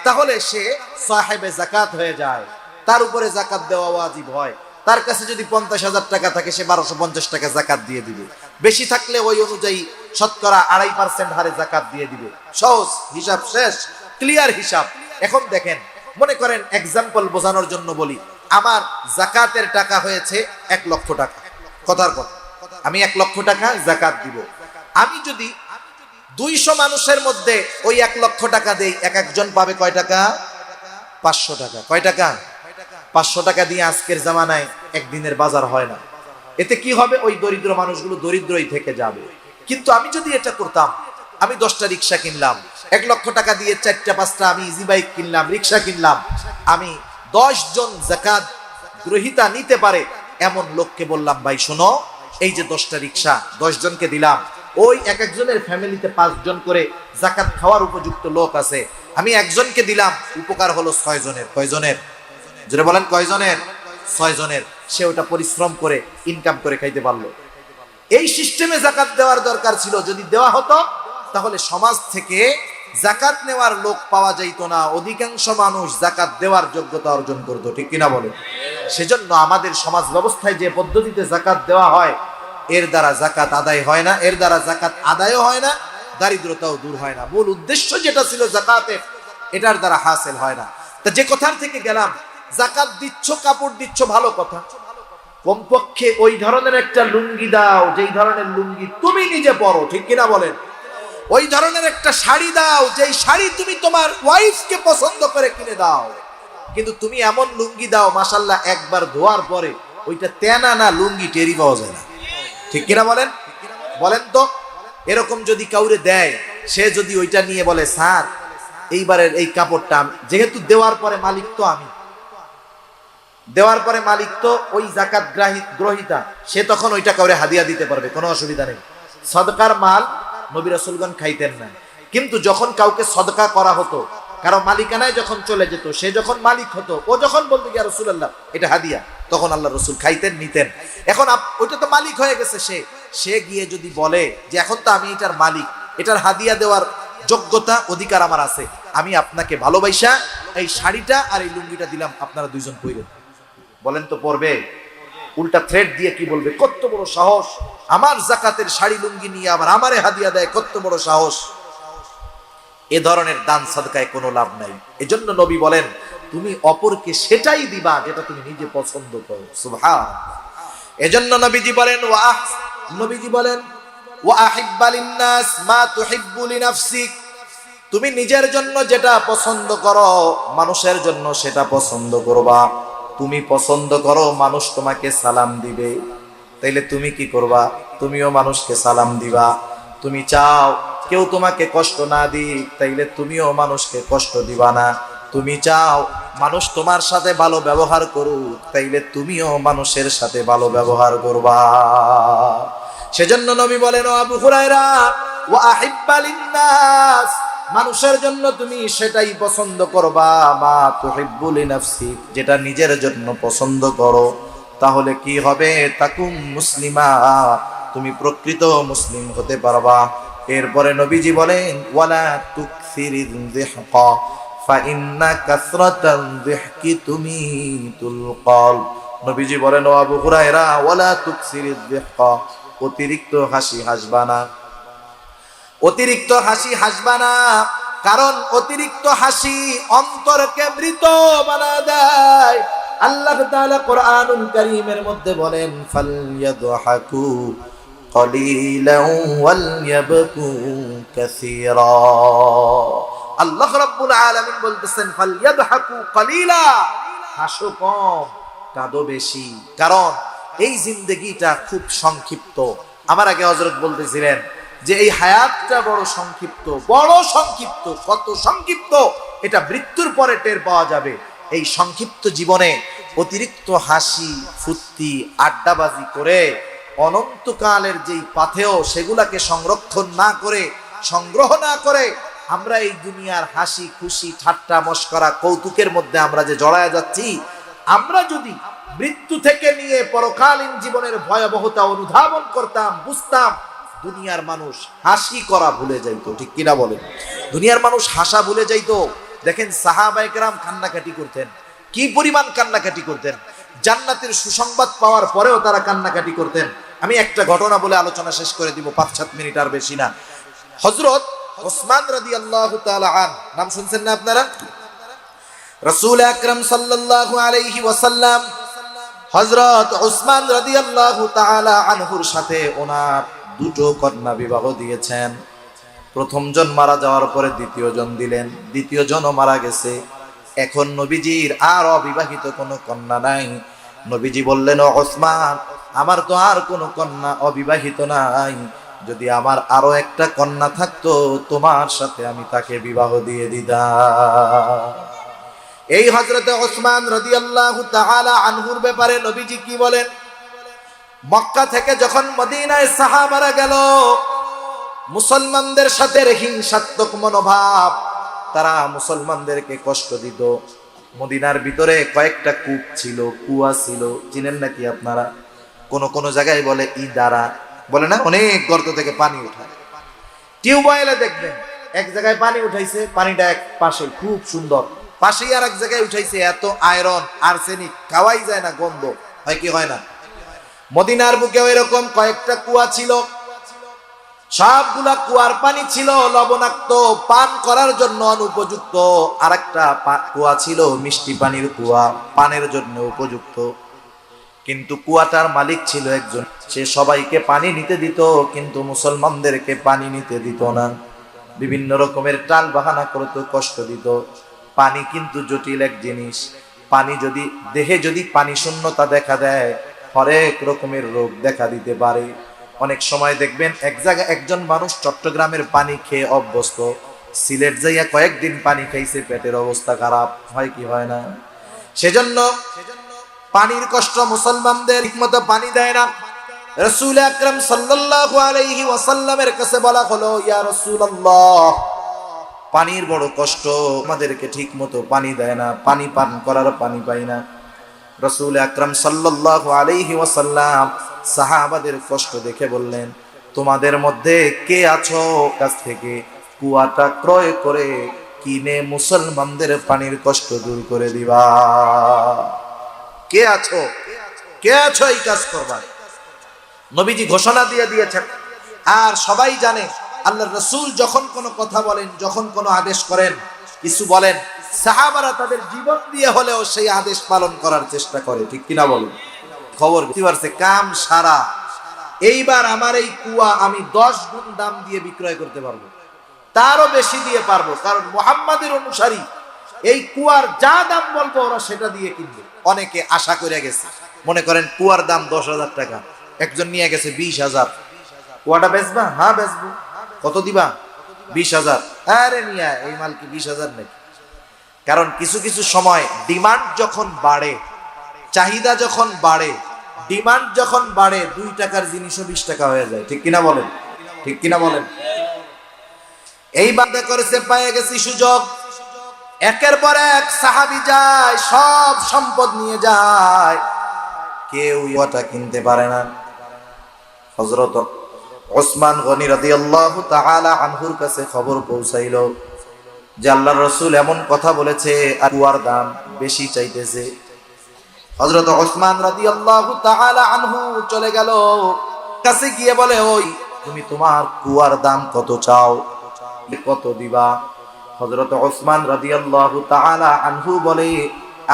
তাহলে সে সাহেবে যাকাত হয়ে যায়, তার উপরে যাকাত দেওয়া ওয়াজিব হয়। তার কাছে যদি 50,000 টাকা থাকে সে 1250 টাকা যাকাত দিয়ে দিবে, বেশি থাকলে ওই অনুযায়ী শতকরা 2.5% হারে যাকাত দিয়ে দিবে। সহজ হিসাব, শেষ, ক্লিয়ার হিসাব। এখন দেখেন, মনে করেন এক্সাম্পল বোঝানোর জন্য বলি, আমার যাকাতের টাকা হয়েছে 1 লক্ষ টাকা, কথার কথা, আমি 1 লক্ষ টাকা যাকাত দিব। আমি যদি 200 মানুষের মধ্যে ওই 1 লক্ষ টাকা দেই, এক একজন পাবে কয় টাকা? 500 টাকা। কয় টাকা? 500 টাকা দিয়ে আজকের জামানায় একদিনের বাজার হয় না। এতে কি হবে? ওই দরিদ্র মানুষগুলো দরিদ্রই থেকে যাবে। কিন্তু আমি যদি এটা করতাম, আমি 10টা রিক্সা কিনলাম, 1 লক্ষ টাকা দিয়ে 4টা-5টা আমি ইজি বাইক কিনলাম, রিক্সা কিনলাম, আমি 10 জন যাকাত গ্রহীতা নিতে পারে এমন লোককে বললাম, ভাই শোনো, এই যে 10টা রিক্সা 10 জনকে দিলাম, ওই এক একজনের ফ্যামিলিতে 5 জন করে যাকাত খাওয়ার উপযুক্ত লোক আছে, আমি একজনকে দিলাম, উপকার হলো 6 জনের। কয় জনের? জোরে বলেন, কয় জনের? 6 জনের। সে ওটা পরিশ্রম করে ইনকাম করে খাইতে পারলো। এই সিস্টেমে যাকাত দেওয়ার দরকার ছিল। যদি দেওয়া হতো তাহলে সমাজ থেকে যাকাত নেওয়ার লোক পাওয়া যাইত না, অধিকাংশ মানুষ যাকাত দেওয়ার যোগ্যতা অর্জন করতো, ঠিক কিনা বলে? সেজন্য আমাদের সমাজ ব্যবস্থায় যে পদ্ধতিতে যাকাত দেওয়া হয়, এর দ্বারা যাকাত আদায় হয় না, এর দ্বারা যাকাত আদায়ও হয় না, দারিদ্রতাও দূর হয় না। মূল উদ্দেশ্য যেটা ছিল যাকাতের, এটার দ্বারা হাসিল হয় না। তা যে কথার থেকে গেলাম, যাকাত দিচ্ছ, কাপড় দিচ্ছ, ভালো কথা, কমপক্ষে ওই ধরনের একটা লুঙ্গি দাও যেই ধরনের লুঙ্গি তুমি নিজে পরো, ঠিক কিনা বলেন? ওই ধরনের একটা শাড়ি দাও যেই শাড়ি তুমি তোমার ওয়াইফকে পছন্দ করে কিনে দাও। কিন্তু তুমি এমন লুঙ্গি দাও মাশাআল্লাহ, একবার ধোয়ার পরে ওইটা তেনা না লুঙ্গি টেরি পাওয়া যায় না, ঠিক কিনা বলেন? বলেন তো, এরকম যদি কাউরে দেয়, সে যদি ওইটা নিয়ে বলে, স্যার এইবারের এই কাপড়টা, যেহেতু দেওয়ার পরে মালিক তো আমি, দেওয়ার পরে মালিক তো ওই যাকাত গ্রহীতা, সে তখন ওইটা কাউরে হাদিয়া দিতে পারবে, কোনো অসুবিধা নেই। সদকার মাল নবী রাসূলগণ খাইতেন না, কিন্তু যখন কাউকে সদকা করা হতো, কারো মালিকানায় যখন চলে যেত, সে যখন মালিক হতো, ও যখন বলতো ইয়া রাসূলুল্লাহ এটা হাদিয়া, তখন আল্লাহ রাসূল খাইতেন, নিতেন। এখন ওইটা তো মালিক হয়ে গেছে, সে গিয়ে যদি বলে যে এখন তো আমি এটার মালিক, এটার হাদিয়া দেওয়ার যোগ্যতা অধিকার আমার আছে, আমি আপনাকে ভালোবাসা এই শাড়িটা আর এই লুঙ্গিটা দিলাম, আপনারা 2 জন পইরেন, বলেন তো পরবে? উল্টা থ্রেট দিয়ে কি বলবে, কত বড় সাহস, আমার যাকাতের শাড়ি লুঙ্গি নিয়ে আবার আমারে হাদিয়া দেয়, কত বড় সাহস। এ ধরনের দান সাদকায় কোনো লাভ নাই। এজন্য নবী বলেন, তুমি অপরকে সেটাই দিবা যেটা তুমি নিজে পছন্দ করো। সুবহানাল্লাহ। এজন্য নবীজি বলেন ওয়া আহিব্বা লিন-নাস মা তুহিব্বু লিনাফসিক, তুমি নিজের জন্য যেটা পছন্দ করো মানুষের জন্য সেটা পছন্দ করবা। তুমি পছন্দ করো মানুষ তোমাকে সালাম দিবে, তাইলে তুমি কি করবা? তুমিও মানুষকে সালাম দিবা। তুমি চাও কেউ তোমাকে কষ্ট না দিক, তাইলে তুমিও মানুষকে কষ্ট দিবা না। তুমি চাও মানুষ তোমার সাথে ভালো ব্যবহার করুক, তাইলে তুমিও মানুষের সাথে ভালো ব্যবহার করবা। সেজন্য নবী বলেন, ও আবু হুরায়রা, ওয়া আহিব্বা লিন্নাস, মানুষের জন্য তুমি সেটাই পছন্দ করবা, মা তুহিব্বু লিনাফসিক, যেটা নিজের জন্য পছন্দ করো। তাহলে কি হবে? তাকুম মুসলিমা, তুমি প্রকৃত মুসলিম হতে পারবা। এরপরে নবীজি বলেন, ওয়ালা তুকসিরিয যিহকা ফাইন্না কাসরাতাল যিহকি তুমিতুল কলব। নবীজি বলেন, ও আবু হুরায়রা, ওয়ালা তুকসিরিয যিহকা, অতিরিক্ত হাসি হাসবা না, অতিরিক্ত হাসি হাসবা না। কারণ অতিরিক্ত হাসি অন্তরকে মৃত বানায় দেয়। আল্লাহ তাআলা কোরআনুল কারীমের মধ্যে বলেন, ফালইয়াদহাকু কলিলান ওয়ালইয়াবকু কাসীরা। আল্লাহ রাব্বুল আলামিন বলতেছেন, ফালইয়াদহাকু কলিলা, হাসো কম কাঁদো বেশি। কারণ এই জিন্দেগিটা খুব সংক্ষিপ্ত। আমার আগে হযরত বলতেছিলেন যে এই হায়াতটা বড় সংক্ষিপ্ত, বড় সংক্ষিপ্ত। কত সংক্ষিপ্ত এটা মৃত্যুর পরে টের পাওয়া যাবে। এই সংক্ষিপ্ত জীবনে অতিরিক্ত হাসি ফুর্তি আড্ডাবাজি করে অনন্তকালের যেই পাথেয় সেগুলাকে সংরক্ষণ না করে, সংগ্রহ না করে, আমরা এই দুনিয়ার হাসি খুশি ঠাট্টা মশকরা কৌতুকের মধ্যে আমরা যে জড়ায় যাচ্ছি, আমরা যদি মৃত্যু থেকে নিয়ে পরকালীন জীবনের ভয়াবহতা অনুধাবন করতাম, বুঝতাম, দুনিয়ার মানুষ হাসি করা ভুলে যাইতো। ঠিক কিনা বলেন? দুনিয়ার মানুষ হাসা ভুলে যাইতো। দেখেন সাহাবায়ে কেরাম কান্নাকাটি করতেন, কি পরিমাণ কান্নাকাটি করতেন। জান্নাতের সুসংবাদ পাওয়ার পরেও তারা কান্নাকাটি করতেন। আমি একটা ঘটনা বলে আলোচনা শেষ করে দিব, 5-7 মিনিট, আর বেশি না। হযরত ওসমান রাদিয়াল্লাহু তাআলা আন, নাম শুনছেন না আপনারা? রাসূল আকরাম সাল্লাল্লাহু আলাইহি ওয়াসাল্লাম হযরত ওসমান রাদিয়াল্লাহু তাআলা আনহুর সাথে ওনার দুটো কন্যা বিবাহ দিয়েছেন। প্রথম জন মারা যাওয়ার পরে দ্বিতীয় জন দিলেন, দ্বিতীয় জনও মারা গেছে। এখন নবীজির আর অবিবাহিত কোনো কন্যা নাই। নবীজি বললেন, ও ওসমান, আমার তো আর কোনো কন্যা অবিবাহিত নাই, যদি আমার আরো একটা কন্যা থাকতো তোমার সাথে আমি তাকে বিবাহ দিয়ে দিতাম। এই হযরতে ওসমান রাদিয়াল্লাহু তাআলা আনহুর ব্যাপারে নবীজি কি বলেন? মক্কা থেকে যখন মদিনায় সাহাবারা গেল, মুসলমানদের সাথে হিংসাত্মক মনোভাব, তারা মুসলমানদেরকে কষ্ট দিত। মদিনার ভিতরে কয়েকটা কূপ ছিল, কুয়া ছিল, চিনেন নাকি আপনারা? কোন কোন জায়গায় বলে ইদারা, বলে না, অনেক গর্ত থেকে পানি উঠায়। টিউবওয়েলে দেখবেন এক জায়গায় পানি উঠাইছে, পানিটা এক পাশে খুব সুন্দর, পাশেই আর এক জায়গায় উঠাইছে, এত আয়রন আর্সেনিক, খাওয়াই যায় না, গন্ধ হয় কি হয় না? মদিনার বুকে এরকম কয়েকটা কুয়া ছিল। সবগুলা কুয়ার পানি ছিল লবণাক্ত, পান করার জন্য অনুপযুক্ত। আরেকটা কুয়া ছিল মিষ্টি পানির কুয়া, পানের জন্য উপযুক্ত। কিন্তু কুয়াটার মালিক ছিল একজন, সে সবাইকে পানি নিতে দিত, কিন্তু মুসলমানদেরকে পানি নিতে দিত না। বিভিন্ন রকমের টাল বাহানা করত, কষ্ট দিত। পানি কিন্তু জটিল এক জিনিস। পানি যদি দেহে যদি পানি শূন্যতা দেখা দেয়, হরেক রকমের রোগ দেখা দিতে পারে। অনেক সময় দেখবেন এক জায়গায় একজন মানুষ চট্টগ্রামের পানি খেয়ে অভ্যস্ত, সিলেট যাইয়া কয়েকদিন পানি খাইছে, পেটের অবস্থা খারাপ, হয় কি হয় না? সেজন্য পানির কষ্ট, মুসলমানদের ঠিকমতো পানি দেয় না। রাসূল আকরাম সাল্লাল্লাহু আলাইহি ওয়াসাল্লামের কাছে বলা হলো, ইয়া রাসূলুল্লাহ, পানির বড় কষ্ট, আমাদেরকে ঠিকমতো পানি দেয় না, পানি পান করার পানি পাই না। রাসূল আকরাম সাল্লাল্লাহু আলাইহি ওয়াসাল্লাম সাহাবাদের কষ্ট দেখে বললেন, তোমাদের মধ্যে কে আছো কাছ থেকে কুয়াটা ক্রয় করে কিনে মুসলমানদের পানির কষ্ট দূর করে দিবা? কে আছো? কে আছো এই কাজ করবা? নবীজি ঘোষণা দিয়ে দিয়েছেন। আর সবাই জানে আল্লাহর রাসূল যখন কোনো কথা বলেন, যখন কোনো আদেশ করেন, কিছু বলেন, সাহাবারা তাদের জীবন দিয়ে হলেও সেই আদেশ পালন করার চেষ্টা করে। ঠিক কিনা বলেন? খবর পারছে কাম সারা, এইবার আমার এই কুয়া আমি 10 গুণ দাম দিয়ে বিক্রয় করতে পারবো, তারও বেশি দিয়ে পারবো, কারণ মুহাম্মাদের অনুসারী এই কুয়ার যা দাম বলবো ওরা সেটা দিয়ে কিনবে। অনেকে আশা করে গেছে, মনে করেন কুয়ার দাম 10,000 টাকা, একজন নিয়ে গেছে 20,000। কুয়াটা বেচবা? হ্যাঁ বেচবো। কত দিবা? 20,000। আরে মিয়া, এই মাল কি 20,000 নাকি? কারণ কিছু কিছু সময় ডিমান্ড যখন বাড়ে, চাহিদা যখন বাড়ে, ডিমান্ড যখন বাড়ে, 2 টাকার জিনিসও 20 টাকা হয়ে যায়। ঠিক কিনা বলেন? ঠিক কিনা বলেন? এই বাদে করেছে, পায়ে গেছি সুযোগ। একের পর এক সাহাবী যায়, সব সম্পদ নিয়ে যায়, কেউ ওটা কিনতে পারে না। হযরত ওসমান গনি রাদিয়াল্লাহু তাআলা আনহুর কাছে খবর পৌঁছাইল যে আল্লাহর রাসূল এমন কথা বলেছে, আর কুয়ার দাম বেশি চাইতেছে। হযরত ওসমান রাদিয়াল্লাহু তাআলা আনহু চলে গেল, কাছে গিয়ে বলে, ওই তুমি তোমার কুয়ার দাম কত চাও, কত দিবা? হযরত ওসমান রাদিয়াল্লাহু তাআলা আনহু বলে,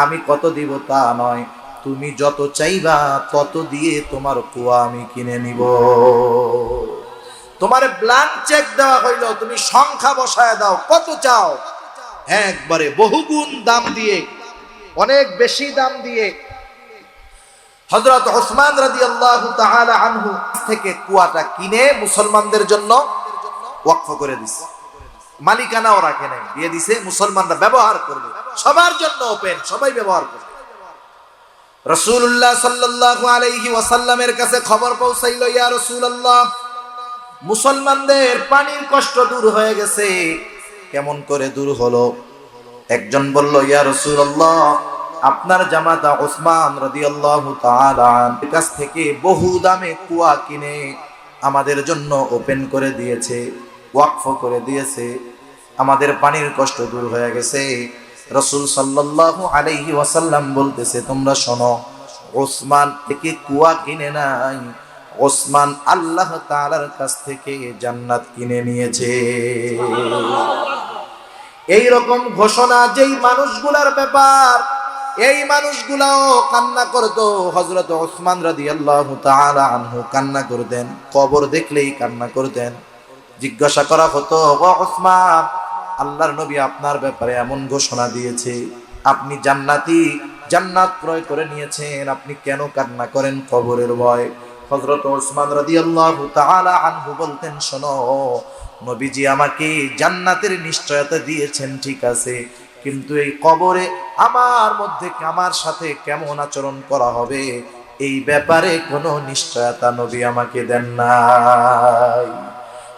আমি কত দিব তা নয়, তুমি যত চাইবা তত দিয়ে তোমার কুয়া আমি কিনে নিব। তোমার ব্ল্যাঙ্ক চেক দেওয়া হইল, তুমি সংখ্যা বসায় দাও, কত চাও? একবারে বহুগুণ দাম দিয়ে, অনেক বেশি দাম দিয়ে হযরত ওসমান রাদিয়াল্লাহু তাআলা আনহু থেকে কুয়াটা কিনে মুসলমানদের জন্য ওয়াকফ করে দিছে। মালিকানাও রাখে নাই, দিয়ে দিছে, মুসলমানরা ব্যবহার করবে, সবার জন্য ওপেন, সবাই ব্যবহার করবে। রাসূলুল্লাহ সাল্লাল্লাহু আলাইহি ওয়াসাল্লামের কাছে খবর পৌঁছাইল, ইয়া রাসূলুল্লাহ, মুসলমানদের পানির কষ্ট দূর হয়ে গেছে। কেমন করে দূর হলো? একজন বলল, ইয়া রাসূলুল্লাহ, আপনার জামাতা ওসমান রাদিয়াল্লাহু তাআলা আনহুর কাছ থেকে বহু দামে কুয়া কিনে আমাদের জন্য ওপেন করে দিয়েছে, ওয়াকফ করে দিয়েছে, আমাদের পানির কষ্ট দূর হয়ে গেছে। রাসূল সাল্লাল্লাহু আলাইহি ওয়াসাল্লাম বলতেছে, তোমরা শোনো, ওসমান থেকে কুয়া কিনে নাই, ওসমান আল্লাহ তাআলার কাছ থেকে জান্নাত কিনে নিয়েছে। এই রকম ঘোষণা যেই মানুষগুলার ব্যাপার, এই মানুষগুলাও কান্না করতো। হযরত ওসমান রাদিয়াল্লাহু তাআলা আনহু কান্না করতেন, কবর দেখলেই কান্না করতেন। জিজ্ঞাসা করা হতো, ও ওসমান, আল্লাহর নবী আপনার ব্যাপারে এমন ঘোষণা দিয়েছে, আপনি জান্নাতি, জান্নাত ক্রয় করে নিয়েছেন, আপনি কেন কান্না করেন কবরের ভয়? হযরত ওসমান রাদিয়াল্লাহু তাআলা আনহু বলতেন, শোনো, নবীজি আমাকে জান্নাতের নিশ্চয়তা দিয়েছেন, ঠিক আছে, কিন্তু এই কবরে আমার মধ্যে আমার সাথে কেমন আচরণ করা হবে, এই ব্যাপারে কোনো নিশ্চয়তা নবী আমাকে দেন নাই।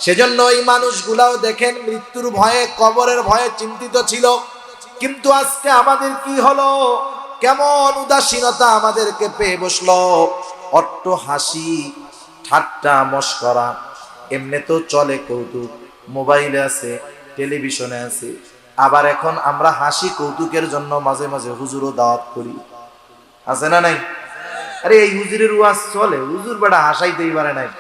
সেজন্য এই মানুষগুলাও দেখেন মৃত্যুর ভয়ে, কবরের ভয়ে চিন্তিত ছিল। কিন্তু আজকে আমাদের কি হলো? কেমন উদাসীনতা আমাদেরকে পেয়ে বসলো। অট্ট হাসি, ঠাট্টা, মশকরা, এমনি তো চলে কৌতুক, মোবাইলে আছে, টেলিভিশনে আছে, আবার এখন আমরা হাসি কৌতুকের জন্য মাঝে মাঝে হুজুরও দাওয়াত করি, আছে না নাই? আরে এই হুজুরের ওয়াজ চলে, হুজুর বেটা হাসাইতেই পারে নাই।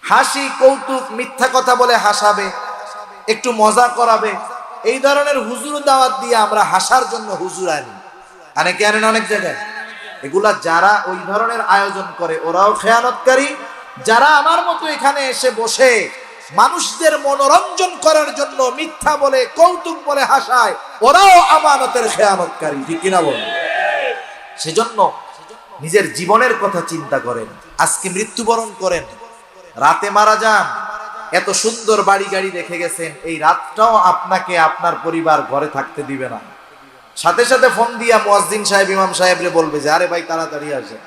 হাসি কৌতুক, মিথ্যা কথা বলে হাসাবে, একটু মজা করাবে, এই ধরনের হুজুর দাওয়াত দিয়ে আমরা হাসার জন্য হুজুর আনি, অনেকে আনেন অনেক জায়গায়। এগুলা যারা ওই ধরনের আয়োজন করে ওরাও খেয়ানতকারী, যারা আমার মতো এখানে এসে বসে মানুষদের মনোরঞ্জন করার জন্য মিথ্যা বলে, কৌতুক বলে হাসায়, ওরাও আমানতের খেয়ানতকারী। ঠিক কিনা বলেন? সেজন্য নিজের জীবনের কথা চিন্তা করেন। আজকে মৃত্যুবরণ করেন, রাতে মারা যান, এত সুন্দর বাড়ি গাড়ি রেখে গেছেন, এই রাতটাও আপনাকে আপনার পরিবার ঘরে থাকতে দিবে না। সাথে সাথে ফোন দিয়া মুয়াজ্জিন সাহেব, ইমাম সাহেবরে বলবে যে, আরে ভাই তাড়াতাড়ি আসেন,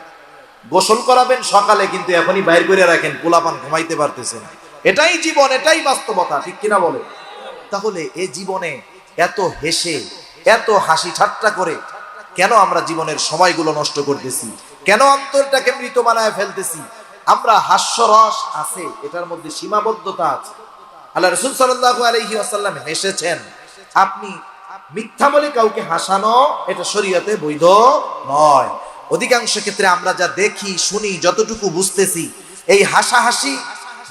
গোসল করাবেন সকালে, কিন্তু এখনই বাইর করে রাখেন, পোলাপান ঘুমাইতে পারতেছেন। এটাই জীবন, এটাই বাস্তবতা। ঠিক কিনা বলে? তাহলে এই জীবনে এত হেসে, এত হাসি ঠাট্টা করে কেন আমরা জীবনের সময়গুলো নষ্ট করতেছি? কেন অন্তরটাকে মৃত বানায় ফেলতেছি? আমরা হাস্যরস আছে, এটার মধ্যে সীমাবদ্ধতা আছে। আল্লাহ রাসূল সাল্লাল্লাহু আলাইহি ওয়াসাল্লাম হেসেছেন। আপনি মিথ্যা বলে কাউকে হাসানো, এটা শরীয়তে বৈধ নয়। অধিকাংশ ক্ষেত্রে আমরা যা দেখি, শুনি, যতটুকু বুঝতেছি, এই হাসাহাসি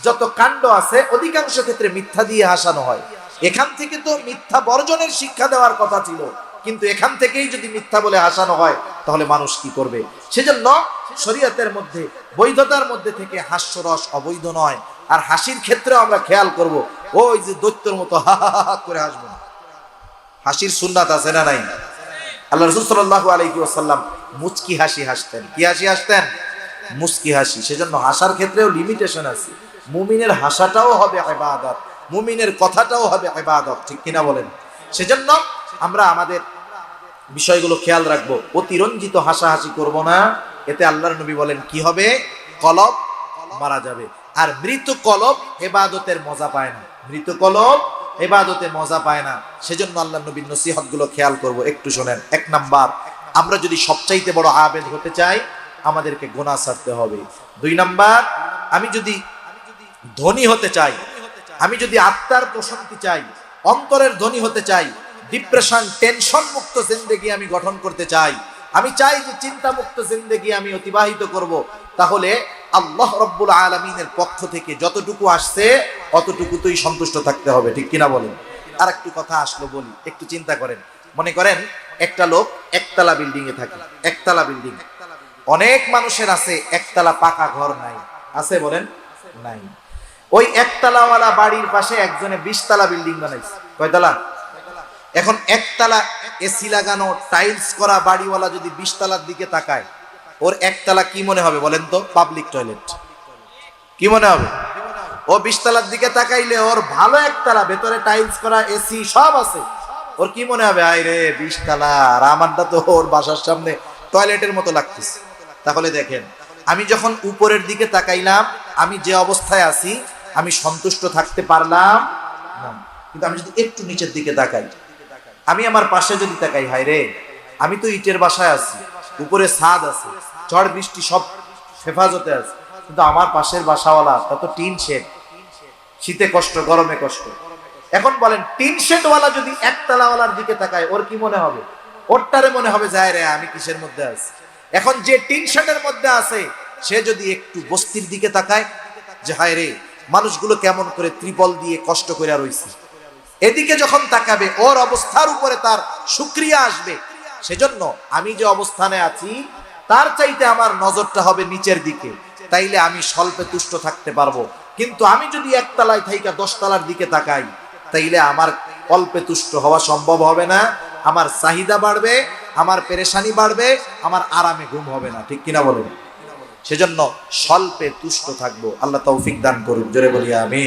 যত কাণ্ড আছে, অধিকাংশ ক্ষেত্রে মিথ্যা দিয়ে হাসানো হয়। এখান থেকে তো মিথ্যা বর্জনের শিক্ষা দেওয়ার কথা ছিল, কিন্তু এখান থেকেই যদি মিথ্যা বলে হাসানো হয়, তাহলে মানুষ কি করবে? সেজন্য শরীয়তের মধ্যে, বৈধতার মধ্যে থেকে হাস্যরস অবৈধ নয়। আর হাসির ক্ষেত্রেও আমরা খেয়াল করব, ওই যে দৈত্যের মতো হা হা হা করে হাসবো না। হাসির সুন্নাত আছে না নাই? আল্লাহ রাসূল সাল্লাল্লাহু আলাইহি ওয়াসাল্লাম মুচকি হাসি হাসতেন। কি হাসি হাসতেন? মুস্কি হাসি। সেজন্য হাসার ক্ষেত্রেও লিমিটেশন আছে। মুমিনের হাসাটাও হবে ইবাদত, মুমিনের কথাটাও হবে ইবাদত, ঠিক কিনা বলেন? সেজন্য আমরা আমাদের বিষয়গুলো খেয়াল রাখবো, অতিরঞ্জিত হাসাহাসি করব না। এতে আল্লাহর নবী বলেন কি হবে? কলব মারা যাবে। আর মৃত কলব ইবাদতের মজা পায় না, মৃত কলব ইবাদতে মজা পায় না। সেজন্য আল্লাহর নবীর নসিহত গুলো খেয়াল করব, একটু শোনেন। 1 নাম্বার, আমরা যদি সবচাইতে বড় আবেদ হতে চাই আমাদেরকে গুনাহ ছাড়তে হবে। 2 নাম্বার, আমি যদি ধনী হতে চাই, আমি যদি আত্মার প্রশান্তি চাই, অন্তরের ধনী হতে চাই, ডিপ্রেশন টেনশন মুক্ত জিন্দেগি আমি গঠন করতে চাই, আমি চাই যে চিন্তা মুক্ত জিন্দেগি আমি অতিবাহিত করব, তাহলে আল্লাহ রাব্বুল আলামিনের পক্ষ থেকে যতটুকু আসছে অতটুকুতেই সন্তুষ্ট থাকতে হবে, ঠিক কিনা বলেন? আর একটু কথা আসলো বলি, একটু চিন্তা করেন। মনে করেন একটা লোক একতলা বিল্ডিং এ থাকে, একতলা বিল্ডিং। অনেক মানুষের আছে একতলা পাকা ঘর নাই, আছে বলেন? নাই। ওই একতলাওয়ালা বাড়ির পাশে একজনে 20 তলা বিল্ডিং বানাইছে। কয়তলা? এখন একতলা এসি লাগানো টাইলস করা বাড়িওয়ালা যদি 20 তলার দিকে তাকায়, ওর একতলা কি মনে হবে বলেন তো? Public toilet. কি মনে হবে? ও 20 তলার দিকে তাকাইলে ওর ভালো একতলা, ভেতরে টাইলস করা, এসি সব আছে, ওর কি মনে হবে? আয় রে 20 তলা, আর আমারটা তো ওর বাসার সামনে টয়লেটের মতো লাগতেছে। তাহলে দেখেন, আমি যখন উপরের দিকে তাকাইলাম, আমি যে অবস্থায় আছি আমি সন্তুষ্ট থাকতে পারলাম না। কিন্তু আমি যদি একটু নিচের দিকে তাকাই, আমি আমার পাশে যদি তাকাই, হায় রে আমি তো ইটের বাসায় আছি, উপরে ছাদ আছে, ঝড় বৃষ্টি সব হেফাজতে আছে, কিন্তু আমার পাশের বাসাওয়ালা তত টিন শেড, শীতে কষ্ট, গরমে কষ্ট। এখন বলেন, টিন শেডওয়ালা যদি একতলাওয়ালার দিকে তাকায়, ওর কি মনে হবে? ওরটারে মনে হবে যায় রে আমি কিসের মধ্যে আছি। এখন যে টিন শেডের মধ্যে আছে সে যদি একটু বস্তির দিকে তাকায়, যে হায় রে মানুষগুলো কেমন করে ত্রিপল দিয়ে কষ্ট করে রইছে, এদিকে যখন তাকাবে ওর অবস্থার উপরে তার শুকরিয়া আসবে। সেজন্য আমি যে অবস্থানে আছি তার চাইতে আমার নজরটা হবে নিচের দিকে, তাইলে আমি স্বল্পে তুষ্ট থাকতে পারবো। কিন্তু আমি যদি একতলায় থাইকা 10 তলার দিকে তাকাই, তাইলে আমার অল্পে তুষ্ট হওয়া সম্ভব হবে না, আমার চাহিদা বাড়বে, আমার পেরেশানি বাড়বে, আমার আরামে ঘুম হবে না, ঠিক কিনা বলেন? সেজন্য স্বল্পে তুষ্ট থাকবো। আল্লাহ তৌফিক দান করুন, জোরে বলি আমিন।